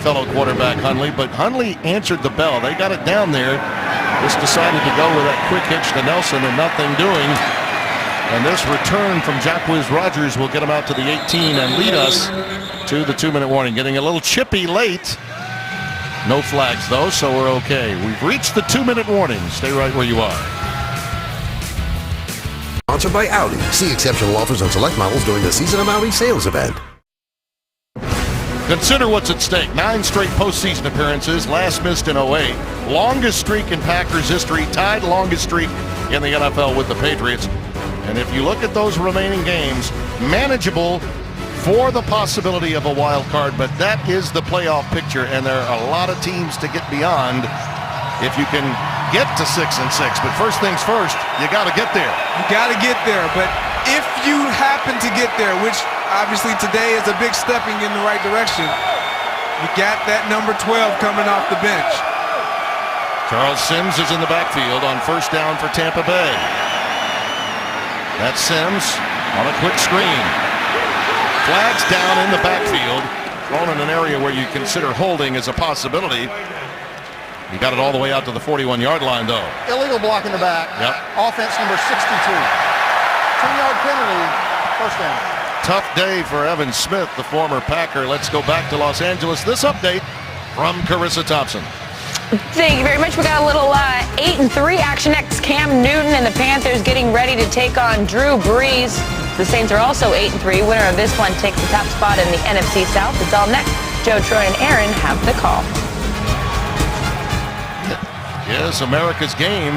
[SPEAKER 2] fellow quarterback, Hundley, but Hundley answered the bell. They got it down there. Just decided to go with that quick hitch to Nelson and nothing doing. And this return from Jacquizz Rodgers will get him out to the 18 and lead us to the 2-minute warning. Getting a little chippy late. No flags, though, so we're okay. We've reached the 2-minute warning. Stay right where you are.
[SPEAKER 1] Sponsored by Audi. See exceptional offers on select models during the Season of Audi sales event.
[SPEAKER 2] Consider what's at stake. 9 straight postseason appearances, last missed in 08. Longest streak in Packers history, tied longest streak in the NFL with the Patriots. And if you look at those remaining games, manageable for the possibility of a wild card, but that is the playoff picture, and there are a lot of teams to get beyond if you can get to 6-6. But first things first, you got to get there.
[SPEAKER 4] You got to get there, but if you happen to get there, which obviously today is a big stepping in the right direction, you got that number 12 coming off the bench.
[SPEAKER 2] Charles Sims is in the backfield on first down for Tampa Bay. That's Sims on a quick screen. Flags down in the backfield, thrown in an area where you consider holding as a possibility. He got it all the way out to the 41-yard line, though.
[SPEAKER 7] Illegal block in the back.
[SPEAKER 2] Yep.
[SPEAKER 7] Offense number 62. 10-yard penalty, first down.
[SPEAKER 2] Tough day for Evan Smith, the former Packer. Let's go back to Los Angeles. This update from Carissa Thompson.
[SPEAKER 8] Thank you very much. We got a little 8-3 action next. Cam Newton and the Panthers getting ready to take on Drew Brees. The Saints are also 8-3. Winner of this one takes the top spot in the NFC South. It's all next. Joe, Troy, and Aaron have the call.
[SPEAKER 2] Yes, America's game.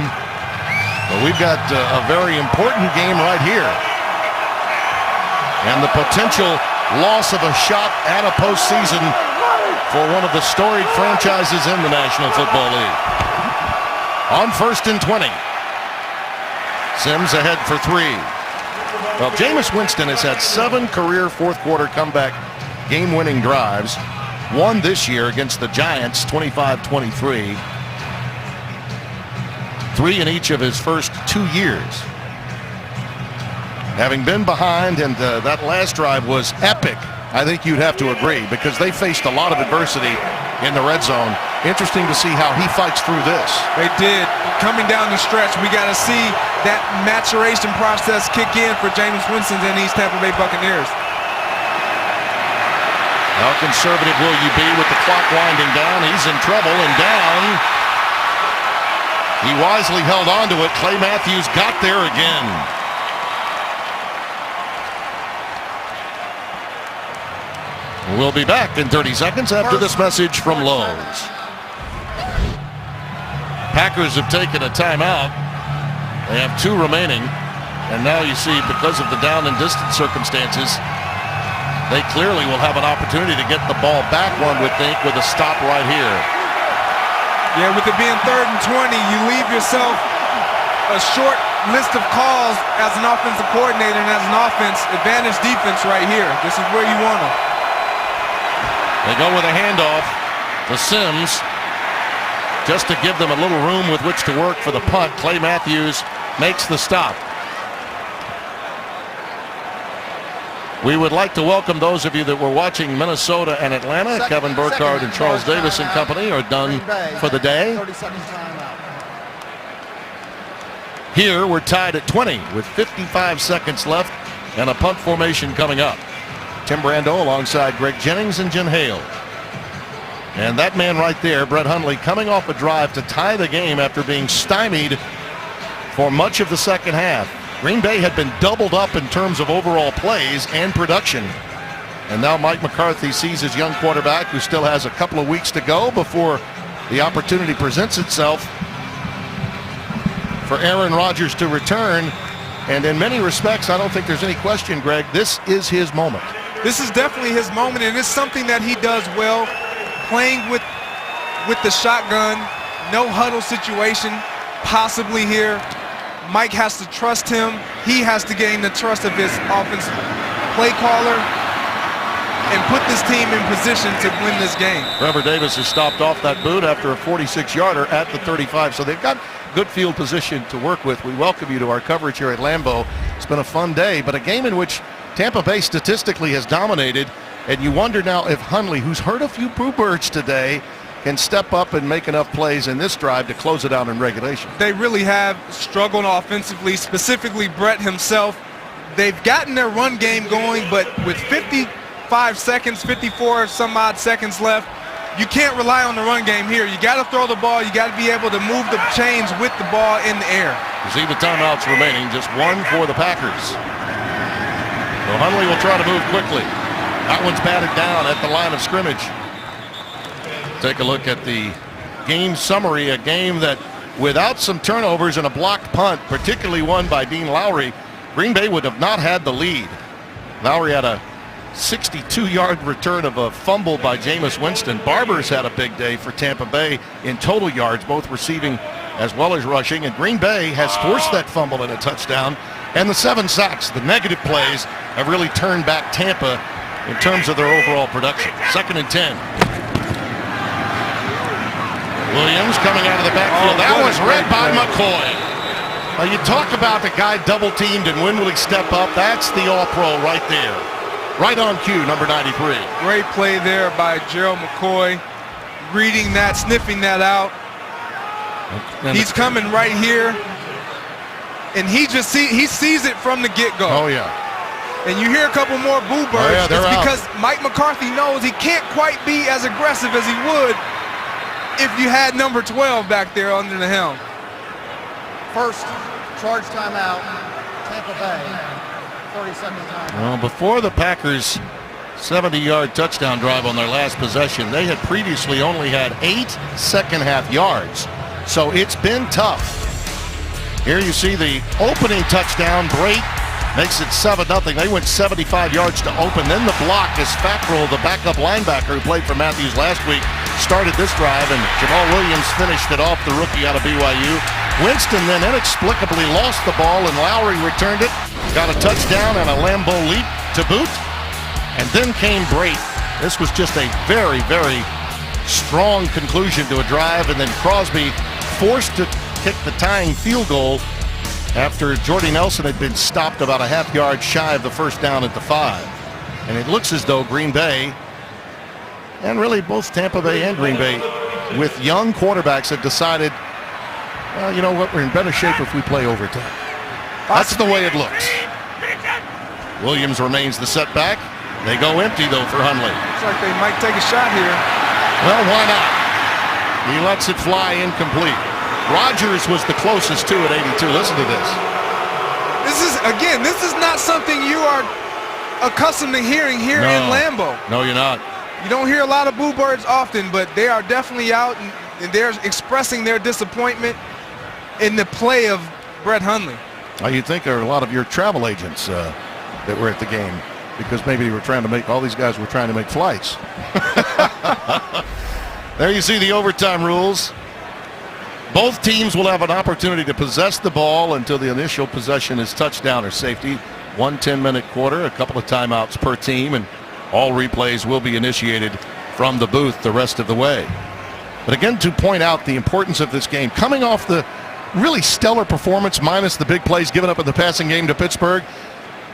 [SPEAKER 2] But we've got a very important game right here. And the potential loss of a shot at a postseason for one of the storied franchises in the National Football League. On 1st and 20. Sims ahead for 3. Well, Jameis Winston has had 7 career fourth-quarter comeback game-winning drives. 1 this year against the Giants, 25-23. 3 in each of his first 2 years. Having been behind, and that last drive was epic, I think you'd have to agree, because they faced a lot of adversity in the red zone. Interesting to see how he fights through this.
[SPEAKER 4] They did. Coming down the stretch, we got to see that maturation process kick in for Jameis Winston and these Tampa Bay Buccaneers.
[SPEAKER 2] How conservative will you be with the clock winding down? He's in trouble and down. He wisely held on to it. Clay Matthews got there again. We'll be back in 30 seconds after this message from Lowe's. Packers have taken a timeout. They have 2 remaining. And now you see, because of the down and distance circumstances, they clearly will have an opportunity to get the ball back, one would think, with a stop right here.
[SPEAKER 4] Yeah, with it being 3rd and 20, you leave yourself a short list of calls as an offensive coordinator and as an offense. Advantage defense right here. This is where you want them.
[SPEAKER 2] They go with a handoff to Sims just to give them a little room with which to work for the punt. Clay Matthews makes the stop. We would like to welcome those of you that were watching Minnesota and Atlanta. Kevin Burkhardt and Charles Davis and company are done for the day.
[SPEAKER 7] 30-second timeout.
[SPEAKER 2] Here we're tied at 20 with 55 seconds left and a punt formation coming up. Tim Brando alongside Greg Jennings and Jen Hale. And that man right there, Brett Hundley, coming off a drive to tie the game after being stymied for much of the second half. Green Bay had been doubled up in terms of overall plays and production. And now Mike McCarthy sees his young quarterback, who still has a couple of weeks to go before the opportunity presents itself for Aaron Rodgers to return. And in many respects, I don't think there's any question, Greg, this is his moment.
[SPEAKER 4] This is definitely his moment, and it's something that he does well, playing with the shotgun, no huddle situation, possibly here. Mike has to trust him. He has to gain the trust of his offensive play caller and put this team in position to win this game.
[SPEAKER 2] Trevor Davis has stopped off that boot after a 46-yarder at the 35, so they've got good field position to work with. We welcome you to our coverage here at Lambeau. It's been a fun day, but a game in which Tampa Bay statistically has dominated, and you wonder now if Hundley, who's heard a few bluebirds today, can step up and make enough plays in this drive to close it out in regulation.
[SPEAKER 4] They really have struggled offensively, specifically Brett himself. They've gotten their run game going, but with 55 seconds, 54 some odd seconds left, you can't rely on the run game here. You got to throw the ball. You got to be able to move the chains with the ball in the air.
[SPEAKER 2] You see the timeouts remaining, just 1 for the Packers. So Hundley will try to move quickly. That one's batted down at the line of scrimmage. Take a look at the game summary, a game that without some turnovers and a blocked punt, particularly one by Dean Lowry, Green Bay would have not had the lead. Lowry had a 62-yard return of a fumble by Jameis Winston. Barber's had a big day for Tampa Bay in total yards, both receiving as well as rushing, and Green Bay has forced that fumble in a touchdown, and the 7 sacks. The negative plays have really turned back Tampa in terms of their overall production. 2nd and 10. Williams coming out of the backfield. That was read by McCoy. Now you talk about the guy double teamed and when will he step up? That's the all-pro right there. Right on cue, number 93.
[SPEAKER 4] Great play there by Gerald McCoy. Reading that, sniffing that out. He's coming right here. And he sees it from the get-go.
[SPEAKER 2] Oh, yeah.
[SPEAKER 4] And you hear a couple more boo birds.
[SPEAKER 2] Oh, yeah, they're
[SPEAKER 4] it's because Mike McCarthy knows he can't quite be as aggressive as he would if you had number 12 back there under the helm.
[SPEAKER 7] First charge timeout, Tampa Bay, 30-second timeout.
[SPEAKER 2] Well, before the Packers' 70-yard touchdown drive on their last possession, they had previously only had 8 second-half yards. So it's been tough. Here you see the opening touchdown. Brate makes it 7-0. They went 75 yards to open. Then the block as Fackrell, the backup linebacker who played for Matthews last week, started this drive, and Jamal Williams finished it off, the rookie out of BYU. Winston then inexplicably lost the ball, and Lowry returned it. Got a touchdown and a Lambeau leap to boot. And then came Brate. This was just a very, very strong conclusion to a drive, and then Crosby forced to kick the tying field goal after Jordy Nelson had been stopped about a half yard shy of the first down at the 5. And it looks as though Green Bay, and really both Tampa Bay and Green Bay, with young quarterbacks, have decided, well, you know what, we're in better shape if we play overtime. That's the way it looks. Williams remains the setback. They go empty, though, for Hundley.
[SPEAKER 4] Looks like they might take a shot here.
[SPEAKER 2] Well, why not? He lets it fly incomplete. Rodgers was the closest to it, 82. Listen to this.
[SPEAKER 4] This is not something you are accustomed to hearing here in Lambeau.
[SPEAKER 2] No, you're not.
[SPEAKER 4] You don't hear a lot of boo birds often, but they are definitely out, and they're expressing their disappointment in the play of Brett Hundley.
[SPEAKER 2] Well, you'd think there are a lot of your travel agents that were at the game, because maybe they were trying to make, all these guys were trying to make flights. There you see the overtime rules. Both teams will have an opportunity to possess the ball until the initial possession is touchdown or safety. 1 10-minute quarter, a couple of timeouts per team, and all replays will be initiated from the booth the rest of the way. But again, to point out the importance of this game, coming off the really stellar performance minus the big plays given up in the passing game to Pittsburgh,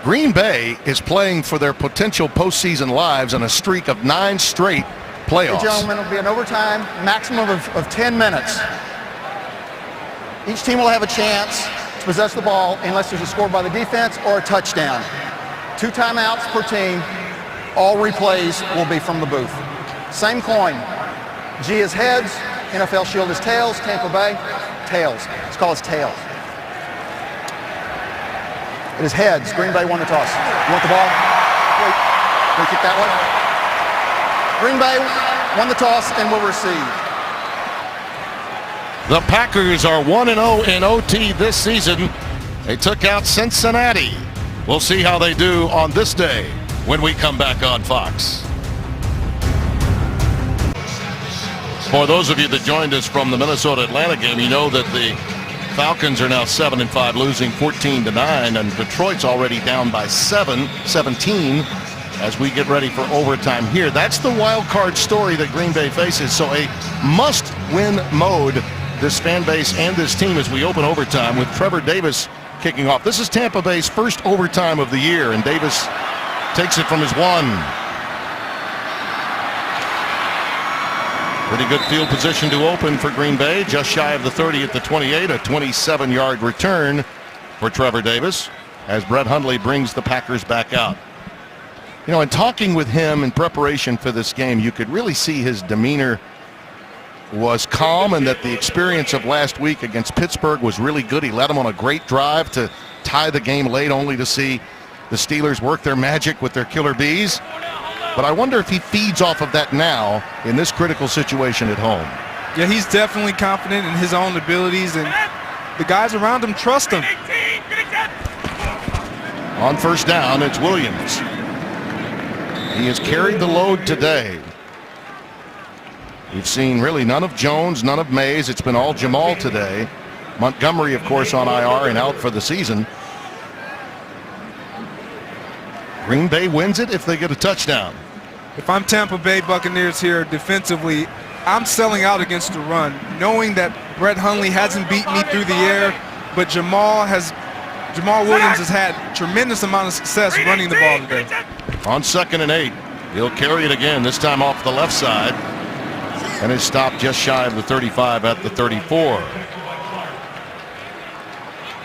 [SPEAKER 2] Green Bay is playing for their potential postseason lives in a streak of 9 straight playoffs.
[SPEAKER 7] Hey, gentlemen, it'll be an overtime, maximum of 10 minutes. Each team will have a chance to possess the ball unless there's a score by the defense or a touchdown. 2 timeouts per team. All replays will be from the booth. Same coin. G is heads. NFL Shield is tails. Tampa Bay, tails. Let's call it tails. It is heads. Green Bay won the toss. You want the ball? Wait. Can we kick that way? Green Bay won the toss and will receive.
[SPEAKER 2] The Packers are 1-0 in OT this season. They took out Cincinnati. We'll see how they do on this day when we come back on Fox. For those of you that joined us from the Minnesota-Atlanta game, you know that the Falcons are now 7-5, losing 14-9, and Detroit's already down by 17 as we get ready for overtime here. That's the wild card story that Green Bay faces. So a must-win mode, this fan base and this team, as we open overtime with Trevor Davis kicking off. This is Tampa Bay's first overtime of the year, and Davis takes it from his 1. Pretty good field position to open for Green Bay, just shy of the 30 at the 28, a 27-yard return for Trevor Davis as Brett Hundley brings the Packers back out. You know, in talking with him in preparation for this game, you could really see his demeanor was calm, and that the experience of last week against Pittsburgh was really good. He led them on a great drive to tie the game late, only to see the Steelers work their magic with their killer bees. But I wonder if he feeds off of that now in this critical situation at home.
[SPEAKER 4] Yeah, he's definitely confident in his own abilities, and the guys around him trust him.
[SPEAKER 2] On first down, it's Williams. He has carried the load today. We've seen really none of Jones, none of Mays. It's been all Jamal today. Montgomery, of course, on IR and out for the season. Green Bay wins it if they get a touchdown.
[SPEAKER 4] If I'm Tampa Bay Buccaneers here defensively, I'm selling out against the run, knowing that Brett Hundley hasn't beaten me through the air, but Jamal Williams has had a tremendous amount of success running the ball today.
[SPEAKER 2] On 2nd and 8, he'll carry it again, this time off the left side, and is stopped just shy of the 35 at the 34.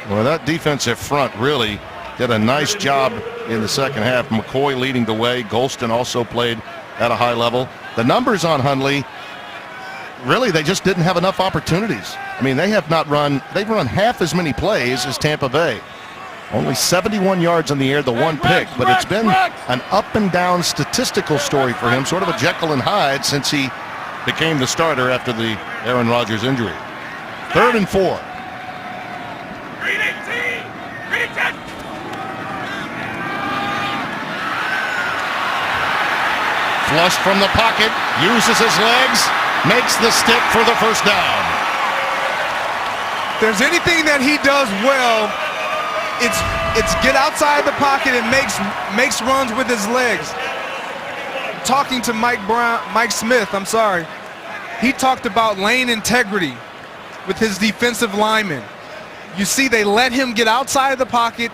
[SPEAKER 2] Well, that defensive front really did a nice job in the second half. McCoy leading the way. Golston also played at a high level. The numbers on Hundley, really, they just didn't have enough opportunities. I mean, they've run half as many plays as Tampa Bay. Only 71 yards in the air, the one pick, but it's been an up and down statistical story for him, sort of a Jekyll and Hyde since he became the starter after the Aaron Rodgers injury. 3rd and 4. Flushed from the pocket, uses his legs, makes the stick for the first down.
[SPEAKER 4] If there's anything that he does well, it's get outside the pocket and makes runs with his legs. Talking to Mike Smith, he talked about lane integrity with his defensive linemen. You see, they let him get outside of the pocket,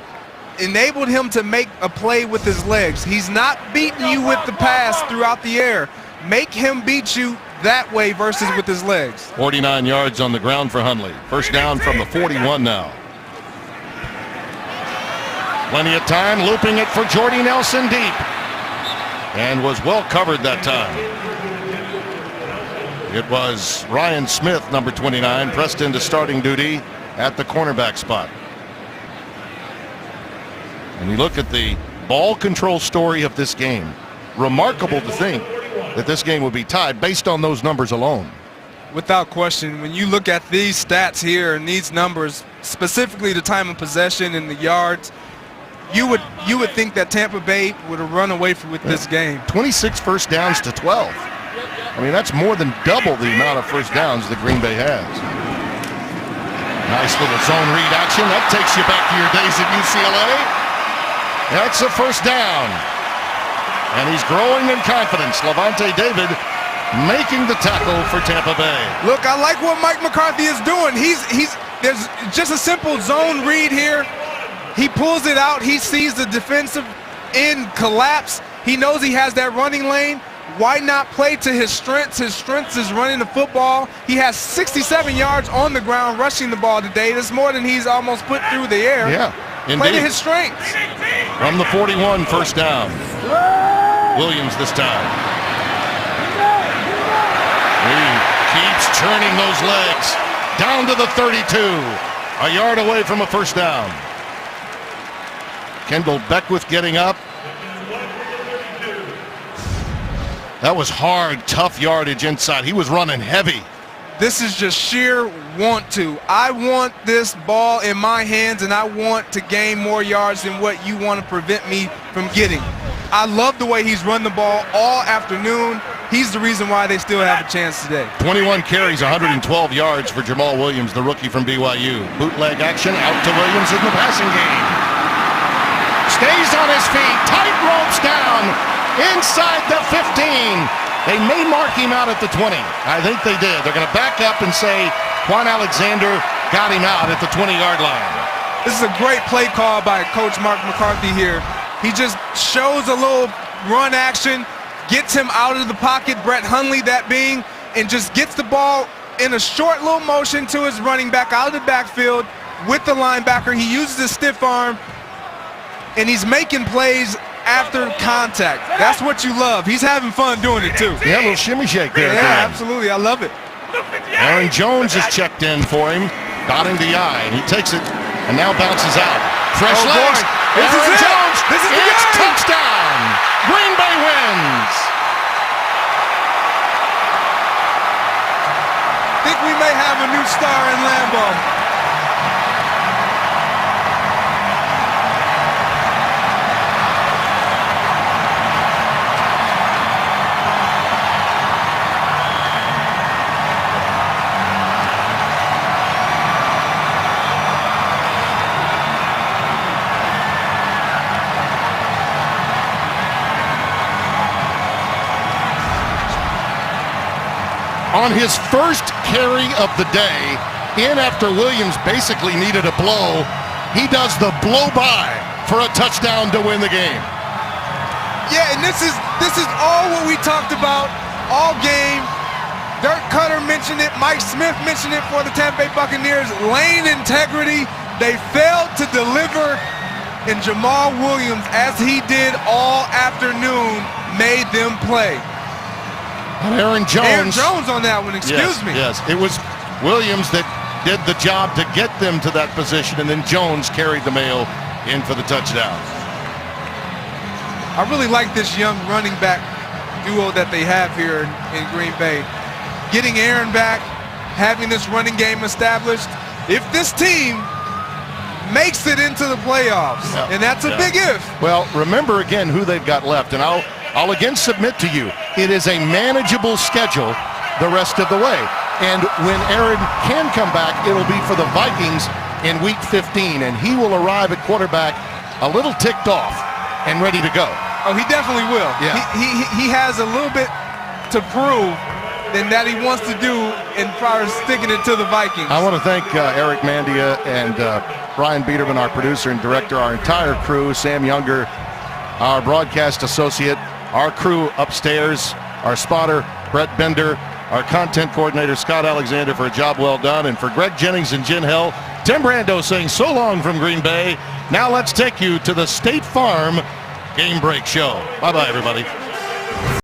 [SPEAKER 4] enabled him to make a play with his legs. He's not beating you with the pass throughout the air. Make him beat you that way versus with his legs.
[SPEAKER 2] 49 yards on the ground for Hundley. First down from the 41 now. Plenty of time, looping it for Jordy Nelson deep. And was well covered that time. It was Ryan Smith, number 29, pressed into starting duty at the cornerback spot. And you look at the ball control story of this game. Remarkable to think that this game would be tied based on those numbers alone.
[SPEAKER 4] Without question, when you look at these stats here and these numbers, specifically the time of possession and the yards, you would think that Tampa Bay would have run away with this game.
[SPEAKER 2] 26 first downs to 12. I mean, that's more than double the amount of first downs that Green Bay has. Nice little zone read action. That takes you back to your days at UCLA. That's a first down. And he's growing in confidence. Levante David making the tackle for Tampa Bay.
[SPEAKER 4] Look, I like what Mike McCarthy is doing. There's just a simple zone read here. He pulls it out. He sees the defensive end collapse. He knows he has that running lane. Why not play to his strengths? His strengths is running the football. He has 67 yards on the ground rushing the ball today. That's more than he's almost put through the air.
[SPEAKER 2] Yeah, indeed.
[SPEAKER 4] Play to his strengths.
[SPEAKER 2] From the 41, first down. Williams this time. He keeps turning those legs down to the 32. A yard away from a first down. Kendall Beckwith getting up. That was hard, tough yardage inside. He was running heavy.
[SPEAKER 4] This is just sheer want to. I want this ball in my hands, and I want to gain more yards than what you want to prevent me from getting. I love the way he's run the ball all afternoon. He's the reason why they still have a chance today.
[SPEAKER 2] 21 carries, 112 yards for Jamal Williams, the rookie from BYU. Bootleg action out to Williams in the passing game. Stays on his feet, tight ropes down, inside the 15. They may mark him out at the 20. I think they did. They're going to back up and say Quan Alexander got him out at the 20-yard line.
[SPEAKER 4] This is a great play call by Coach Mark McCarthy here. He just shows a little run action, gets him out of the pocket, Brett Hundley that being, and just gets the ball in a short little motion to his running back out of the backfield with the linebacker. He uses his stiff arm, and he's making plays after contact. That's what you love. He's having fun doing it too.
[SPEAKER 2] Yeah, a little shimmy shake there.
[SPEAKER 4] Yeah, absolutely. I love it.
[SPEAKER 2] Aaron Jones is checked in for him, dotting the I, and he takes it and now bounces out. Fresh legs.
[SPEAKER 4] This
[SPEAKER 2] Aaron
[SPEAKER 4] is it.
[SPEAKER 2] Jones.
[SPEAKER 4] This is the
[SPEAKER 2] it's
[SPEAKER 4] game.
[SPEAKER 2] touchdown. Green Bay wins. wins.
[SPEAKER 4] I think we may have a new star in Lambeau.
[SPEAKER 2] On his first carry of the day, in after Williams basically needed a blow, he does the blow by for a touchdown to win the game.
[SPEAKER 4] Yeah, and this is all what we talked about all game. Dirk Cutter mentioned it. Mike Smith mentioned it for the Tampa Bay Buccaneers. Lane integrity. They failed to deliver, and Jamal Williams, as he did all afternoon, made them play.
[SPEAKER 2] And Aaron Jones
[SPEAKER 4] on that one, excuse me.
[SPEAKER 2] Yes, it was Williams that did the job to get them to that position, and then Jones carried the mail in for the touchdown.
[SPEAKER 4] I really like this young running back duo that they have here in Green Bay. Getting Aaron back, having this running game established. If this team makes it into the playoffs, and that's a big if.
[SPEAKER 2] Well, remember again who they've got left, and I'll again submit to you, it is a manageable schedule the rest of the way. And when Aaron can come back, it'll be for the Vikings in Week 15, and he will arrive at quarterback a little ticked off and ready to go.
[SPEAKER 4] Oh, he definitely will.
[SPEAKER 2] Yeah.
[SPEAKER 4] He has a little bit to prove than that he wants to do in prior sticking it to the Vikings.
[SPEAKER 2] I want to thank Eric Mandia and Brian Biederman, our producer and director, our entire crew, Sam Younger, our broadcast associate, our crew upstairs, our spotter, Brett Bender, our content coordinator, Scott Alexander, for a job well done, and for Greg Jennings and Jen Hill, Tim Brando saying so long from Green Bay. Now let's take you to the State Farm Game Break Show. Bye-bye, everybody.